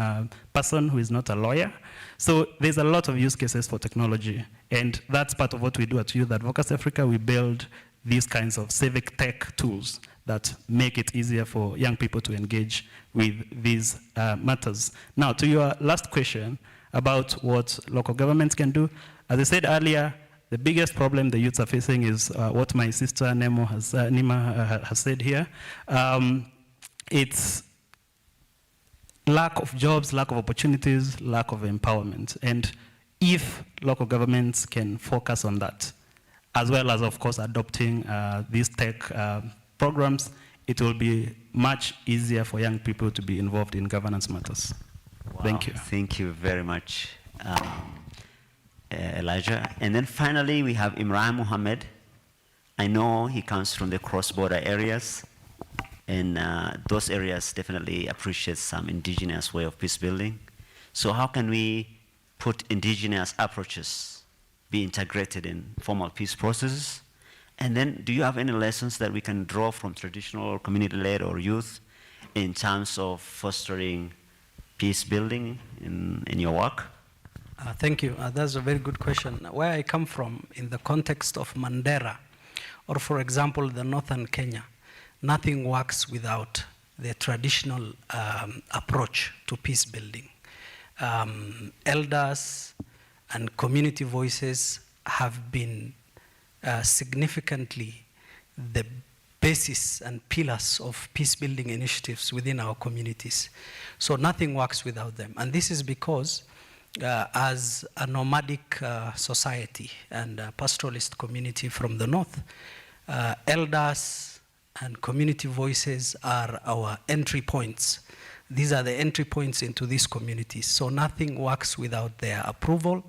person who is not a lawyer. So there's a lot of use cases for technology. And that's part of what we do at Youth Advocacy Africa. We build these kinds of civic tech tools that make it easier for young people to engage with these matters. Now, to your last question about what local governments can do, as I said earlier, the biggest problem the youths are facing is what my sister Nima has said here. It's lack of jobs, lack of opportunities, lack of empowerment. And if local governments can focus on that, as well as, of course, adopting these tech programs, it will be much easier for young people to be involved in governance matters. Wow. Thank you. Thank you very much, Elijah. And then finally, we have Imran Mohammed. I know he comes from the cross-border areas, and those areas definitely appreciate some indigenous way of peace building. So how can we put indigenous approaches be integrated in formal peace processes? And then do you have any lessons that we can draw from traditional community-led or youth in terms of fostering peace building in your work? Thank you. That's a very good question. Where I come from, in the context of Mandera, or for example, the northern Kenya, nothing works without the traditional approach to peace building. Elders and community voices have been significantly the basis and pillars of peace building initiatives within our communities. So nothing works without them. And this is because as a nomadic society and a pastoralist community from the north, elders and community voices are our entry points. These are the entry points into these communities. So nothing works without their approval,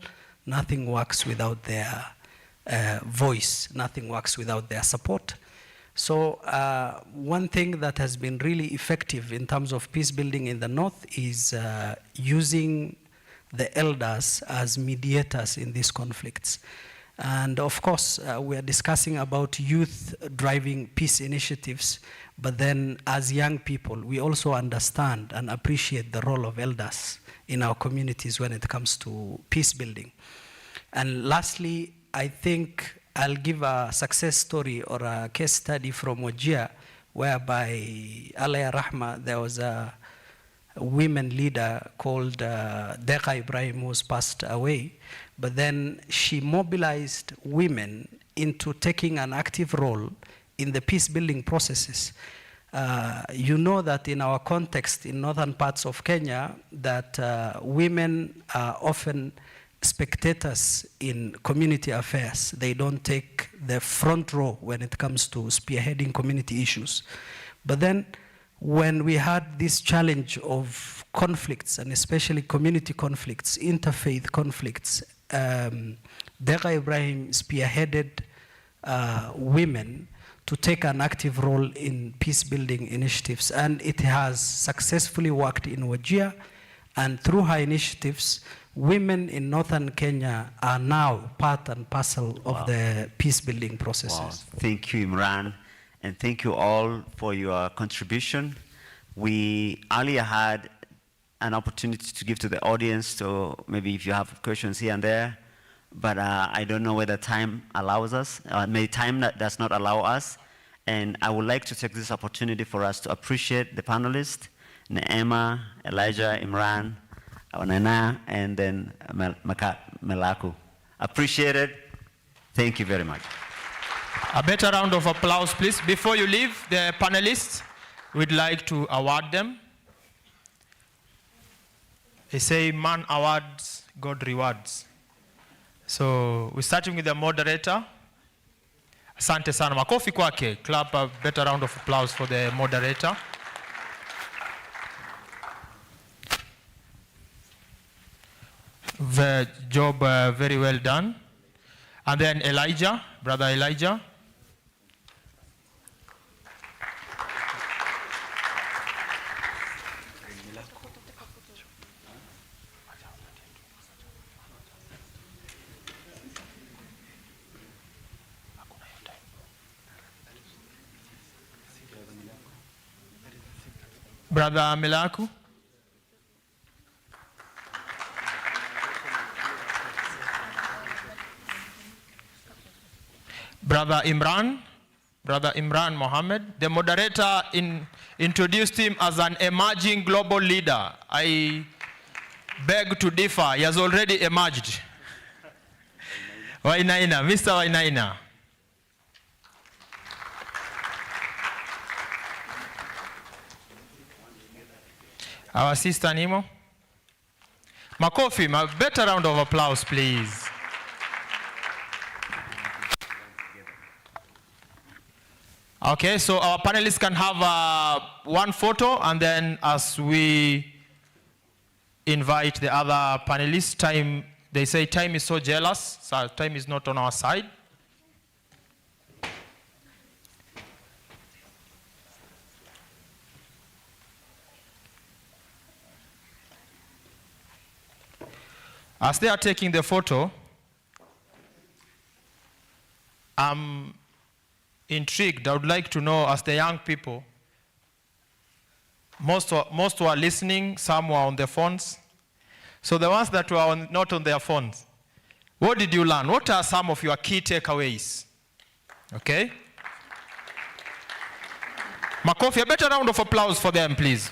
nothing works without their voice, nothing works without their support. So one thing that has been really effective in terms of peace building in the north is using the elders as mediators in these conflicts. And of course, we are discussing about youth driving peace initiatives, but then as young people, we also understand and appreciate the role of elders in our communities when it comes to peace building. And lastly, I think I'll give a success story or a case study from Wajir, whereby Alaya Rahma, there was a women leader called Deka Ibrahim, who was passed away, but then she mobilized women into taking an active role in the peace building processes. You know that in our context in northern parts of Kenya, that women are often spectators in community affairs. They don't take the front row when it comes to spearheading community issues. But then when we had this challenge of conflicts, and especially community conflicts, interfaith conflicts, Deka Ibrahim spearheaded women to take an active role in peace-building initiatives. And it has successfully worked in Wajir. And through her initiatives, women in northern Kenya are now part and parcel of the peace-building processes. Wow. Thank you, Imran. And thank you all for your contribution. We earlier had an opportunity to give to the audience, so maybe if you have questions here and there, but I don't know whether time allows us, maybe time does not allow us. And I would like to take this opportunity for us to appreciate the panelists, Neema, Elijah, Imran, Onana, and then Melaku. Appreciate it. Thank you very much. A better round of applause, please. Before you leave, the panelists, we'd like to award them. They say, man awards, God rewards. So we're starting with the moderator. Asante sana. Makofi kwake. Clap a better round of applause for the moderator. The job very well done. And then Elijah, Brother Elijah. Brother Melaku. Brother Imran Mohammed. The moderator introduced him as an emerging global leader. I beg to differ. He has already emerged. Wainaina, Mr. Wainaina. Our sister Nimo. Makofi, a better round of applause, please. Okay, so our panelists can have one photo, and then as we invite the other panelists, they say time is so jealous, so time is not on our side. As they are taking the photo, I'm intrigued. I would like to know, as the young people, most who are listening, some were on their phones. So the ones that were not on their phones, what did you learn? What are some of your key takeaways? Okay? Makofi, a better round of applause for them, please.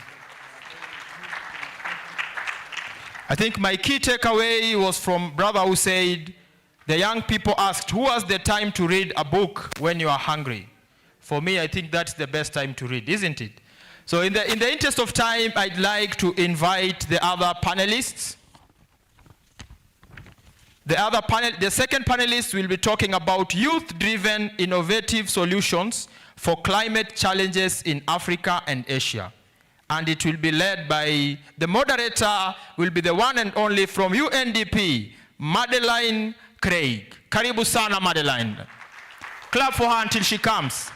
I think my key takeaway was from brother who said, the young people asked, who has the time to read a book when you are hungry? For me, I think that's the best time to read, isn't it? So in the interest of time, I'd like to invite the other panelists. The second panelist will be talking about youth-driven innovative solutions for climate challenges in Africa and Asia. And it will be led by, the moderator will be the one and only from UNDP, Madeline Craig. Karibu sana, Madeline. Clap for her until she comes.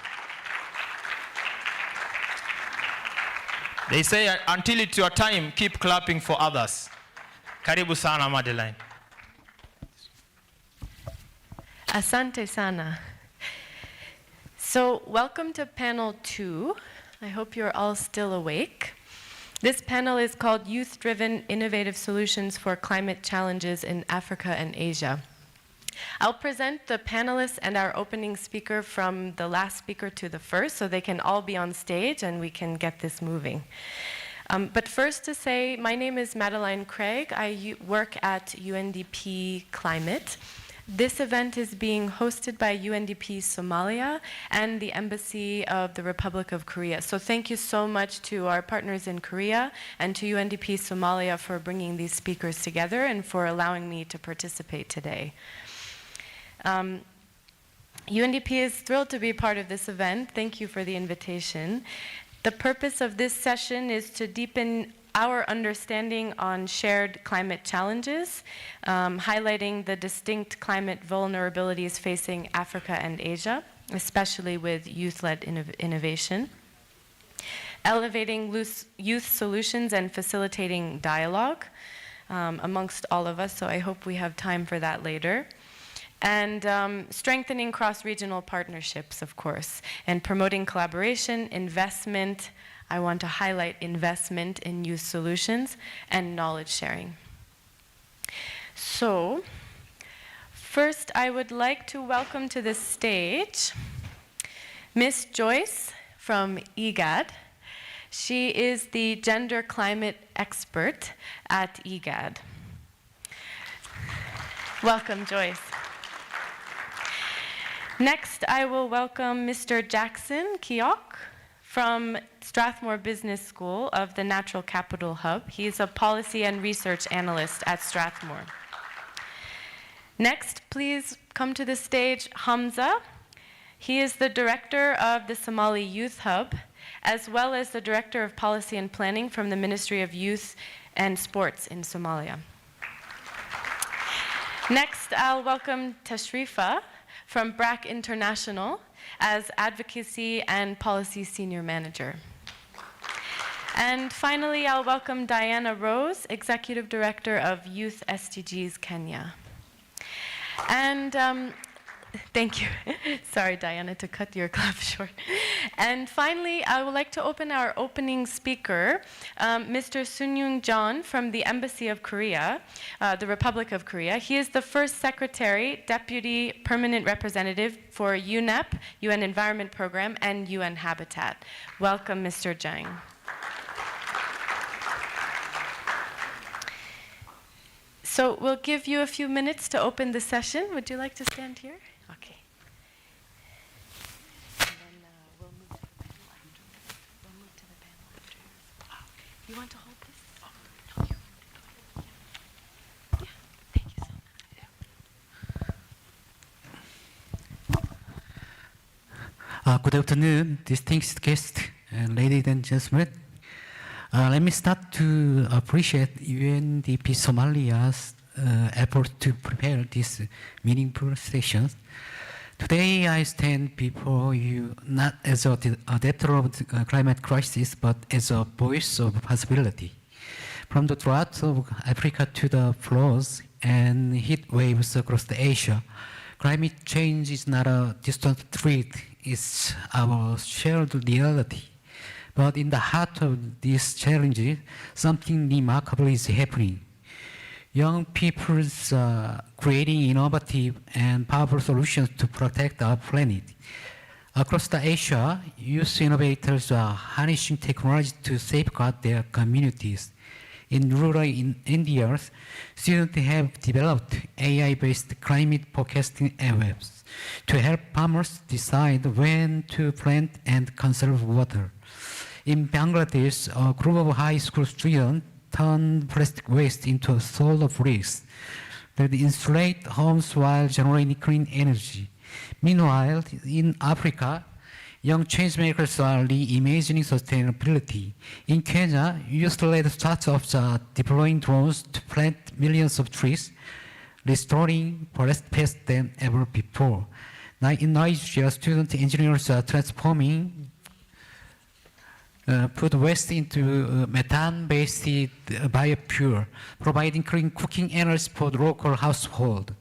They say until it's your time, keep clapping for others. Karibu sana, Madeline. Asante sana. So, welcome to panel 2. I hope you're all still awake. This panel is called Youth-Driven Innovative Solutions for Climate Challenges in Africa and Asia. I'll present the panelists and our opening speaker from the last speaker to the first, so they can all be on stage and we can get this moving. But first to say, my name is Madeline Craig. I work at UNDP Climate. This event is being hosted by UNDP Somalia and the Embassy of the Republic of Korea. So thank you so much to our partners in Korea and to UNDP Somalia for bringing these speakers together and for allowing me to participate today. UNDP is thrilled to be part of this event. Thank you for the invitation. The purpose of this session is to deepen our understanding on shared climate challenges, highlighting the distinct climate vulnerabilities facing Africa and Asia, especially with youth-led innovation, elevating youth solutions and facilitating dialogue amongst all of us, so I hope we have time for that later. And strengthening cross-regional partnerships, of course, and promoting collaboration, investment. I want to highlight investment in youth solutions and knowledge sharing. So, first I would like to welcome to the stage Miss Joyce from IGAD. She is the gender climate expert at IGAD. Welcome, Joyce. Next, I will welcome Mr. Jackson Keok from Strathmore Business School of the Natural Capital Hub. He's a policy and research analyst at Strathmore. Next, please come to the stage Hamza. He is the director of the Somali Youth Hub, as well as the director of policy and planning from the Ministry of Youth and Sports in Somalia. Next, I'll welcome Tashrifa from BRAC International as Advocacy and Policy Senior Manager. And finally, I'll welcome Diana Rose, Executive Director of Youth SDGs Kenya. And thank you. Sorry, Diana, to cut your clap short. And finally, I would like to open our opening speaker, Mr. Sunyung John from the Embassy of Korea, the Republic of Korea. He is the first Secretary, Deputy Permanent Representative for UNEP, UN Environment Program, and UN Habitat. Welcome, Mr. Jang. So we'll give you a few minutes to open the session. Would you like to stand here? Okay. And then we'll move to the panel after. We'll move to the panel after. You want to hold this? Oh, no, you. Yeah, thank you so much. Good afternoon, distinguished guests and ladies and gentlemen. Let me start to appreciate UNDP Somalia's effort to prepare this meaningful session. Today I stand before you not as a debtor of the climate crisis, but as a voice of possibility. From the drought of Africa to the floods and heat waves across the Asia, climate change is not a distant threat, it's our shared reality. But in the heart of these challenges, something remarkable is happening. Young people are creating innovative and powerful solutions to protect our planet. Across the Asia, youth innovators are harnessing technology to safeguard their communities. In rural India, students have developed AI-based climate forecasting apps to help farmers decide when to plant and conserve water. In Bangladesh, a group of high school students turned plastic waste into solar bricks that insulate homes while generating clean energy. Meanwhile, in Africa, young changemakers are reimagining sustainability. In Kenya, youth-led startups are deploying drones to plant millions of trees, restoring forests faster than ever before. Now, in Nigeria, student engineers are transforming food waste into methane-based biofuel, providing clean cooking energy for the local household.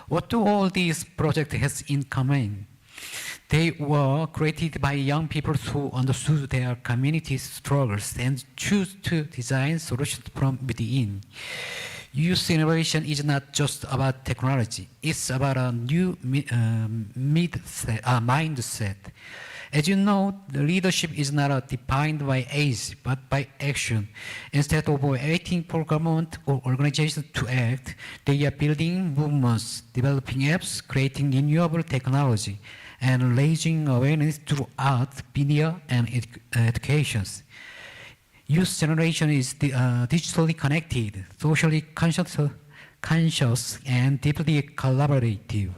What do all these projects have in common? They were created by young people who understood their community's struggles and choose to design solutions from within. Youth innovation is not just about technology. It's about a new mindset. As you know, the leadership is not defined by age, but by action. Instead of waiting for government or organizations to act, they are building movements, developing apps, creating renewable technology, and raising awareness through art, media, and education. Youth generation is digitally connected, socially conscious, and deeply collaborative.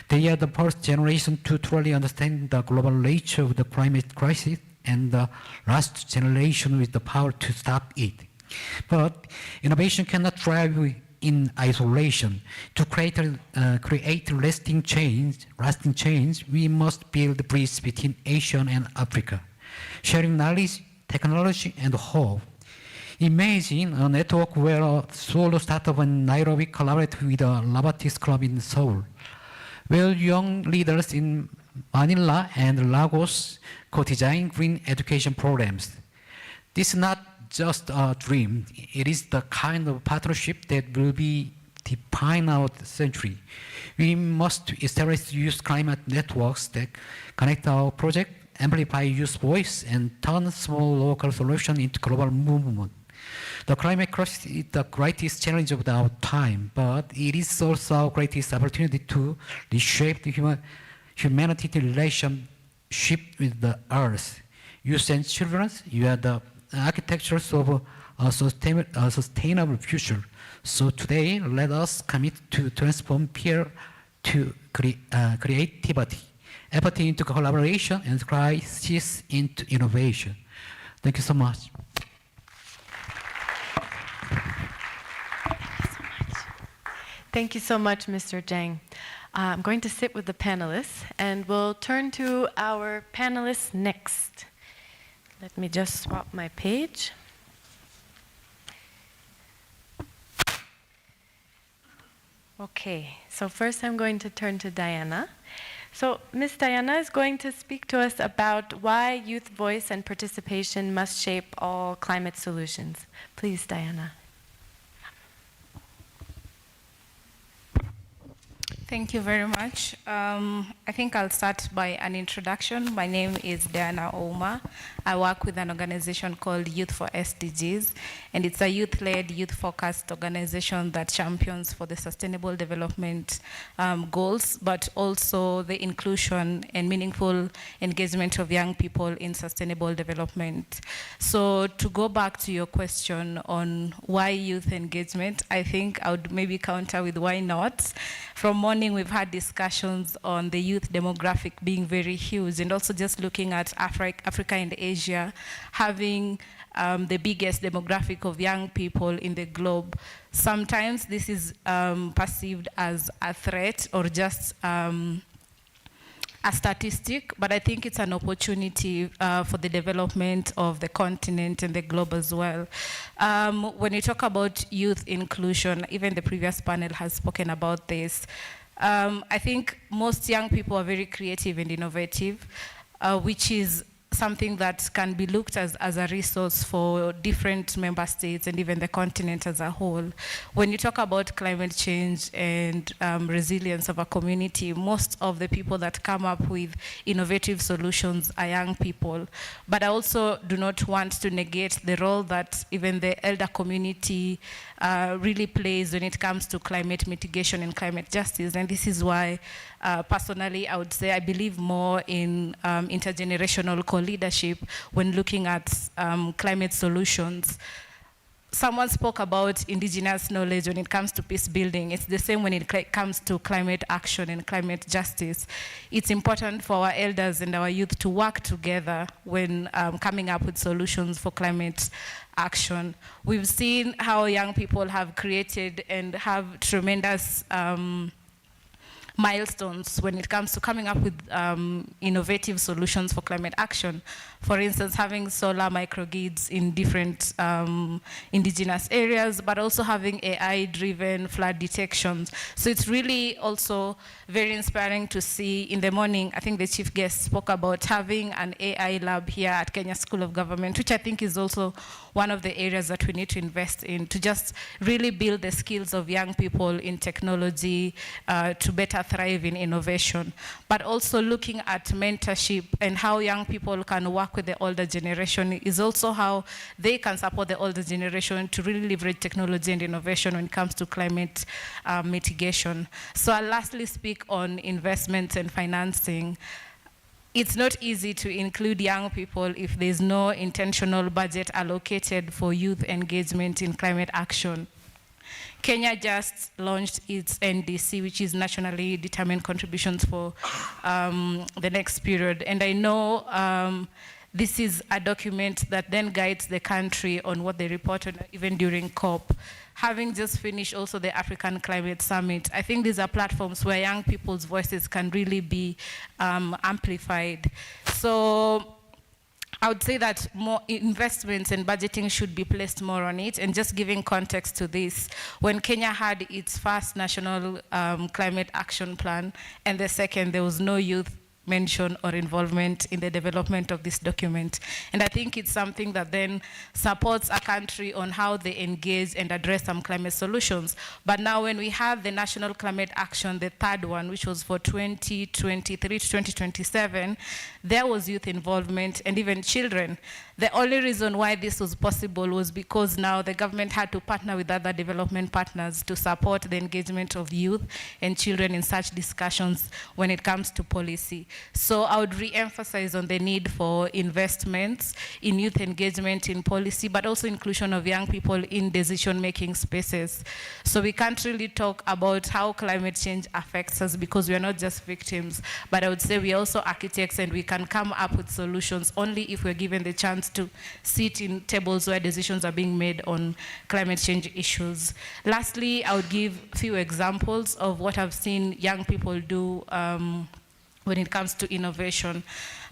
They are the first generation to truly understand the global nature of the climate crisis and the last generation with the power to stop it. But innovation cannot thrive in isolation. To create lasting change, we must build the bridge between Asia and Africa, sharing knowledge, technology, and hope. Imagine a network where a solo startup in Nairobi collaborates with a robotics club in Seoul, where young leaders in Manila and Lagos co-design green education programs. This is not just a dream. It is the kind of partnership that will be define our century. We must establish youth climate networks that connect our project, amplify youth voice, and turn small local solutions into global movement. The climate crisis is the greatest challenge of our time, but it is also our greatest opportunity to reshape the humanity's relationship with the earth. Youth and children, you are the architects of a sustainable future. So today, let us commit to transform fear to creativity, empathy into collaboration, and crisis into innovation. Thank you so much. Thank you so much, Mr. Zhang. I'm going to sit with the panelists, and we'll turn to our panelists next. Let me just swap my page. Okay, so first I'm going to turn to Diana. So Ms. Diana is going to speak to us about why youth voice and participation must shape all climate solutions. Please, Diana. Thank you very much. I think I'll start by an introduction. My name is Diana Ouma. I work with an organization called Youth for SDGs, and it's a youth-led, youth-focused organization that champions for the sustainable development goals, but also the inclusion and meaningful engagement of young people in sustainable development. So to go back to your question on why youth engagement, I think I would maybe counter with why not. From morning, we've had discussions on the youth demographic being very huge, and also just looking at Africa and Asia having the biggest demographic of young people in the globe. Sometimes this is perceived as a threat or just a statistic, but I think it's an opportunity for the development of the continent and the globe as well. When you talk about youth inclusion, even the previous panel has spoken about this. I think most young people are very creative and innovative, which is something that can be looked as a resource for different member states and even the continent as a whole. When you talk about climate change and resilience of a community, most of the people that come up with innovative solutions are young people. But I also do not want to negate the role that even the elder community really plays when it comes to climate mitigation and climate justice. And this is why personally, I would say I believe more in intergenerational co-leadership when looking at climate solutions. Someone spoke about indigenous knowledge when it comes to peace building. It's the same when it comes to climate action and climate justice. It's important for our elders and our youth to work together when coming up with solutions for climate action. We've seen how young people have created and have tremendous milestones when it comes to coming up with innovative solutions for climate action. For instance, having solar microgrids in different indigenous areas, but also having AI-driven flood detections. So it's really also very inspiring to see in the morning, I think the chief guest spoke about having an AI lab here at Kenya School of Government, which I think is also one of the areas that we need to invest in to just really build the skills of young people in technology to better thrive in innovation. But also looking at mentorship and how young people can work with the older generation is also how they can support the older generation to really leverage technology and innovation when it comes to climate mitigation. So I'll lastly speak on investments and financing. It's not easy to include young people if there's no intentional budget allocated for youth engagement in climate action. Kenya just launched its NDC, which is Nationally Determined Contributions for the next period. And I know this is a document that then guides the country on what they report on, even during COP. Having just finished also the African Climate Summit, I think these are platforms where young people's voices can really be amplified. So I would say that more investments and budgeting should be placed more on it. And just giving context to this, when Kenya had its first national climate action plan, and the second, there was no youth mention or involvement in the development of this document. And I think it's something that then supports a country on how they engage and address some climate solutions. But now when we have the National Climate Action, the third one, which was for 2023 to 2027, there was youth involvement and even children. The only reason why this was possible was because now the government had to partner with other development partners to support the engagement of youth and children in such discussions when it comes to policy. So I would re-emphasize on the need for investments in youth engagement in policy, but also inclusion of young people in decision-making spaces. So we can't really talk about how climate change affects us because we are not just victims, but I would say we are also architects, and we can come up with solutions only if we're given the chance to sit in tables where decisions are being made on climate change issues. Lastly, I would give a few examples of what I've seen young people do when it comes to innovation.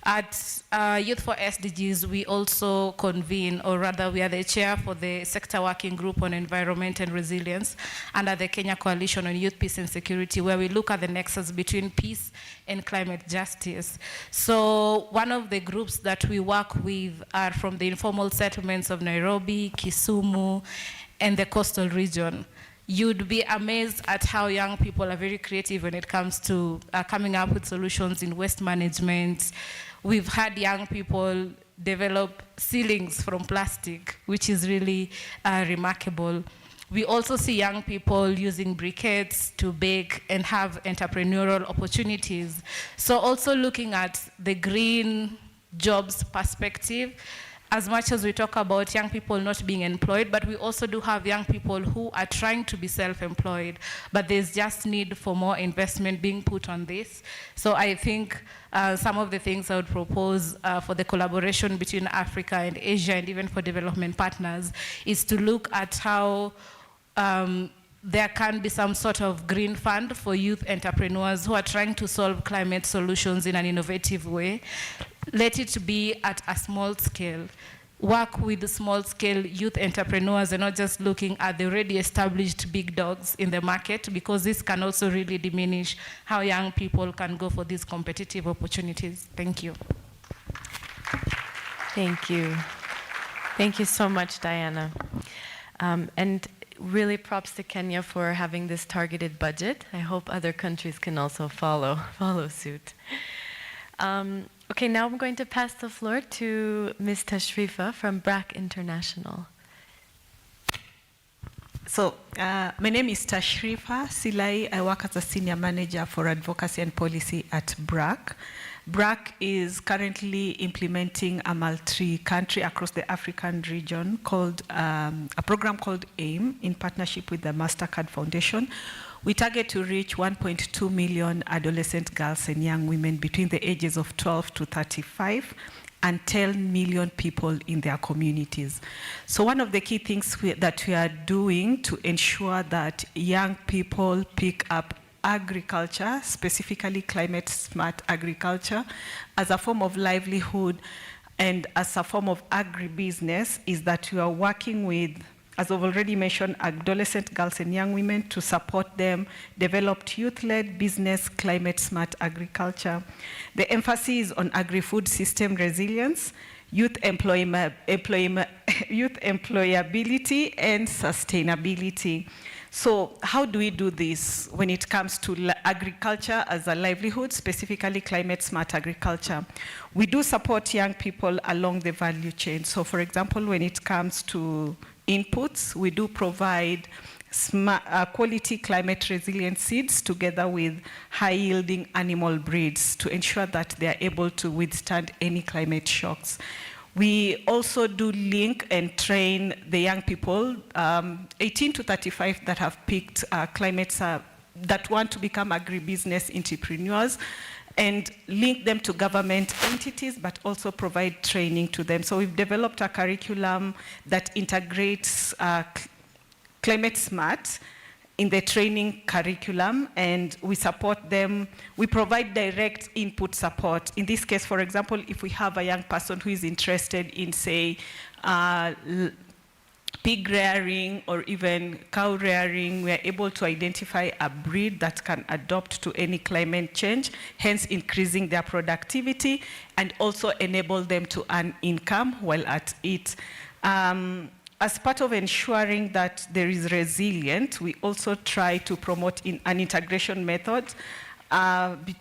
At Youth for SDGs, we also convene, or rather we are the chair for the Sector Working Group on Environment and Resilience under the Kenya Coalition on Youth, Peace and Security, where we look at the nexus between peace and climate justice. So one of the groups that we work with are from the informal settlements of Nairobi, Kisumu, and the coastal region. You'd be amazed at how young people are very creative when it comes to coming up with solutions in waste management. We've had young people develop ceilings from plastic, which is really remarkable. We also see young people using briquettes to bake and have entrepreneurial opportunities. So also looking at the green jobs perspective, as much as we talk about young people not being employed, but we also do have young people who are trying to be self-employed, but there's just need for more investment being put on this. So I think some of the things I would propose for the collaboration between Africa and Asia, and even for development partners, is to look at how there can be some sort of green fund for youth entrepreneurs who are trying to solve climate solutions in an innovative way. Let it be at a small scale. Work with the small-scale youth entrepreneurs and not just looking at the already established big dogs in the market, because this can also really diminish how young people can go for these competitive opportunities. Thank you. Thank you. Thank you so much, Diana. And really props to Kenya for having this targeted budget. I hope other countries can also follow suit. Okay, now I'm going to pass the floor to Ms. Tashrifa from BRAC International. So, my name is Tashrifa Silai. I work as a senior manager for advocacy and policy at BRAC. BRAC is currently implementing a multi-country across the African region called a program called AIM in partnership with the MasterCard Foundation. We target to reach 1.2 million adolescent girls and young women between the ages of 12 to 35 and 10 million people in their communities. So one of the key things that we are doing to ensure that young people pick up agriculture, specifically climate smart agriculture, as a form of livelihood, and as a form of agribusiness is that we are working with, as I've already mentioned, adolescent girls and young women to support them develop youth-led business, climate-smart agriculture. The emphasis is on agri-food system resilience, youth employability, and sustainability. So how do we do this when it comes to agriculture as a livelihood, specifically climate-smart agriculture? We do support young people along the value chain. So for example, when it comes to inputs, we do provide quality climate resilient seeds together with high-yielding animal breeds to ensure that they are able to withstand any climate shocks. We also do link and train the young people, 18 to 35, that have picked that want to become agribusiness entrepreneurs, and link them to government entities, but also provide training to them. So we've developed a curriculum that integrates climate smart in the training curriculum, and we support them. We provide direct input support. In this case, for example, if we have a young person who is interested in, say, pig rearing or even cow rearing, we are able to identify a breed that can adapt to any climate change, hence increasing their productivity and also enable them to earn income while at it. As part of ensuring that there is resilience, we also try to promote an integration method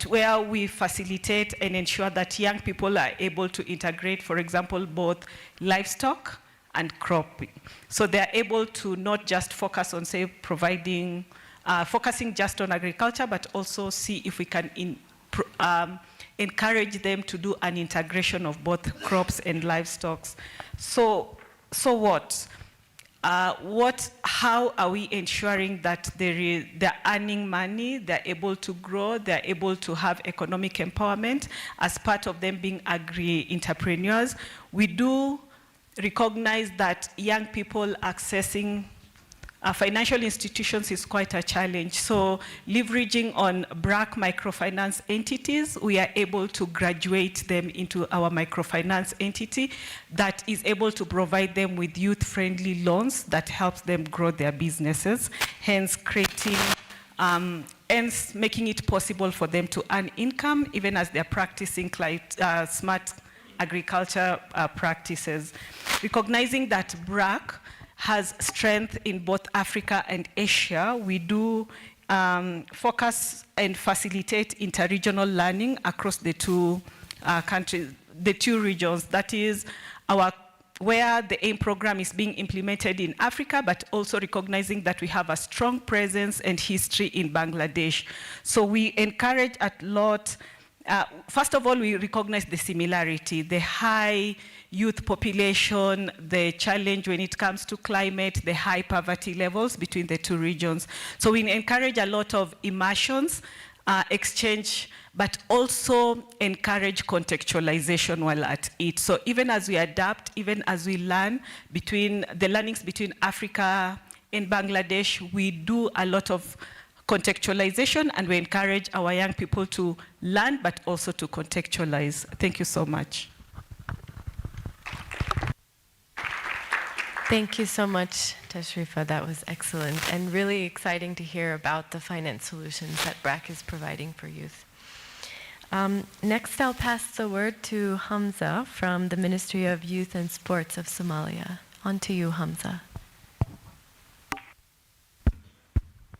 where we facilitate and ensure that young people are able to integrate, for example, both livestock and cropping. So they're able to not just focus on, say, focusing just on agriculture, but also see if we can encourage them to do an integration of both crops and livestock. So what? How are we ensuring that they're earning money, they're able to grow, they're able to have economic empowerment as part of them being agri-entrepreneurs? We do recognize that young people accessing financial institutions is quite a challenge. So leveraging on BRAC microfinance entities, we are able to graduate them into our microfinance entity that is able to provide them with youth-friendly loans that helps them grow their businesses, hence creating, hence making it possible for them to earn income even as they're practicing smart agriculture practices. Recognizing that BRAC has strength in both Africa and Asia, we do focus and facilitate interregional learning across the two countries, the two regions. That is where the AIM program is being implemented in Africa, but also recognizing that we have a strong presence and history in Bangladesh. So we encourage a lot. First of all, we recognize the similarity, the high youth population, the challenge when it comes to climate, the high poverty levels between the two regions. So we encourage a lot of immersions, exchange, but also encourage contextualization while at it. So even as we adapt, even as we learn between the learnings between Africa and Bangladesh, we do a lot of contextualization, and we encourage our young people to learn, but also to contextualize. Thank you so much. Thank you so much, Tashrifa. That was excellent and really exciting to hear about the finance solutions that BRAC is providing for youth. Next, I'll pass the word to Hamza from the Ministry of Youth and Sports of Somalia. On to you, Hamza.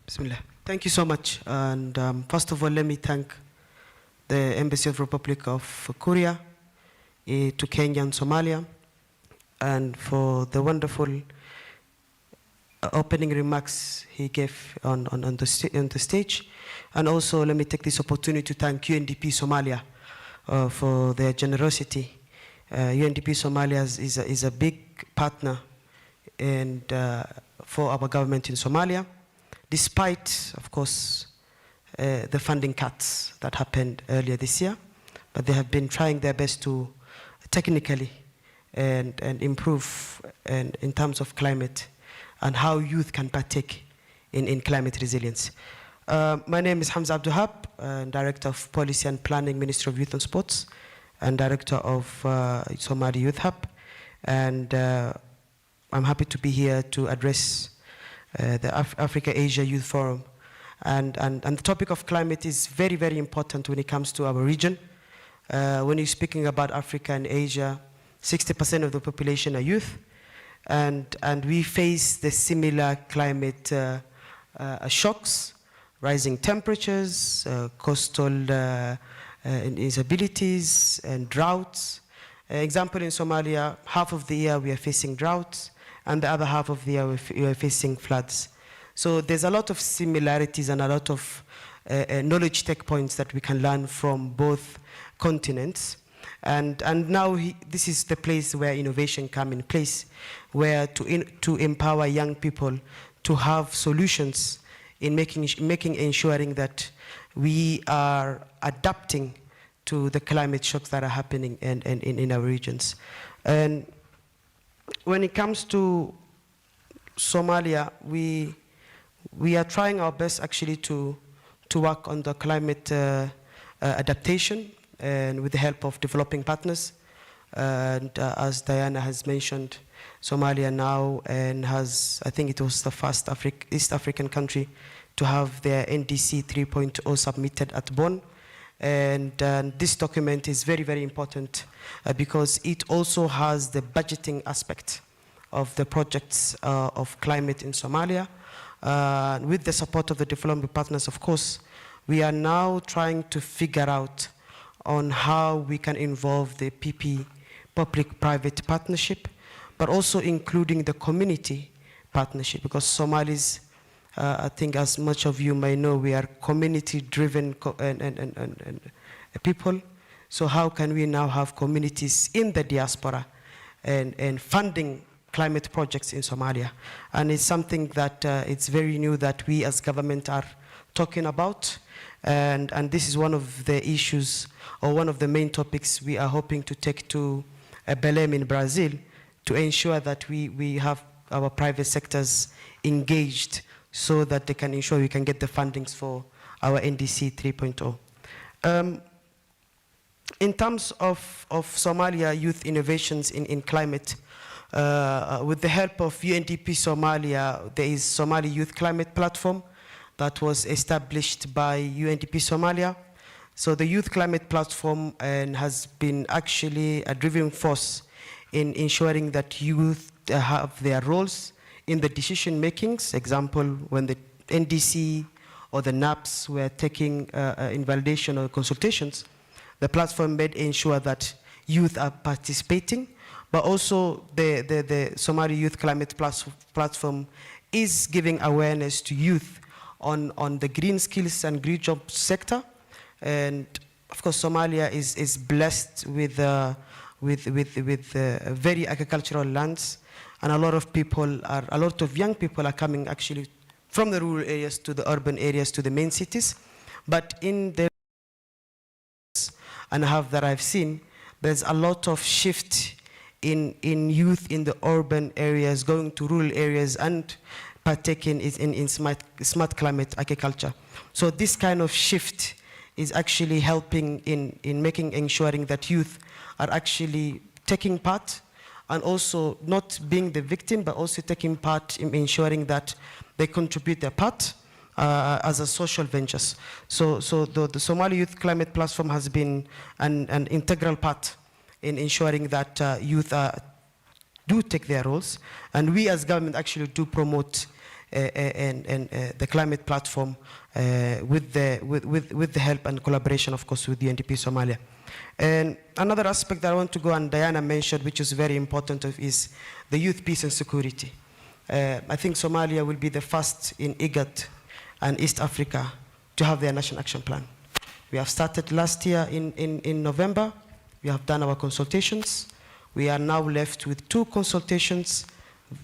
Bismillah. Thank you so much. And first of all, let me thank the Embassy of Republic of Korea to Kenya and Somalia, and for the wonderful opening remarks he gave on the stage. And also, let me take this opportunity to thank UNDP Somalia for their generosity. UNDP Somalia is a big partner and for our government in Somalia, despite, of course, the funding cuts that happened earlier this year. But they have been trying their best to technically and improve in terms of climate and how youth can partake in climate resilience. My name is Hamza Abduhab, Director of Policy and Planning, Ministry of Youth and Sports. and director of Somali Youth Hub. And I'm happy to be here to address the Africa-Asia Youth Forum. And the topic of climate is very, very important when it comes to our region. When you're speaking about Africa and Asia, 60% of the population are youth, and we face the similar climate shocks, rising temperatures, coastal instabilities, and droughts. Example, in Somalia, half of the year we are facing droughts, and the other half of the year we are facing floods. So there's a lot of similarities and a lot of knowledge tech points that we can learn from both continents. And now this is the place where innovation come in place, where to empower young people to have solutions in ensuring that we are adapting to the climate shocks that are happening in our regions. And when it comes to Somalia, we are trying our best actually to work on the climate adaptation, and with the help of developing partners. And as Diana has mentioned, Somalia now and has, I think it was the first East African country to have their NDC 3.0 submitted at Bonn. And this document is very, very important because it also has the budgeting aspect of the projects of climate in Somalia. With the support of the development partners, of course, we are now trying to figure out on how we can involve the PP, public-private partnership, but also including the community partnership, because Somalis, I think as much of you may know, we are community-driven people. So how can we now have communities in the diaspora and funding climate projects in Somalia? And it's something that it's very new that we as government are talking about. And this is one of the issues, or one of the main topics we are hoping to take to Belém in Brazil, to ensure that we have our private sectors engaged so that they can ensure we can get the fundings for our NDC 3.0. In terms of Somalia youth innovations in climate, with the help of UNDP Somalia, there is Somali Youth Climate Platform that was established by UNDP Somalia. So the Youth Climate Platform has been actually a driving force in ensuring that youth have their roles in the decision makings. Example, when the NDC or the NAPS were taking invalidation or consultations, the platform made ensure that youth are participating, but also the Somali Youth Climate Platform is giving awareness to youth on the green skills and green job sector. And of course, Somalia is blessed with very agricultural lands, and a lot of young people are coming actually from the rural areas to the urban areas to the main cities. But in the and half that I've seen, there's a lot of shift in youth in the urban areas going to rural areas and partaking in smart climate agriculture. So this kind of shift is actually helping in ensuring that youth are actually taking part, and also not being the victim, but also taking part in ensuring that they contribute their part as a social ventures. So the Somali Youth Climate Platform has been an integral part in ensuring that youth do take their roles, and we as government actually do promote the climate platform with the help and collaboration, of course, with the UNDP Somalia. And another aspect that I want to go, and Diana mentioned, which is very important, is the youth peace and security. I think Somalia will be the first in IGAD and East Africa to have their national action plan. We have started last year in November. We have done our consultations. We are now left with 2 consultations,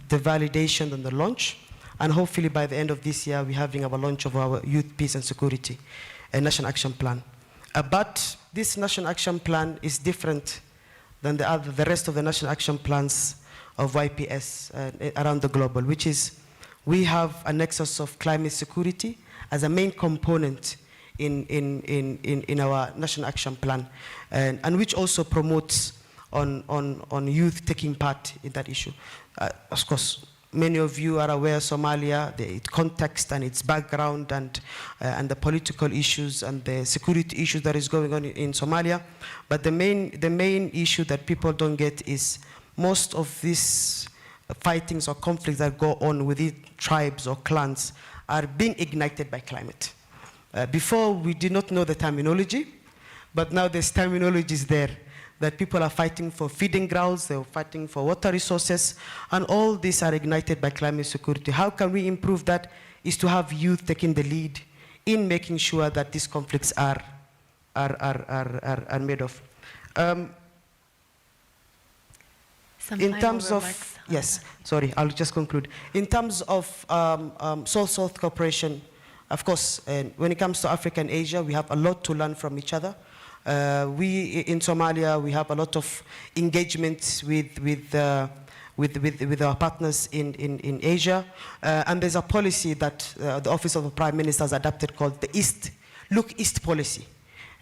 the validation and the launch. And hopefully by the end of this year, we're having our launch of our youth peace and security, a national action plan. But this national action plan is different than the rest of the national action plans of YPS around the globe, which is we have a nexus of climate security as a main component in our National Action Plan, and which also promotes on youth taking part in that issue. Of course, many of you are aware Somalia, its context and its background, and the political issues and the security issues that is going on in Somalia. But the main issue that people don't get is most of these fightings or conflicts that go on within tribes or clans are being ignited by climate. Before, we did not know the terminology, but now there's terminologies there that people are fighting for feeding grounds, they're fighting for water resources, and all these are ignited by climate security. How can we improve that? Is to have youth taking the lead in making sure that these conflicts are made of. In terms of, yes, sorry, I'll just conclude. In terms of South-South cooperation, of course, when it comes to Africa and Asia, we have a lot to learn from each other. We in Somalia, we have a lot of engagements with our partners in Asia, and there's a policy that the Office of the Prime Minister has adopted called the Look East policy.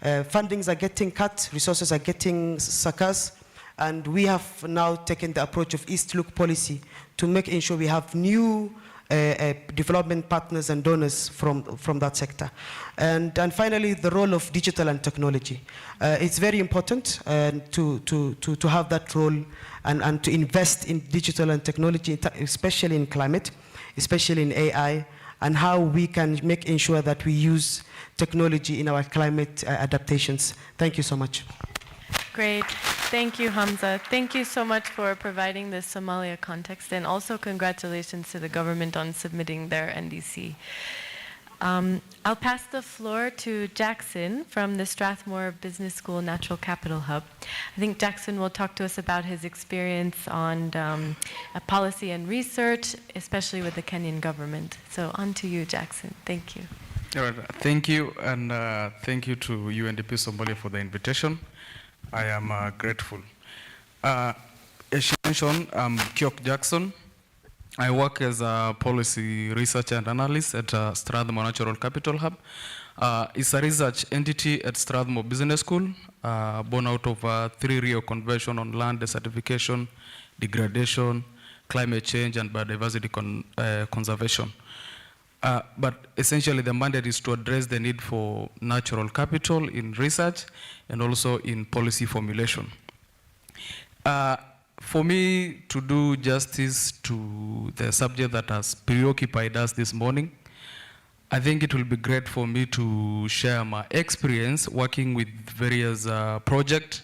Fundings are getting cut, resources are getting scarce, and we have now taken the approach of East Look policy to make sure we have new development partners and donors from that sector. And finally, the role of digital and technology. It's very important to have that role and to invest in digital and technology, especially in climate, especially in AI, and how we can ensure that we use technology in our climate adaptations. Thank you so much. Great. Thank you, Hamza. Thank you so much for providing this Somalia context, and also congratulations to the government on submitting their NDC. I'll pass the floor to Jackson from the Strathmore Business School Natural Capital Hub. I think Jackson will talk to us about his experience on policy and research, especially with the Kenyan government. So on to you, Jackson. Thank you. All right. Thank you, and thank you to UNDP Somalia for the invitation. I am grateful. As you mentioned, I'm Kiok Jackson. I work as a policy researcher and analyst at Strathmore Natural Capital Hub. It's a research entity at Strathmore Business School, born out of a 3 Rio Convention on land desertification, degradation, climate change, and biodiversity conservation. But essentially the mandate is to address the need for natural capital in research and also in policy formulation. For me to do justice to the subject that has preoccupied us this morning, I think it will be great for me to share my experience working with various projects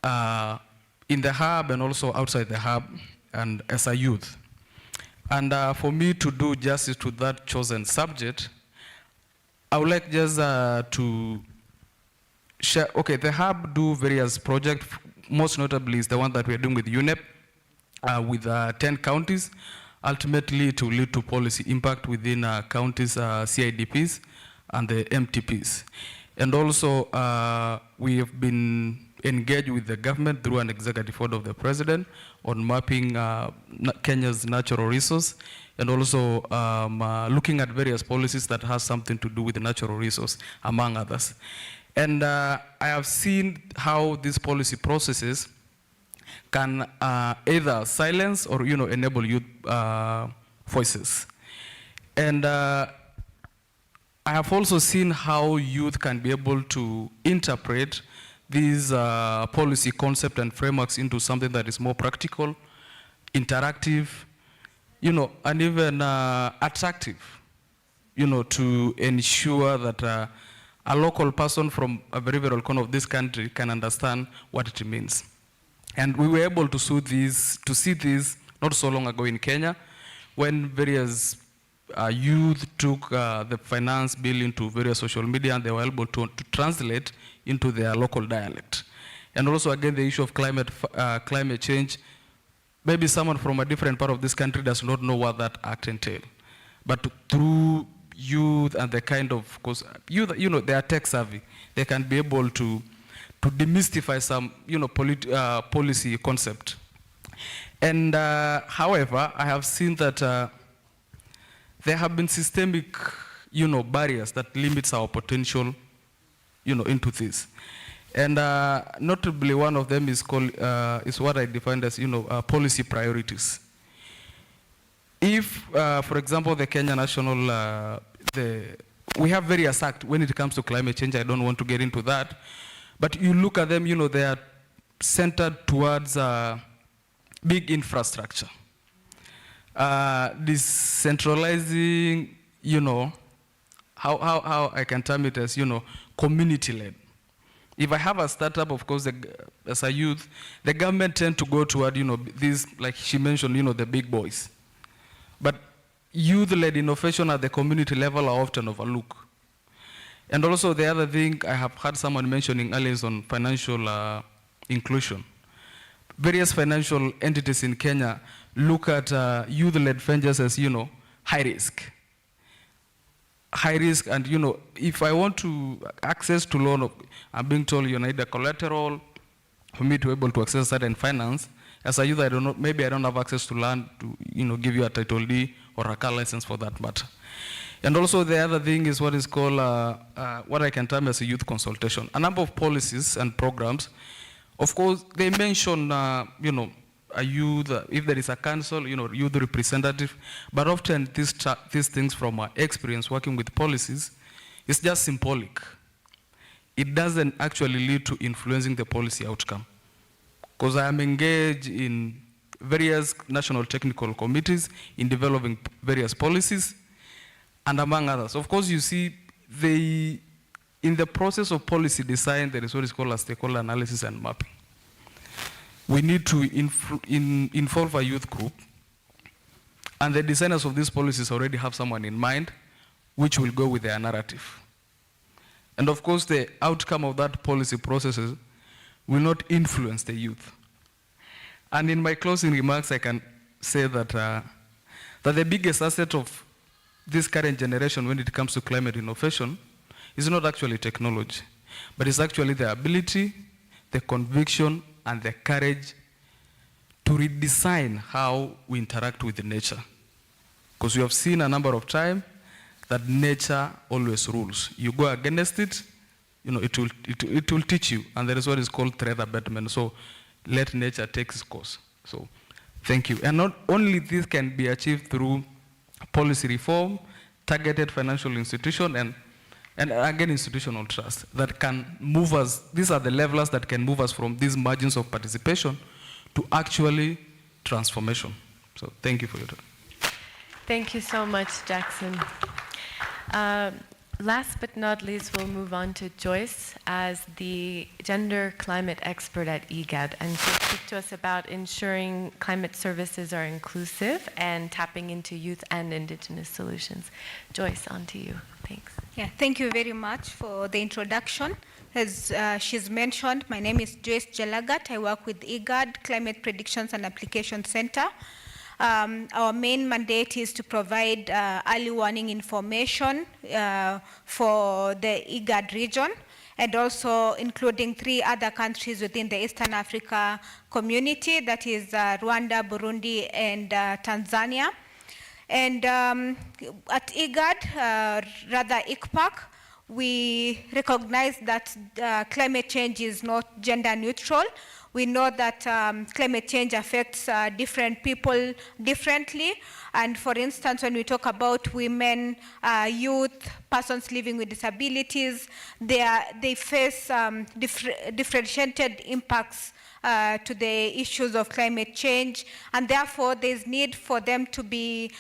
in the hub and also outside the hub and as a youth. And for me to do justice to that chosen subject, I would like just to share, okay, the hub do various projects, most notably is the one that we're doing with UNEP, with 10 counties, ultimately to lead to policy impact within counties, CIDPs, and the MTPs. And also, we have been engaged with the government through an executive order of the president on mapping Kenya's natural resource and also looking at various policies that has something to do with the natural resource, among others. And I have seen how these policy processes can either silence or enable youth voices. And I have also seen how youth can be able to interpret these policy concept and frameworks into something that is more practical, interactive, and even attractive, to ensure that a local person from a very, very corner of this country can understand what it means. And we were able to see this not so long ago in Kenya, when various youth took the finance bill into various social media, and they were able to translate into their local dialect. And also, again, the issue of climate change, maybe someone from a different part of this country does not know what that act entails. But through youth and the kind of course, youth, they are tech savvy. They can be able to demystify some, policy concept. And however, I have seen that there have been systemic, barriers that limits our potential, into this. And notably, one of them is called is what I defined as policy priorities. If, for example, the Kenya National, we have various acts when it comes to climate change. I don't want to get into that, but you look at them, they are centered towards big infrastructure, decentralizing, how I can term it as, community-led. If I have a startup, of course, as a youth, the government tend to go toward, these, like she mentioned, the big boys. But youth-led innovation at the community level are often overlooked. And also the other thing I have heard someone mentioning earlier is on financial inclusion. Various financial entities in Kenya look at youth-led ventures as, high risk. High risk, and if I want to access to loan, I'm being told you need a collateral for me to be able to access certain finance. As a youth, maybe I don't have access to land to give you a title D or a car license for that matter. And also the other thing is what is called what I can term as a youth consultation. A number of policies and programs, of course, they mention a youth, if there is a council, youth representative, but often these things from our experience working with policies, it's just symbolic. It doesn't actually lead to influencing the policy outcome. Because I am engaged in various national technical committees in developing various policies, and among others. Of course, you see, in the process of policy design, there is what is called a stakeholder analysis and mapping. We need to involve a youth group, and the designers of these policies already have someone in mind which will go with their narrative. And of course, the outcome of that policy processes will not influence the youth. And in my closing remarks, I can say that, that the biggest asset of this current generation when it comes to climate innovation is not actually technology, but it's actually the ability, the conviction, and the courage to redesign how we interact with nature. Because we have seen a number of times that nature always rules. You go against it, it will teach you, and there is what is called threat abatement. So let nature take its course. So thank you. And not only this can be achieved through policy reform, targeted financial institution, and again, institutional trust that can move us. These are the levelers that can move us from these margins of participation to actually transformation. So thank you for your time. Thank you so much, Jackson. Last but not least, we'll move on to Joyce as the gender climate expert at IGAD, and she'll speak to us about ensuring climate services are inclusive and tapping into youth and indigenous solutions. Joyce, on to you. Thanks. Yeah, thank you very much for the introduction. As she's mentioned, my name is Joyce Jelagat. I work with IGAD, Climate Predictions and Application Center. Our main mandate is to provide early warning information for the IGAD region, and also including 3 other countries within the Eastern Africa community, that is Rwanda, Burundi, and Tanzania. And at IGAD, rather ICPAC, we recognize that climate change is not gender neutral. We know that climate change affects different people differently. And for instance, when we talk about women, youth, persons living with disabilities, they face differentiated impacts to the issues of climate change, and therefore there's need for them to be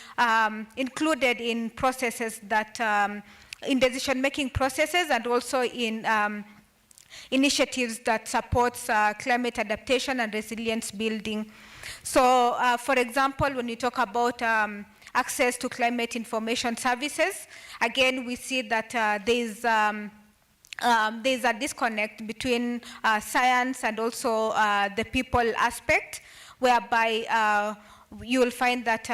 included in processes that, in decision-making processes, and also in initiatives that supports climate adaptation and resilience building. So, for example, when you talk about access to climate information services, again, we see that there's a disconnect between science and also the people aspect, whereby you will find that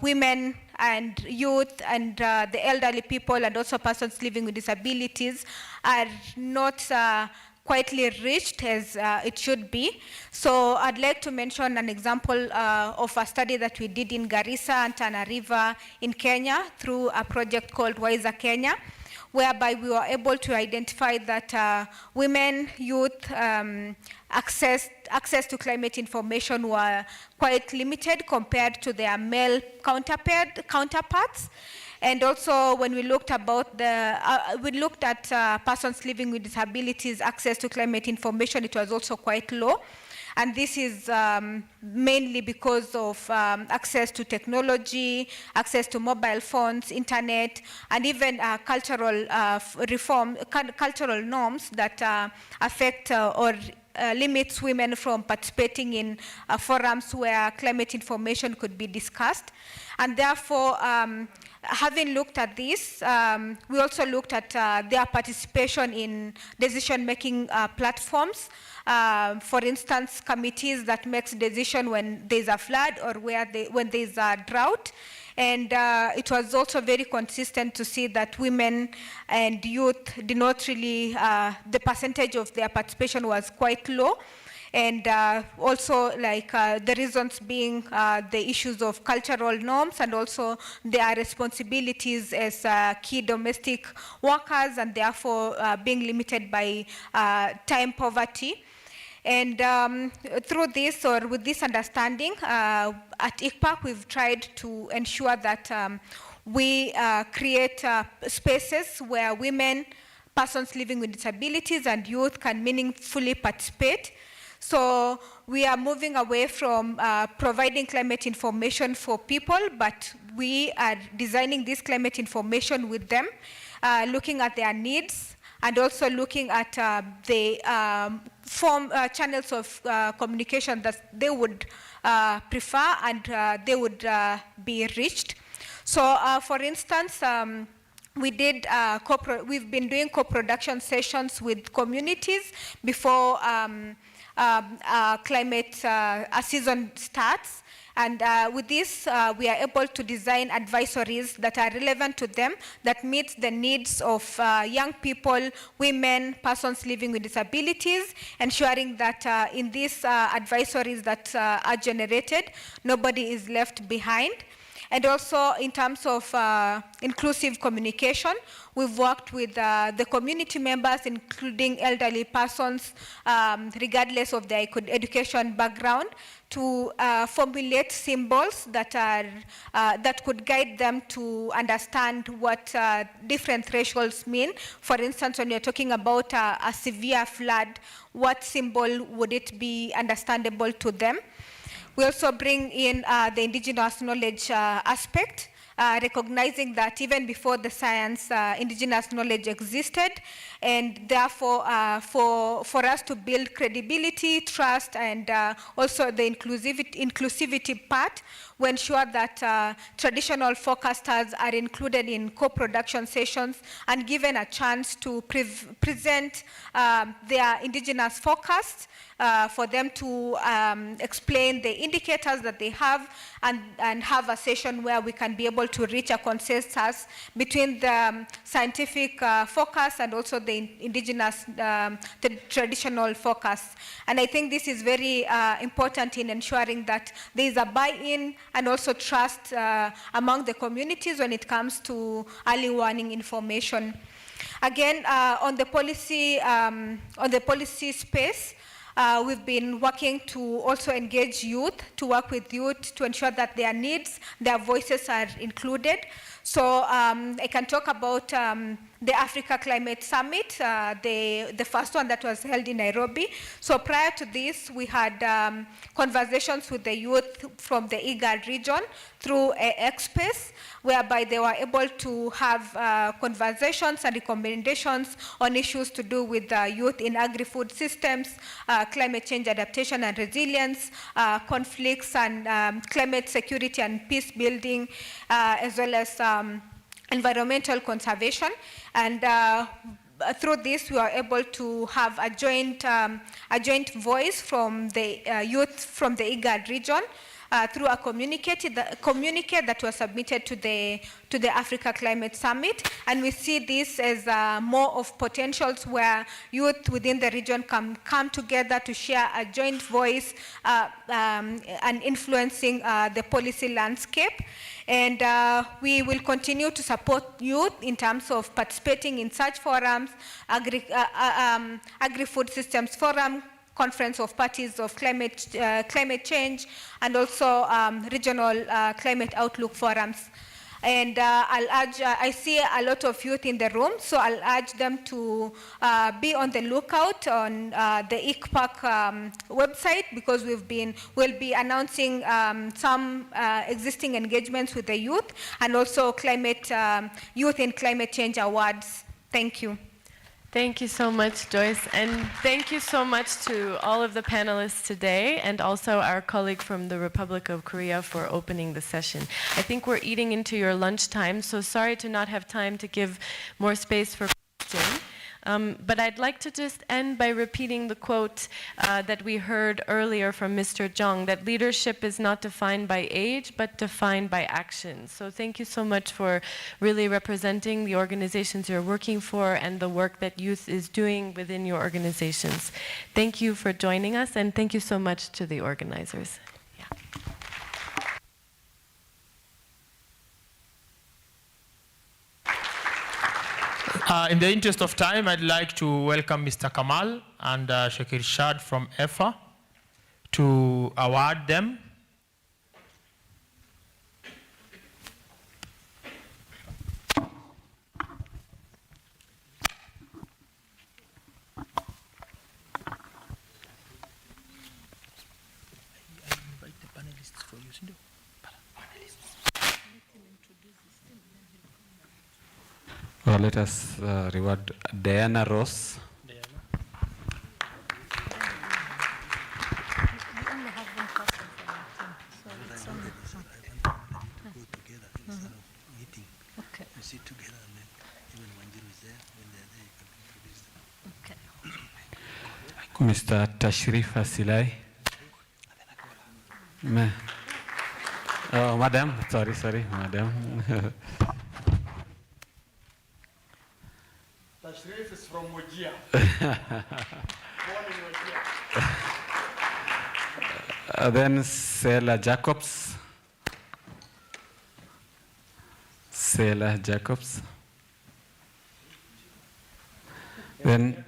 women and youth and the elderly people and also persons living with disabilities are not quietly reached as it should be. So I'd like to mention an example of a study that we did in Garissa and Tana River in Kenya through a project called Wiser Kenya, whereby we were able to identify that women, youth, access to climate information were quite limited compared to their male counterparts. And also, when we looked at persons living with disabilities, access to climate information, it was also quite low. And this is mainly because of access to technology, access to mobile phones, internet, and even cultural cultural norms that affect or limits women from participating in forums where climate information could be discussed. And therefore, having looked at this, we also looked at their participation in decision-making platforms. For instance, committees that makes decision when there's a flood or when there's a drought. And it was also very consistent to see that women and youth did not really, the percentage of their participation was quite low. And also the reasons being the issues of cultural norms and also their responsibilities as key domestic workers and therefore being limited by time poverty. And through this or with this understanding, at ICPAC we've tried to ensure that we create spaces where women, persons living with disabilities and youth can meaningfully participate. So we are moving away from providing climate information for people, but we are designing this climate information with them, looking at their needs, and also looking at the channels of communication that they would prefer and they would be reached. So for instance, we've been doing co-production sessions with communities before climate season starts. And with this, we are able to design advisories that are relevant to them, that meet the needs of young people, women, persons living with disabilities, ensuring that in these advisories that are generated, nobody is left behind. And also in terms of inclusive communication, we've worked with the community members, including elderly persons, regardless of their education background, to formulate symbols that could guide them to understand what different thresholds mean. For instance, when you're talking about a severe flood, what symbol would it be understandable to them? We also bring in the indigenous knowledge aspect, recognizing that even before the science, indigenous knowledge existed, and therefore for us to build credibility, trust, and also the inclusivity part, we ensure that traditional forecasters are included in co-production sessions and given a chance to present their indigenous forecasts, for them to explain the indicators that they have and have a session where we can be able to reach a consensus between the scientific forecast and also the indigenous, the traditional forecast. And I think this is very important in ensuring that there is a buy-in and also trust among the communities when it comes to early warning information. Again, on the policy space, we've been working to also engage youth, to work with youth to ensure that their needs, their voices are included. So I can talk about the Africa Climate Summit, the first one that was held in Nairobi. So prior to this, we had conversations with the youth from the IGAD region through XSpace, whereby they were able to have conversations and recommendations on issues to do with youth in agri-food systems, climate change adaptation and resilience, conflicts and climate security and peace building, as well as environmental conservation. And through this, we are able to have a joint voice from the youth from the IGAD region, through a communique that was submitted to the Africa Climate Summit. And we see this as more of potentials where youth within the region can come together to share a joint voice and influencing the policy landscape. And we will continue to support youth in terms of participating in such forums, Agri-Food Systems Forum, Conference of Parties of Climate Change, and also regional climate outlook forums. And I'll urge, I see a lot of youth in the room, so I'll urge them to be on the lookout on the ICPAC website, because we'll be announcing some existing engagements with the youth, and also Youth in Climate Change Awards. Thank you. Thank you so much, Joyce. And thank you so much to all of the panelists today, and also our colleague from the Republic of Korea for opening the session. I think we're eating into your lunchtime, so sorry to not have time to give more space for questions. But I'd like to just end by repeating the quote that we heard earlier from Mr. Jong, that leadership is not defined by age, but defined by action. So thank you so much for really representing the organizations you're working for and the work that youth is doing within your organizations. Thank you for joining us, and thank you so much to the organizers. In the interest of time, I'd like to welcome Mr. Kamal and Sheikh Irshad from EFA to award them. Well, let us reward Diana Ross. Mr. Tashrifa Silai. Oh, madam, sorry, madam. Tashrif is from Wajir. Then Sela Jacobs. Then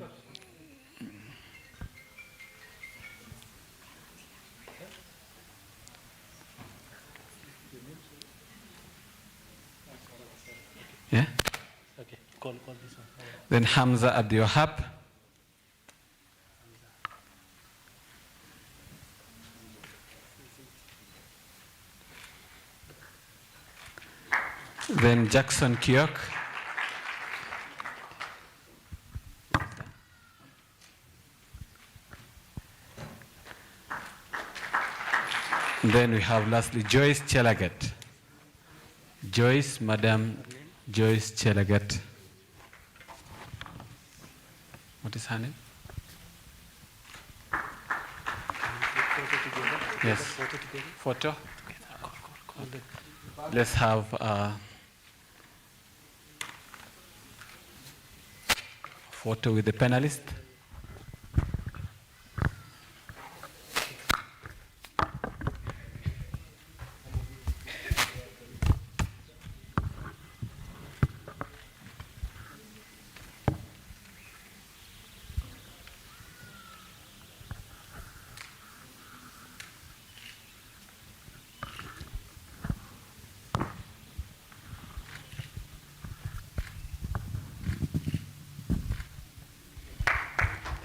yeah. Okay, call this one. Then Hamza Abdiwahab. Then Jackson Kiok. Then we have lastly Joyce Chelagat. Madam Joyce Chelagat. What is her name? Yes. Photo. Let's have photo with the panelist.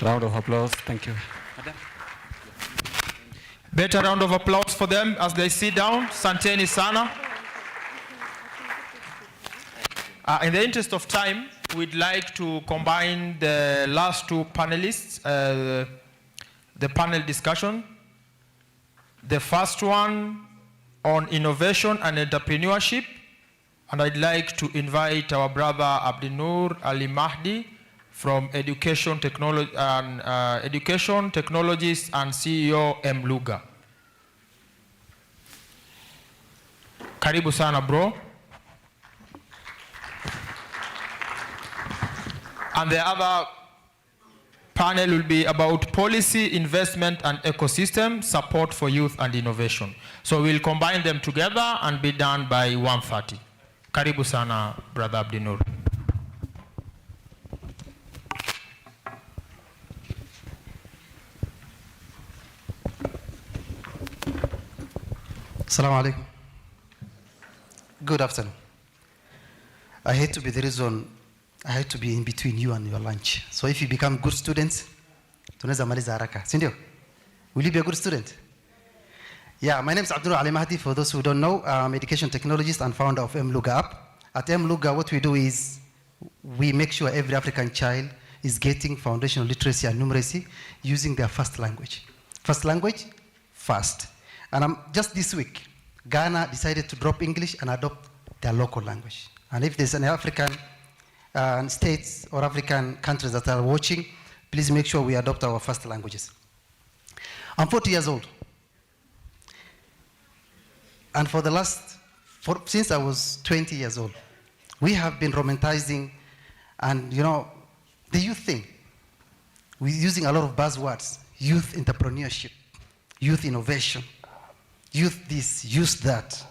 Round of applause. Thank you. Madam. Better round of applause for them as they sit down. Santeni sana. In the interest of time, we'd like to combine the last two panelists, the panel discussion. The first one on innovation and entrepreneurship. And I'd like to invite our brother Abdinur Ali Mahdi from Education Technologies and CEO M. Luga. Karibu sana bro. And the other panel will be about policy, investment, and ecosystem support for youth and innovation. So we'll combine them together and be done by 1:30. Karibu sana, Brother Abdinur. Assalamu alaikum. Good afternoon. I hate to be the reason, I hate to be in between you and your lunch. So if you become good students, tunaweza maliza haraka, si ndio? Will you be a good student? Yeah, my name is Abdul Ali Mahdi. For those who don't know, I'm education technologist and founder of MLuga app. At MLuga, what we do is we make sure every African child is getting foundational literacy and numeracy using their first language. First language, fast. And just this week, Ghana decided to drop English and adopt their local language. And if there's any African states or African countries that are watching, please make sure we adopt our first languages. I'm 40 years old. And for the since I was 20 years old, we have been romanticizing and, the youth thing. We're using a lot of buzzwords: youth entrepreneurship, youth innovation, youth this, youth that.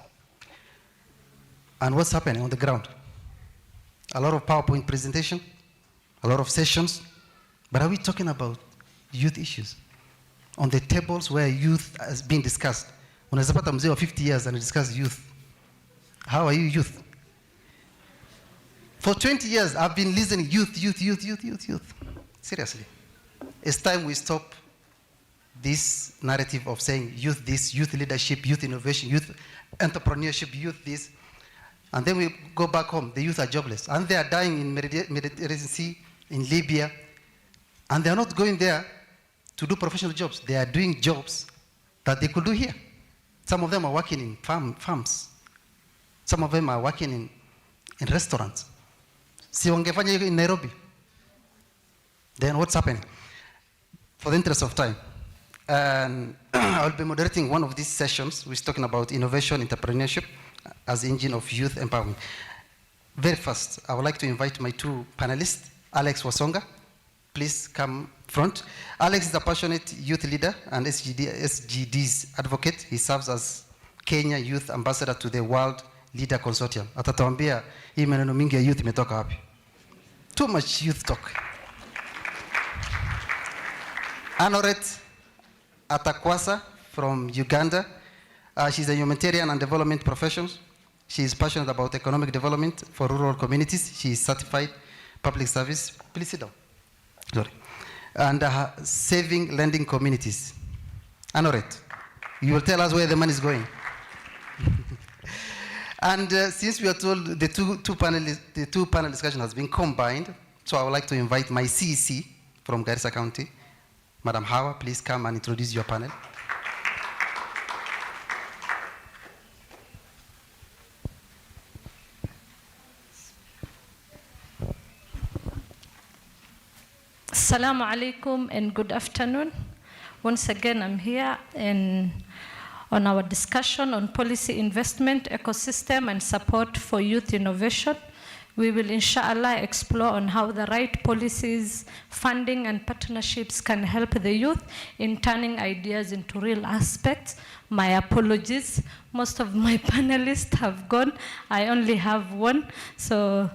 And what's happening on the ground? A lot of PowerPoint presentation, a lot of sessions, but are we talking about youth issues? On the tables where youth has been discussed. Unaweza pata mzee wa 50 years and discuss youth. How are you youth? For 20 years, I've been listening youth. Seriously. It's time we stop this narrative of saying youth this, youth leadership, youth innovation, youth entrepreneurship, youth this. And then we go back home, the youth are jobless. And they are dying in Mediterranean Sea, in Libya. And they are not going there to do professional jobs. They are doing jobs that they could do here. Some of them are working in farms. Some of them are working in restaurants. Si wangefanya hiyo in Nairobi. Then what's happening? For the interest of time, I'll be moderating one of these sessions. We're talking about innovation, entrepreneurship as the engine of youth empowerment. Very first, I would like to invite my two panelists, Alex Wasonga. Please come front. Alex is a passionate youth leader and SGD's advocate. He serves as Kenya Youth Ambassador to the World Leader Consortium. Atatuambia hii maneno mingi ya youth imetoka wapi. Too much youth talk. Anoret Atakwasa from Uganda. She's a humanitarian and development professional. She is passionate about economic development for rural communities. She is certified public service. Please sit down. Sorry. And saving lending communities. Anoret, you will tell us where the money is going. And since we are told the two panel discussion has been combined, so I would like to invite my CEC from Garissa County, Madam Hawa, please come and introduce your panel. Assalamu alaikum and good afternoon. Once again, I'm here on our discussion on policy investment, ecosystem, and support for youth innovation. We will, inshallah, explore on how the right policies, funding, and partnerships can help the youth in turning ideas into real aspects. My apologies. Most of my panelists have gone. I only have one. So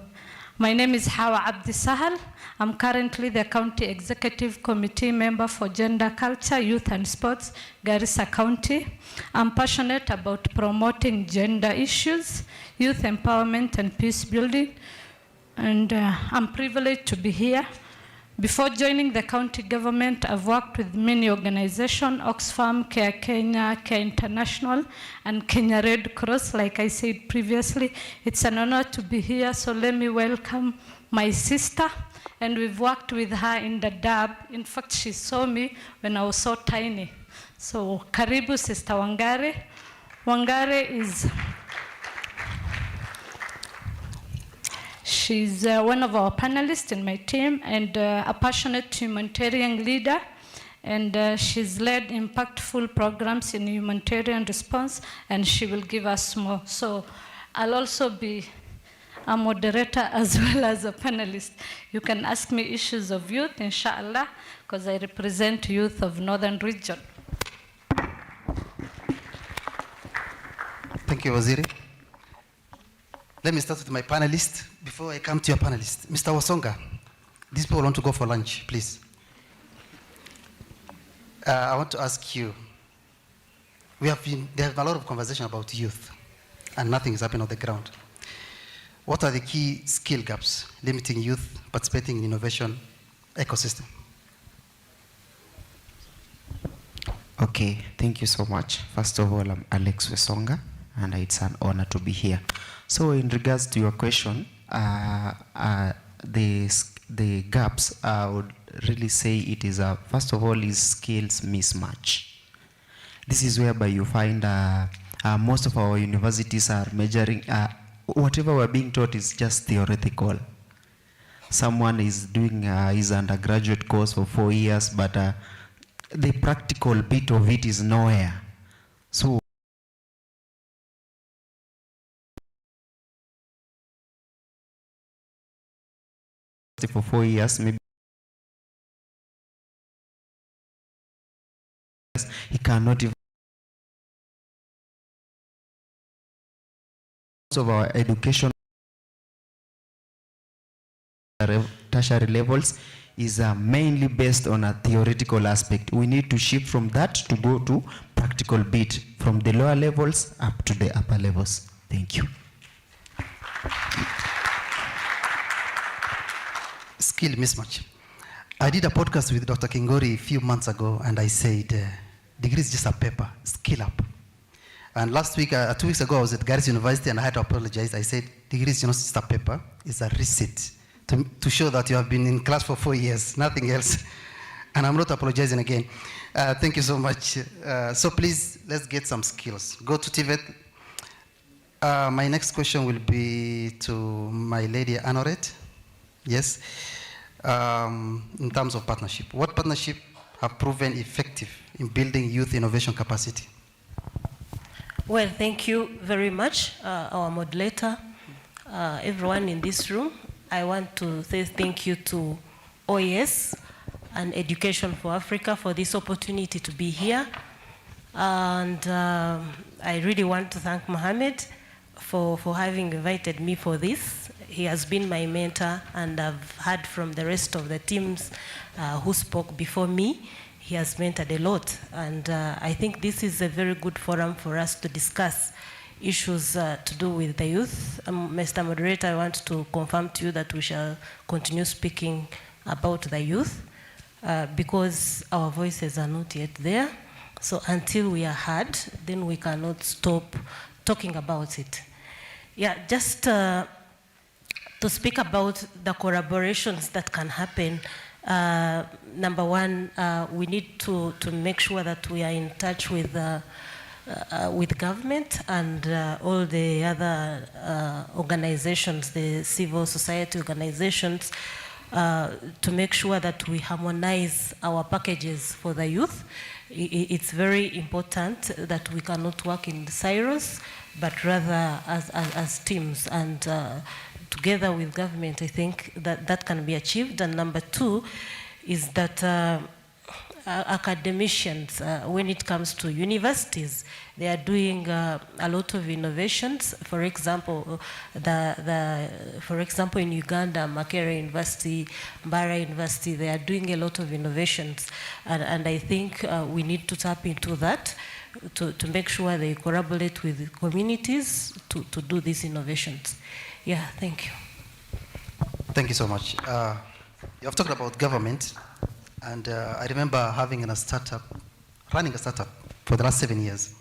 my name is Hawa Abdi Sahal. I'm currently the County Executive Committee member for Gender, Culture, Youth and Sports, Garissa County. I'm passionate about promoting gender issues, youth empowerment and peace building, and I'm privileged to be here. Before joining the county government, I've worked with many organizations, Oxfam, Care Kenya, Care International, and Kenya Red Cross, like I said previously. It's an honor to be here, so let me welcome my sister. And we've worked with her in the Dadaab. In fact, she saw me when I was so tiny. So, karibu Sister Wangare. Wangare is, she's one of our panelists in my team and a passionate humanitarian leader. and she's led impactful programs in humanitarian response, and she will give us more. So I'll also be a moderator as well as a panelist. You can ask me issues of youth, inshallah, because I represent youth of Northern Region. Thank you, Waziri. Let me start with my panelists before I come to your panelists. Mr. Wasonga, these people want to go for lunch, please. I want to ask you, there have a lot of conversation about youth, and nothing is happening on the ground. What are the key skill gaps limiting youth participating in innovation ecosystem? Okay, thank you so much. First of all, I'm Alex Wesonga, and it's an honor to be here. So in regards to your question, the gaps, I would really say it is, first of all, is skills mismatch. This is whereby you find most of our universities are measuring, whatever we're being taught is just theoretical. Someone is doing his undergraduate course for 4 years, but the practical bit of it is nowhere. So for 4 years, maybe he cannot even of our education tertiary levels is mainly based on a theoretical aspect. We need to shift from that to go to practical bit from the lower levels up to the upper levels. Thank you. Skill mismatch. I did a podcast with Dr. Kingori a few months ago, and I said, degree is just a paper, skill up. And last week, 2 weeks ago, I was at Garissa University, and I had to apologize. I said, degree is not just a paper, it's a receipt to show that you have been in class for 4 years, nothing else. And I'm not apologizing again. Thank you so much. So please, let's get some skills. Go to TVET. My next question will be to my lady Anoret. Yes. In terms of partnership, what partnership have proven effective in building youth innovation capacity? Well, thank you very much, our moderator, everyone in this room. I want to say thank you to OES and Education for Africa for this opportunity to be here. And I really want to thank Mohammed for having invited me for this. He has been my mentor, and I've heard from the rest of the teams who spoke before me. He has mentored a lot, and I think this is a very good forum for us to discuss issues to do with the youth. Mr. Moderator, I want to confirm to you that we shall continue speaking about the youth because our voices are not yet there. So until we are heard, then we cannot stop talking about it. Yeah, just to speak about the collaborations that can happen. Number one, we need to make sure that we are in touch with government and all the other organizations, the civil society organizations, to make sure that we harmonize our packages for the youth. It's very important that we cannot work in silos, but rather as teams, and together with government, I think that can be achieved. And number two is that academicians, when it comes to universities, they are doing a lot of innovations. For example, in Uganda, Makerere University, Mbara University, they are doing a lot of innovations, and I think we need to tap into that to make sure they collaborate with communities to do these innovations. Yeah, thank you. Thank you so much. You have talked about government, and I remember running a startup for the last 7 years.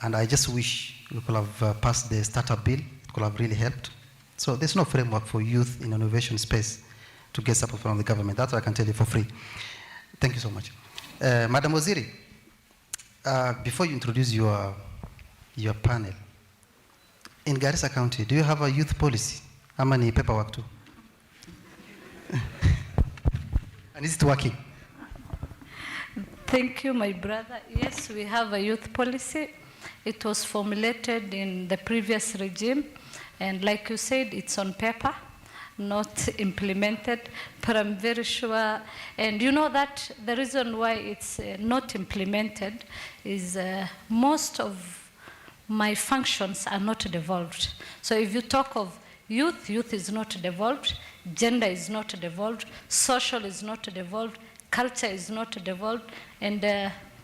And I just wish we could have passed the startup bill. It could have really helped. So there's no framework for youth in innovation space to get support from the government. That's what I can tell you for free. Thank you so much. Madam Waziri, before you introduce your panel, in Garissa County, do you have a youth policy? How many paperwork too? And is it working? Thank you, my brother. Yes, we have a youth policy. It was formulated in the previous regime, and like you said, it's on paper, not implemented, but I'm very sure, and you know that the reason why it's not implemented is most of my functions are not devolved. So if you talk of youth, youth is not devolved, gender is not devolved, social is not devolved, culture is not devolved, and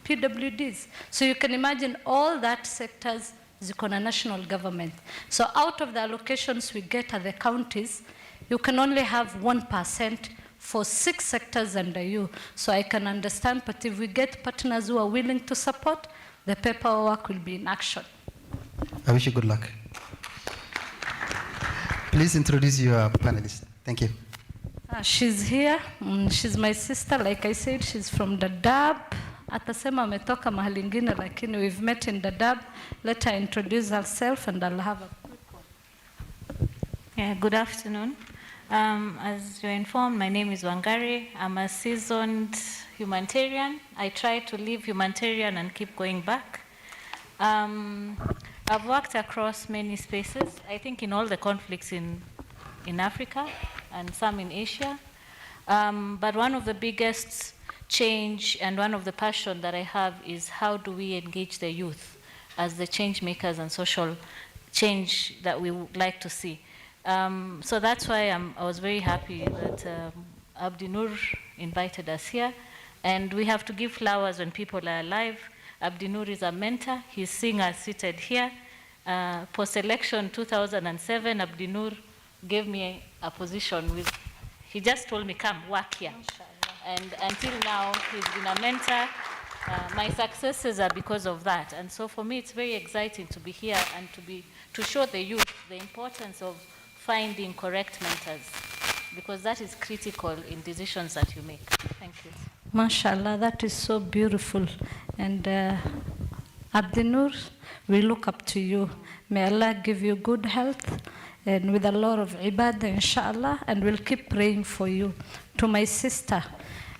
PWDs. So you can imagine all that sectors is on a national government. So out of the allocations we get at the counties, you can only have 1% for 6 sectors under you. So I can understand, but if we get partners who are willing to support, the paperwork will be in action. I wish you good luck. Please introduce your panelist. Thank you. She's here. She's my sister. Like I said, she's from Dadaab. Atasema ametoka mahali ingine, lakini we've met in Dadaab. Let her introduce herself and I'll have a quick one. Yeah, good afternoon. As you're informed, my name is Wangari. I'm a seasoned humanitarian. I try to live humanitarian and keep going back. I've worked across many spaces, I think in all the conflicts in Africa and some in Asia. But one of the biggest change and one of the passion that I have is how do we engage the youth as the change makers and social change that we would like to see. So that's why I was very happy that Abdi Nur invited us here. And we have to give flowers when people are alive. Abdi Nur is a mentor. He's seeing us seated here. Post-election 2007, Abdi Nur gave me a position with, he just told me, come, work here. And until now, he's been a mentor. My successes are because of that. And so for me, it's very exciting to be here and to show the youth the importance of finding correct mentors, because that is critical in decisions that you make. Thank you. MashaAllah, that is so beautiful. And Abdi Nur, we look up to you. May Allah give you good health and with a lot of ibadah, inshallah, and we'll keep praying for you. To my sister,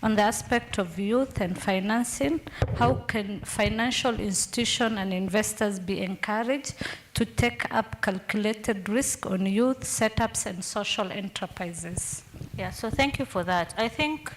on the aspect of youth and financing, how can financial institutions and investors be encouraged to take up calculated risk on youth setups and social enterprises? Yeah, so thank you for that. I think,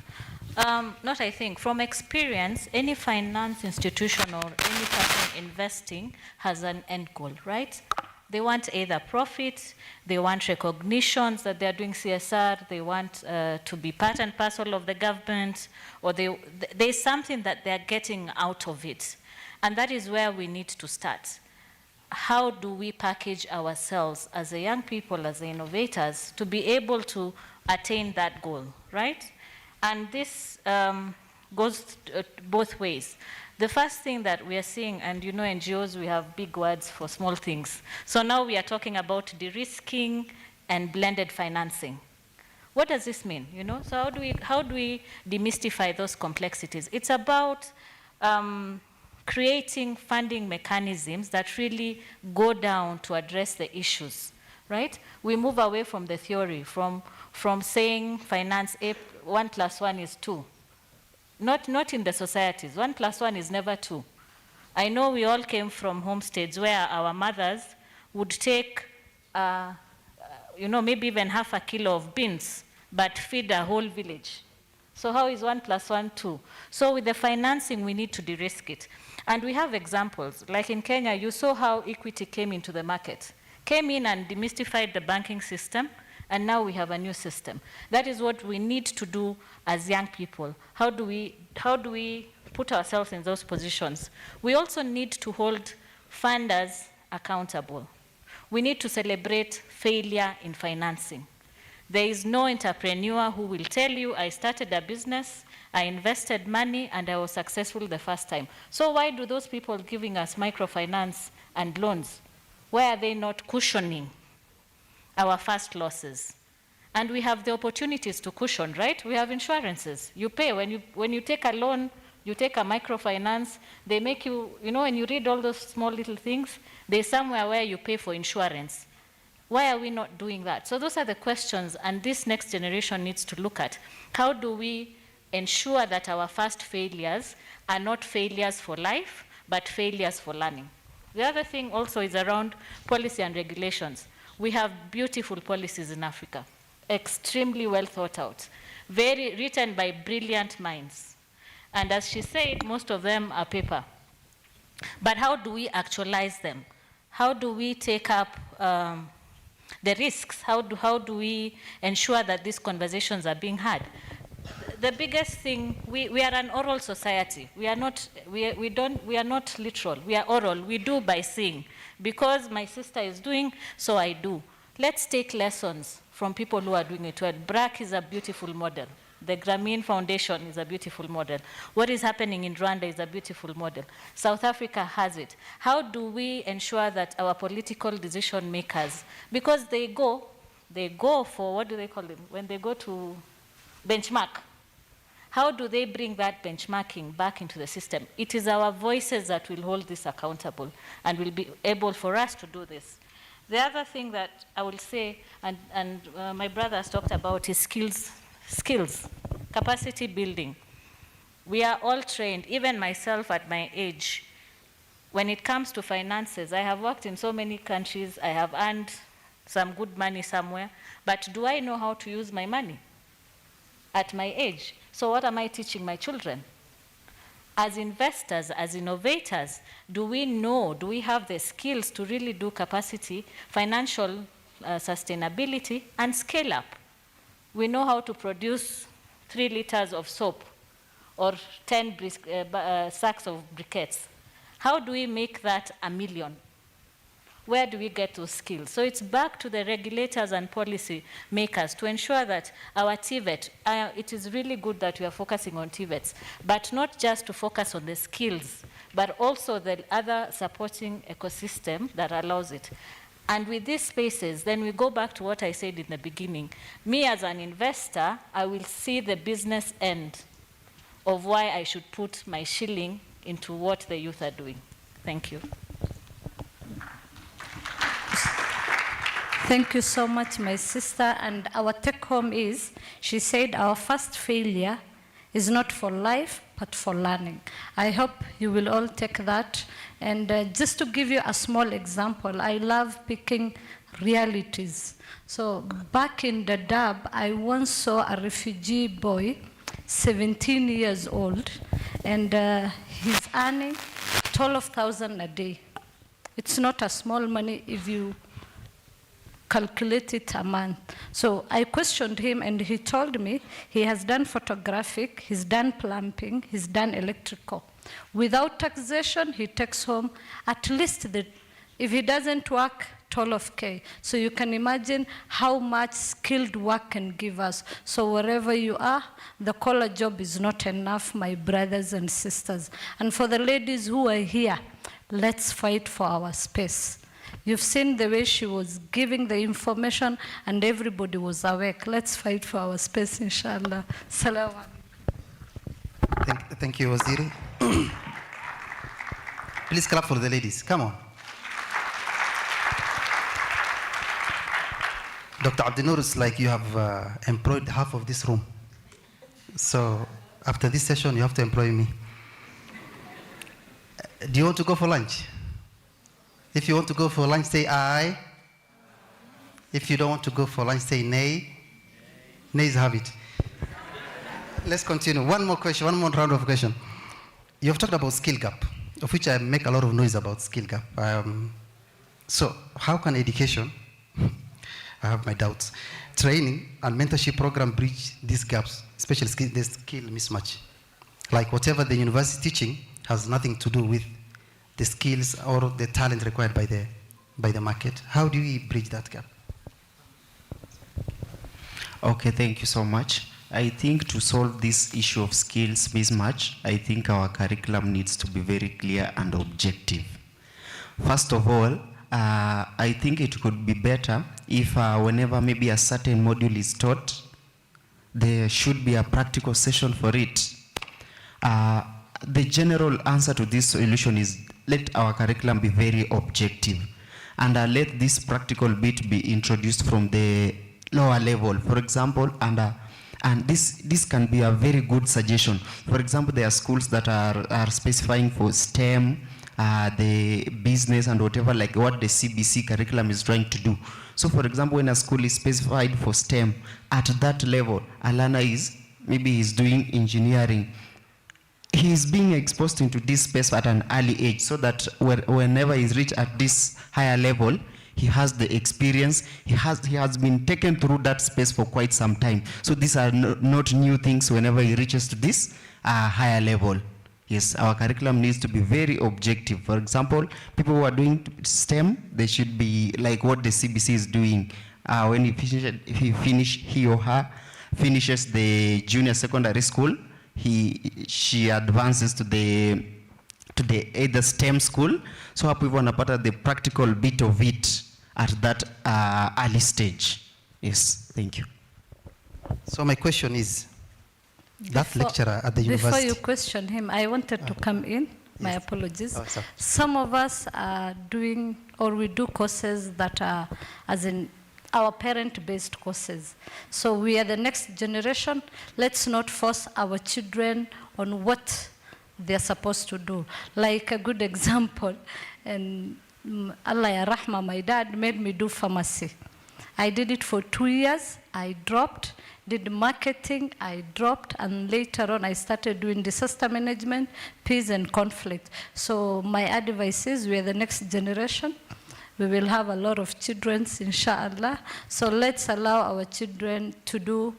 from experience, any finance institution or any person investing has an end goal, right? They want either profit, they want recognitions that they're doing CSR, they want to be part and parcel of the government, or there's something that they're getting out of it. And that is where we need to start. How do we package ourselves as a young people, as the innovators, to be able to attain that goal, right? And this goes both ways. The first thing that we are seeing, and you know NGOs, we have big words for small things. So now we are talking about de-risking and blended financing. What does this mean? You know, so how do we demystify those complexities? It's about creating funding mechanisms that really go down to address the issues, right? We move away from the theory, from saying finance 1 + 1 is 2. Not in the societies. 1 + 1 is never 2. I know we all came from homesteads where our mothers would take, maybe even half a kilo of beans, but feed a whole village. So how is 1 + 1 2? So with the financing, we need to de-risk it. And we have examples. Like in Kenya, you saw how Equity came into the market. Came in and demystified the banking system, and now we have a new system. That is what we need to do as young people. How do we put ourselves in those positions? We also need to hold funders accountable. We need to celebrate failure in financing. There is no entrepreneur who will tell you, I started a business, I invested money, and I was successful the first time. So why do those people giving us microfinance and loans, why are they not cushioning our first losses? And we have the opportunities to cushion, right? We have insurances. You pay. When you take a loan, you take a microfinance, they make you, when you read all those small little things, there's somewhere where you pay for insurance. Why are we not doing that? So those are the questions, and this next generation needs to look at. How do we ensure that our first failures are not failures for life, but failures for learning. The other thing also is around policy and regulations. We have beautiful policies in Africa, extremely well thought out, very written by brilliant minds. And as she said, most of them are paper. But how do we actualize them? How do we take up the risks? How do we ensure that these conversations are being had? The biggest thing, we are an oral society. We are not literal. We are oral. We do by seeing. Because my sister is doing, so I do. Let's take lessons from people who are doing it well. BRAC is a beautiful model. The Grameen Foundation is a beautiful model. What is happening in Rwanda is a beautiful model. South Africa has it. How do we ensure that our political decision makers, because they go for, what do they call them? When they go to benchmark, how do they bring that benchmarking back into the system? It is our voices that will hold this accountable and will be able for us to do this. The other thing that I will say, and my brother has talked about, is skills, capacity building. We are all trained, even myself at my age. When it comes to finances, I have worked in so many countries, I have earned some good money somewhere, but do I know how to use my money at my age? So what am I teaching my children? As investors, as innovators, do we have the skills to really do capacity, financial sustainability, and scale up? We know how to produce 3 liters of soap or 10 sacks of briquettes. How do we make that 1 million? Where do we get those skills? So it's back to the regulators and policy makers to ensure that our TVET, it is really good that we are focusing on TVETs, but not just to focus on the skills, but also the other supporting ecosystem that allows it. And with these spaces, then we go back to what I said in the beginning. Me as an investor, I will see the business end of why I should put my shilling into what the youth are doing. Thank you. Thank you so much, my sister. And our take home is, she said our first failure is not for life, but for learning. I hope you will all take that. And just to give you a small example, I love picking realities. So back in Dadaab, I once saw a refugee boy, 17 years old, and he's earning 12,000 a day. It's not a small money if you calculate it a month. So I questioned him, and he told me he has done photographic, he's done plumbing, he's done electrical. Without taxation, he takes home at least, if he doesn't work, 12K. So you can imagine how much skilled work can give us. So wherever you are, the collar job is not enough, my brothers and sisters. And for the ladies who are here, let's fight for our space. You've seen the way she was giving the information and everybody was awake. Let's fight for our space, inshallah. Salaam alaikum. Thank you, Waziri. Please clap for the ladies. Come on. Dr. Abdinur, it's like you have employed half of this room. So after this session, you have to employ me. Do you want to go for lunch? If you want to go for lunch, say aye. If you don't want to go for lunch, say nay. Nays have it. Let's continue. One more question, one more round of question. You've talked about skill gap, of which I make a lot of noise about skill gap. So how can education, I have my doubts, training and mentorship program bridge these gaps, especially the skill mismatch? Like whatever the university teaching has nothing to do with the skills or the talent required by the market. How do we bridge that gap? Okay, thank you so much. I think to solve this issue of skills mismatch, I think our curriculum needs to be very clear and objective. First of all, I think it could be better if whenever maybe a certain module is taught, there should be a practical session for it. The general answer to this solution is let our curriculum be very objective and let this practical bit be introduced from the lower level. For example, under And this can be a very good suggestion. For example, there are schools that are specifying for STEM, the business and whatever, like what the CBC curriculum is trying to do. So for example, when a school is specified for STEM, at that level, a learner maybe he's doing engineering. He is being exposed into this space at an early age, so that whenever he's reached at this higher level, he has the experience, he has been taken through that space for quite some time. So these are not new things whenever he reaches to this higher level. Yes, our curriculum needs to be very objective. For example, people who are doing STEM, they should be like what the CBC is doing. When he or her finishes the junior secondary school, she advances to the either STEM school. So hapo hivyo wanapata the practical bit of it at that early stage. Yes, thank you. So my question is, that lecturer at the university. Before you question him, I wanted to come in. My apologies. Oh, sorry. Some of us are doing, or we do courses that are, as in our parent-based courses. So we are the next generation. Let's not force our children on what they're supposed to do. Like a good example, and Allah ya Rahma, my dad made me do pharmacy. I did it for 2 years, I dropped, did marketing, I dropped, and later on I started doing disaster management, peace and conflict. So my advice is we are the next generation. We will have a lot of children, inshallah. So let's allow our children to do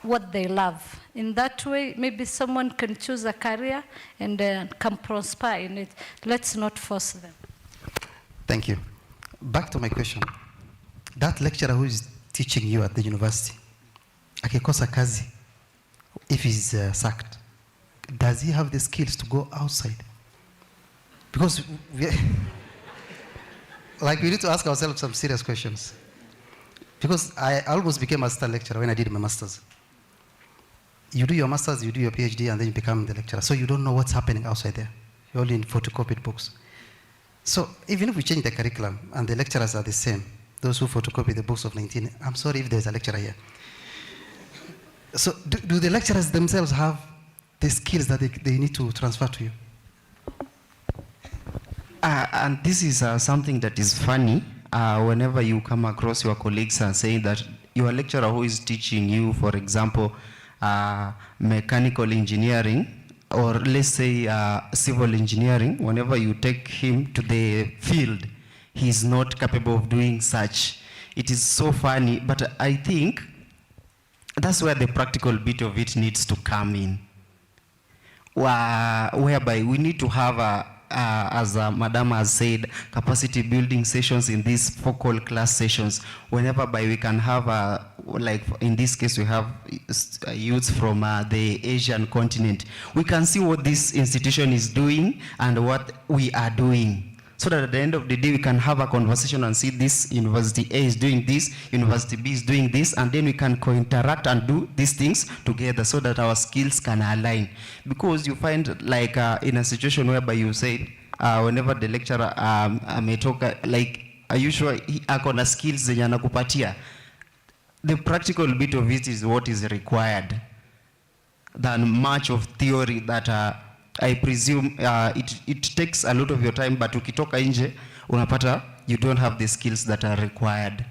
what they love. In that way, maybe someone can choose a career and can prosper in it. Let's not force them. Thank you. Back to my question. That lecturer who is teaching you at the university, akikosa kazi, if he's sacked, does he have the skills to go outside? Because we need to ask ourselves some serious questions. Because I almost became a assistant lecturer when I did my master's. You do your master's, you do your PhD, and then you become the lecturer. So you don't know what's happening outside there. You're only in photocopied books. So even if we change the curriculum and the lecturers are the same, those who photocopy the books of 19, I'm sorry if there's a lecturer here. So do the lecturers themselves have the skills that they need to transfer to you? And this is something that is funny. Whenever you come across your colleagues and saying that your lecturer who is teaching you, for example, mechanical engineering, or let's say civil engineering, whenever you take him to the field, he's not capable of doing such. It is so funny, but I think that's where the practical bit of it needs to come in. Whereby we need to have as Madam has said, capacity building sessions in these focal class sessions. Whenever we can have, like in this case, we have youths from the Asian continent. We can see what this institution is doing and what we are doing. So that at the end of the day, we can have a conversation and see this University A is doing this, University B is doing this, and then we can co-interact and do these things together so that our skills can align. Because you find like in a situation whereby you say, whenever the lecturer may talk, like, are you sure he akona skills zenye anakupatia? The practical bit of it is what is required than much of theory that I presume it takes a lot of your time, but ukitoka nje unapata you don't have the skills that are required.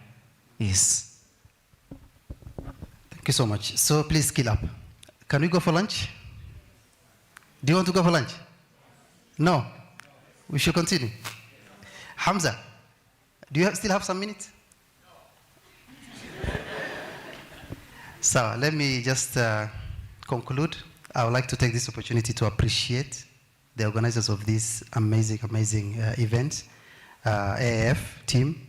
Yes. Thank you so much. So please skill up. Can we go for lunch? Do you want to go for lunch? No? We should continue. Hamza, do you still have some minutes? So let me just conclude. I would like to take this opportunity to appreciate the organizers of this amazing, amazing event, AAF team,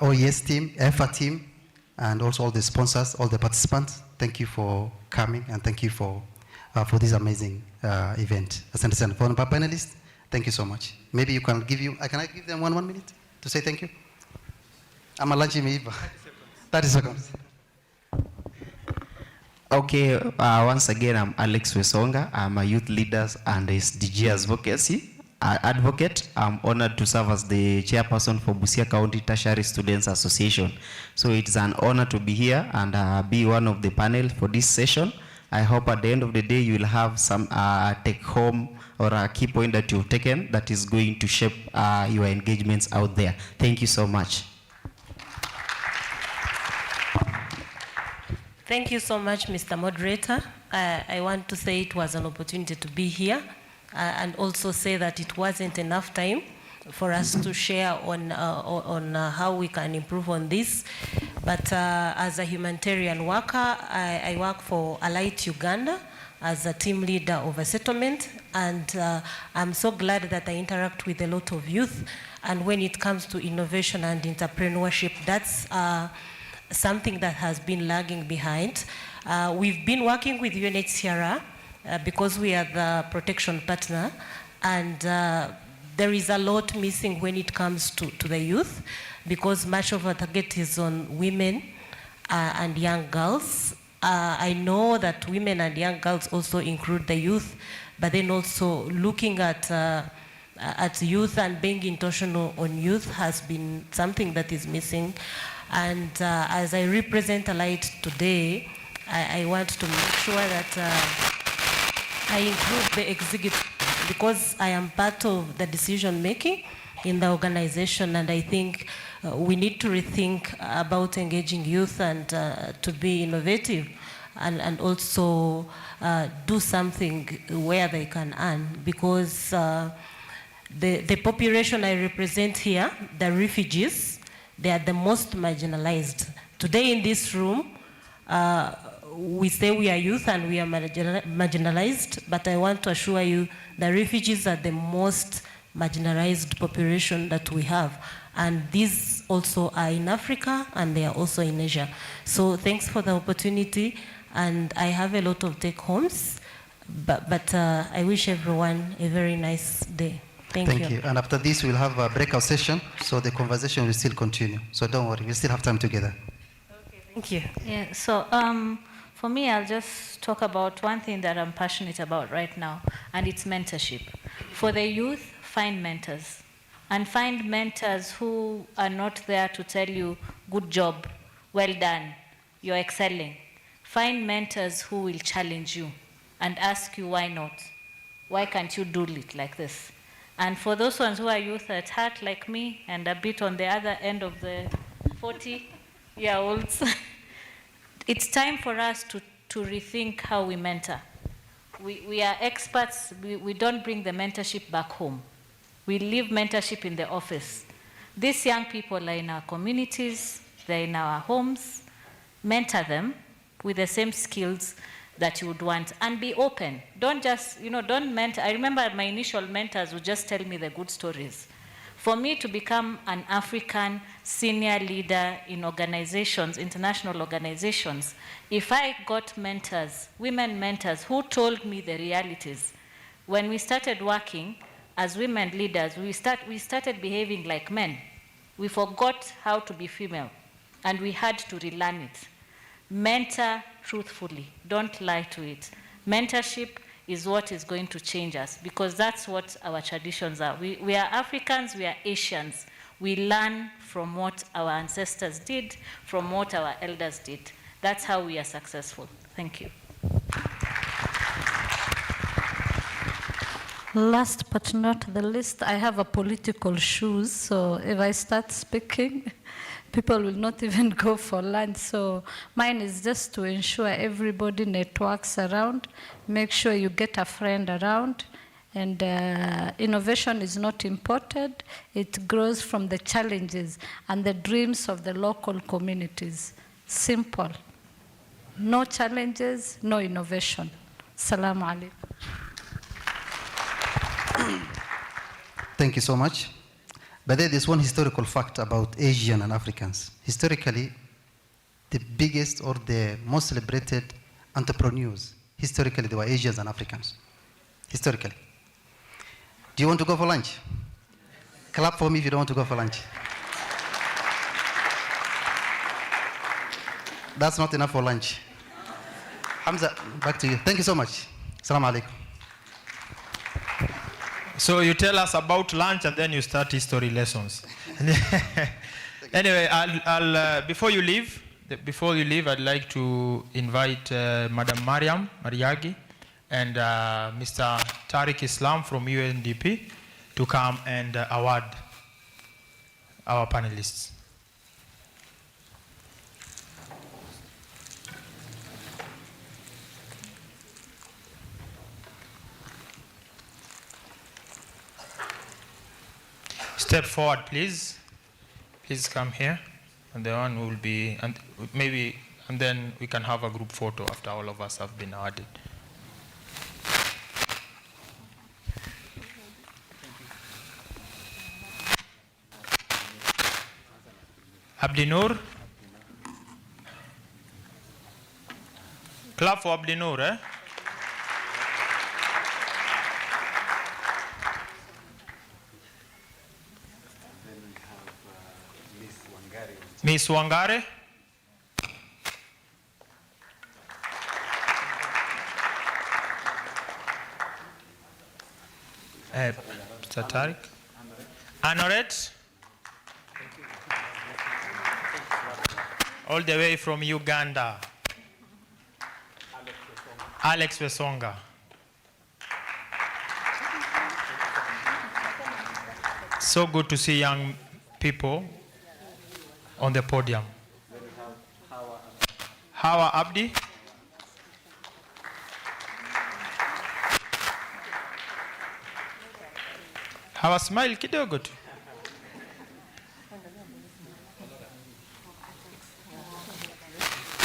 OES team, EFA team, and also all the sponsors, all the participants. Thank you for coming, and thank you for this amazing event. Asante sana. For the panelists, thank you so much. Maybe you can can I give them one minute to say thank you? I'm a lunch imeiva. 30 seconds. Okay, once again, I'm Alex Wesonga. I'm a youth leader and SDG advocacy. advocate. I'm honored to serve as the chairperson for Busia County Tertiary Students Association. So it's an honor to be here and be one of the panel for this session. I hope at the end of the day you will have some take home or a key point that you've taken that is going to shape your engagements out there. Thank you so much. Thank you so much, Mr. Moderator. I want to say it was an opportunity to be here and also say that it wasn't enough time for us to share on how we can improve on this. But as a humanitarian worker, I work for Alight Uganda as a team leader of a settlement, and I'm so glad that I interact with a lot of youth. And when it comes to innovation and entrepreneurship, that's something that has been lagging behind. We've been working with UNHCR because we are the protection partner, and there is a lot missing when it comes to the youth, because much of our target is on women and young girls. I know that women and young girls also include the youth, but then also looking at youth and being intentional on youth has been something that is missing. And as I represent Alight today, I want to make sure that I include the executive, because I am part of the decision making in the organization, and I think we need to rethink about engaging youth and to be innovative and also do something where they can earn, because the population I represent here, the refugees, they are the most marginalized. Today in this room, we say we are youth and we are marginalized, but I want to assure you the refugees are the most marginalized population that we have. And these also are in Africa and they are also in Asia. So thanks for the opportunity, and I have a lot of take-homes, but I wish everyone a very nice day. Thank you. And after this, we'll have a breakout session, so the conversation will still continue. So don't worry, we'll still have time together. Thank you. Yeah, so for me, I'll just talk about one thing that I'm passionate about right now, and it's mentorship. For the youth, find mentors. And find mentors who are not there to tell you, good job, well done, you're excelling. Find mentors who will challenge you and ask you, why not? Why can't you do it like this? And for those ones who are youth at heart like me and a bit on the other end of the 40-year-olds, it's time for us to rethink how we mentor. We are experts. We don't bring the mentorship back home. We leave mentorship in the office. These young people are in our communities, they're in our homes. Mentor them with the same skills that you would want, and be open. Don't just, don't mentor. I remember my initial mentors would just tell me the good stories. For me to become an African senior leader in organizations, international organizations, if I got mentors, women mentors, who told me the realities, when we started working as women leaders, we started behaving like men. We forgot how to be female, and we had to relearn it. Mentor truthfully, don't lie to it. Mentorship is what is going to change us, because that's what our traditions are. We are Africans, we are Asians. We learn from what our ancestors did, from what our elders did. That's how we are successful. Thank you. Last but not the least, I have a political shoes, so if I start speaking, people will not even go for lunch. So mine is just to ensure everybody networks around, make sure you get a friend around, and innovation is not imported. It grows from the challenges and the dreams of the local communities. Simple. No challenges, no innovation. Assalamu alaikum. Thank you so much. But there's one historical fact about Asian and Africans. Historically, the biggest or the most celebrated entrepreneurs, historically, they were Asians and Africans. Historically. Do you want to go for lunch? Clap for me if you don't want to go for lunch. That's not enough for lunch. Hamza, back to you. Thank you so much. Assalamu alaikum. So you tell us about lunch and then you start history lessons. Anyway, before you leave, I'd like to invite Madam Mariam Mariagi and Mr. Tariq Islam from UNDP to come and award our panelists. Step forward, please. Please come here. And the one will be, and then we can have a group photo after all of us have been awarded. Abdinur. Clap for Abdinur, eh? Miss Wangare. Mr. Tariq. Anoret. All the way from Uganda. Alex Wesonga. So good to see young people on the podium. Hawa Abdi. Hawa, smile kidogo tu.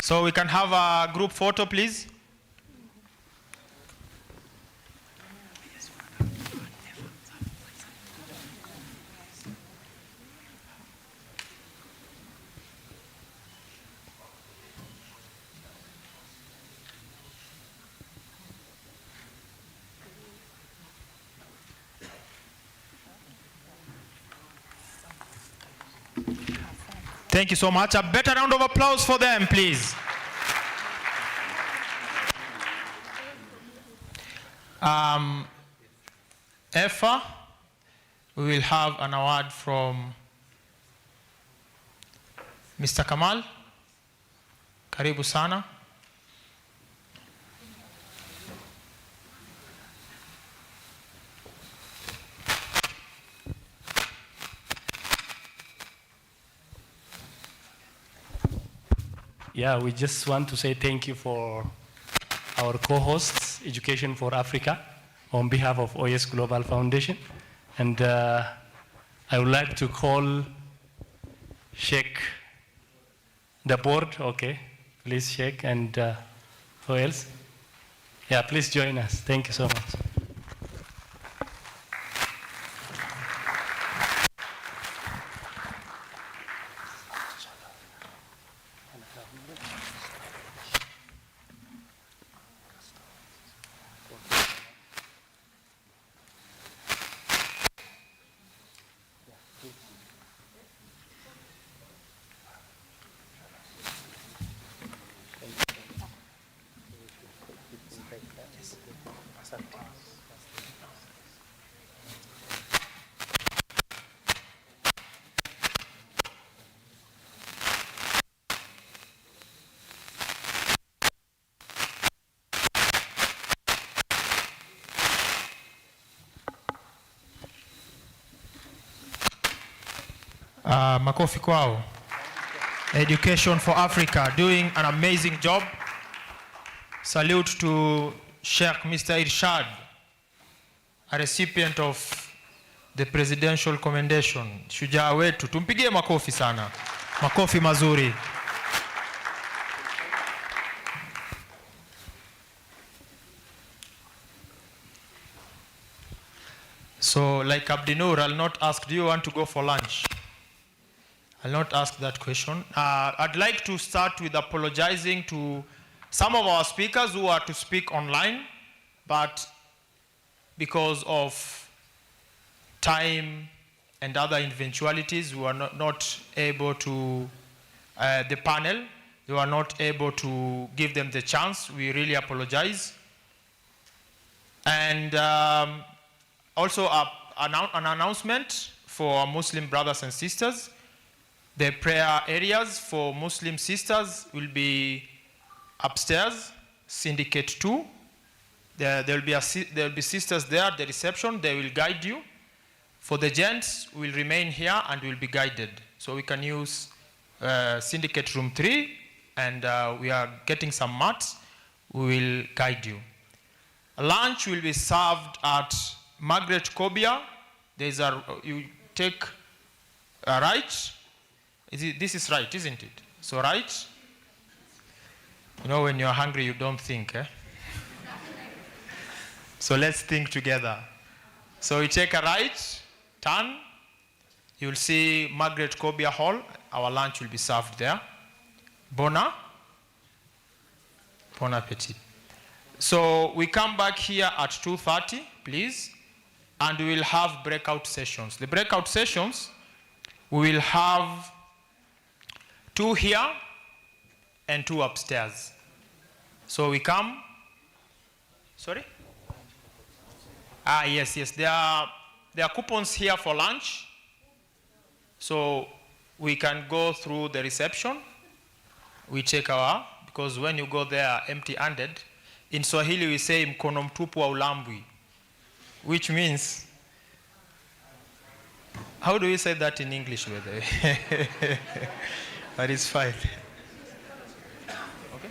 So we can have a group photo, please. Thank you so much. A better round of applause for them, please. EFA, we will have an award from Mr. Kamal. Karibu sana. Yeah, we just want to say thank you for our co-hosts, Education for Africa, on behalf of OS Global Foundation. And I would like to call Sheikh, the board, okay, please Sheikh, and who else? Yeah, please join us. Thank you so much. Makofi kwao. Education for Africa, doing an amazing job. Salute to Sheikh Mr. Irshad, a recipient of the Presidential Commendation. Shujaa wetu, tumpigie makofi sana. Makofi mazuri. So, like Abdinur, I'll not ask, do you want to go for lunch? I'll not ask that question. I'd like to start with apologizing to some of our speakers who are to speak online, but because of time and other eventualities, we were not able to, the panel, they were not able to give them the chance. We really apologize. And Also, an announcement for our Muslim brothers and sisters. The prayer areas for Muslim sisters will be upstairs, Syndicate 2. There will be sisters there at the reception. They will guide you. For the gents, we'll remain here and will be guided. So we can use Syndicate Room 3, and we are getting some mats. We will guide you. Lunch will be served at Margaret Kobia. You take a right. This is right, isn't it? So right. You know, when you're hungry, you don't think. So let's think together. So you take a right, turn. You'll see Margaret Kobia Hall. Our lunch will be served there. Bon appetit. So we come back here at 2:30, please, and we will have breakout sessions. The breakout sessions, we will have 2 here and 2 upstairs. So we come. Sorry? Yes. There are coupons here for lunch. So we can go through the reception. We check because when you go there empty-handed, in Swahili we say mkono mtupu haulambwi, which means, how do we say that in English, by the way? But it's fine. Okay.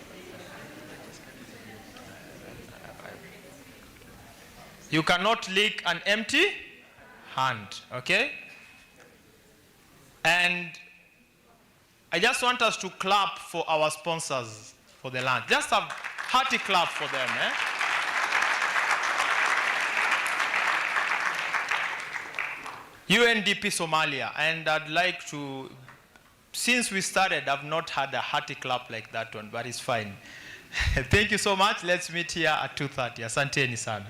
You cannot lick an empty hand, okay? And I just want us to clap for our sponsors for the lunch. Just a hearty clap for them. UNDP Somalia, and I'd like to, since we started, I've not had a hearty clap like that one, but it's fine. Thank you so much. Let's meet here at 2:30. Asanteni sana.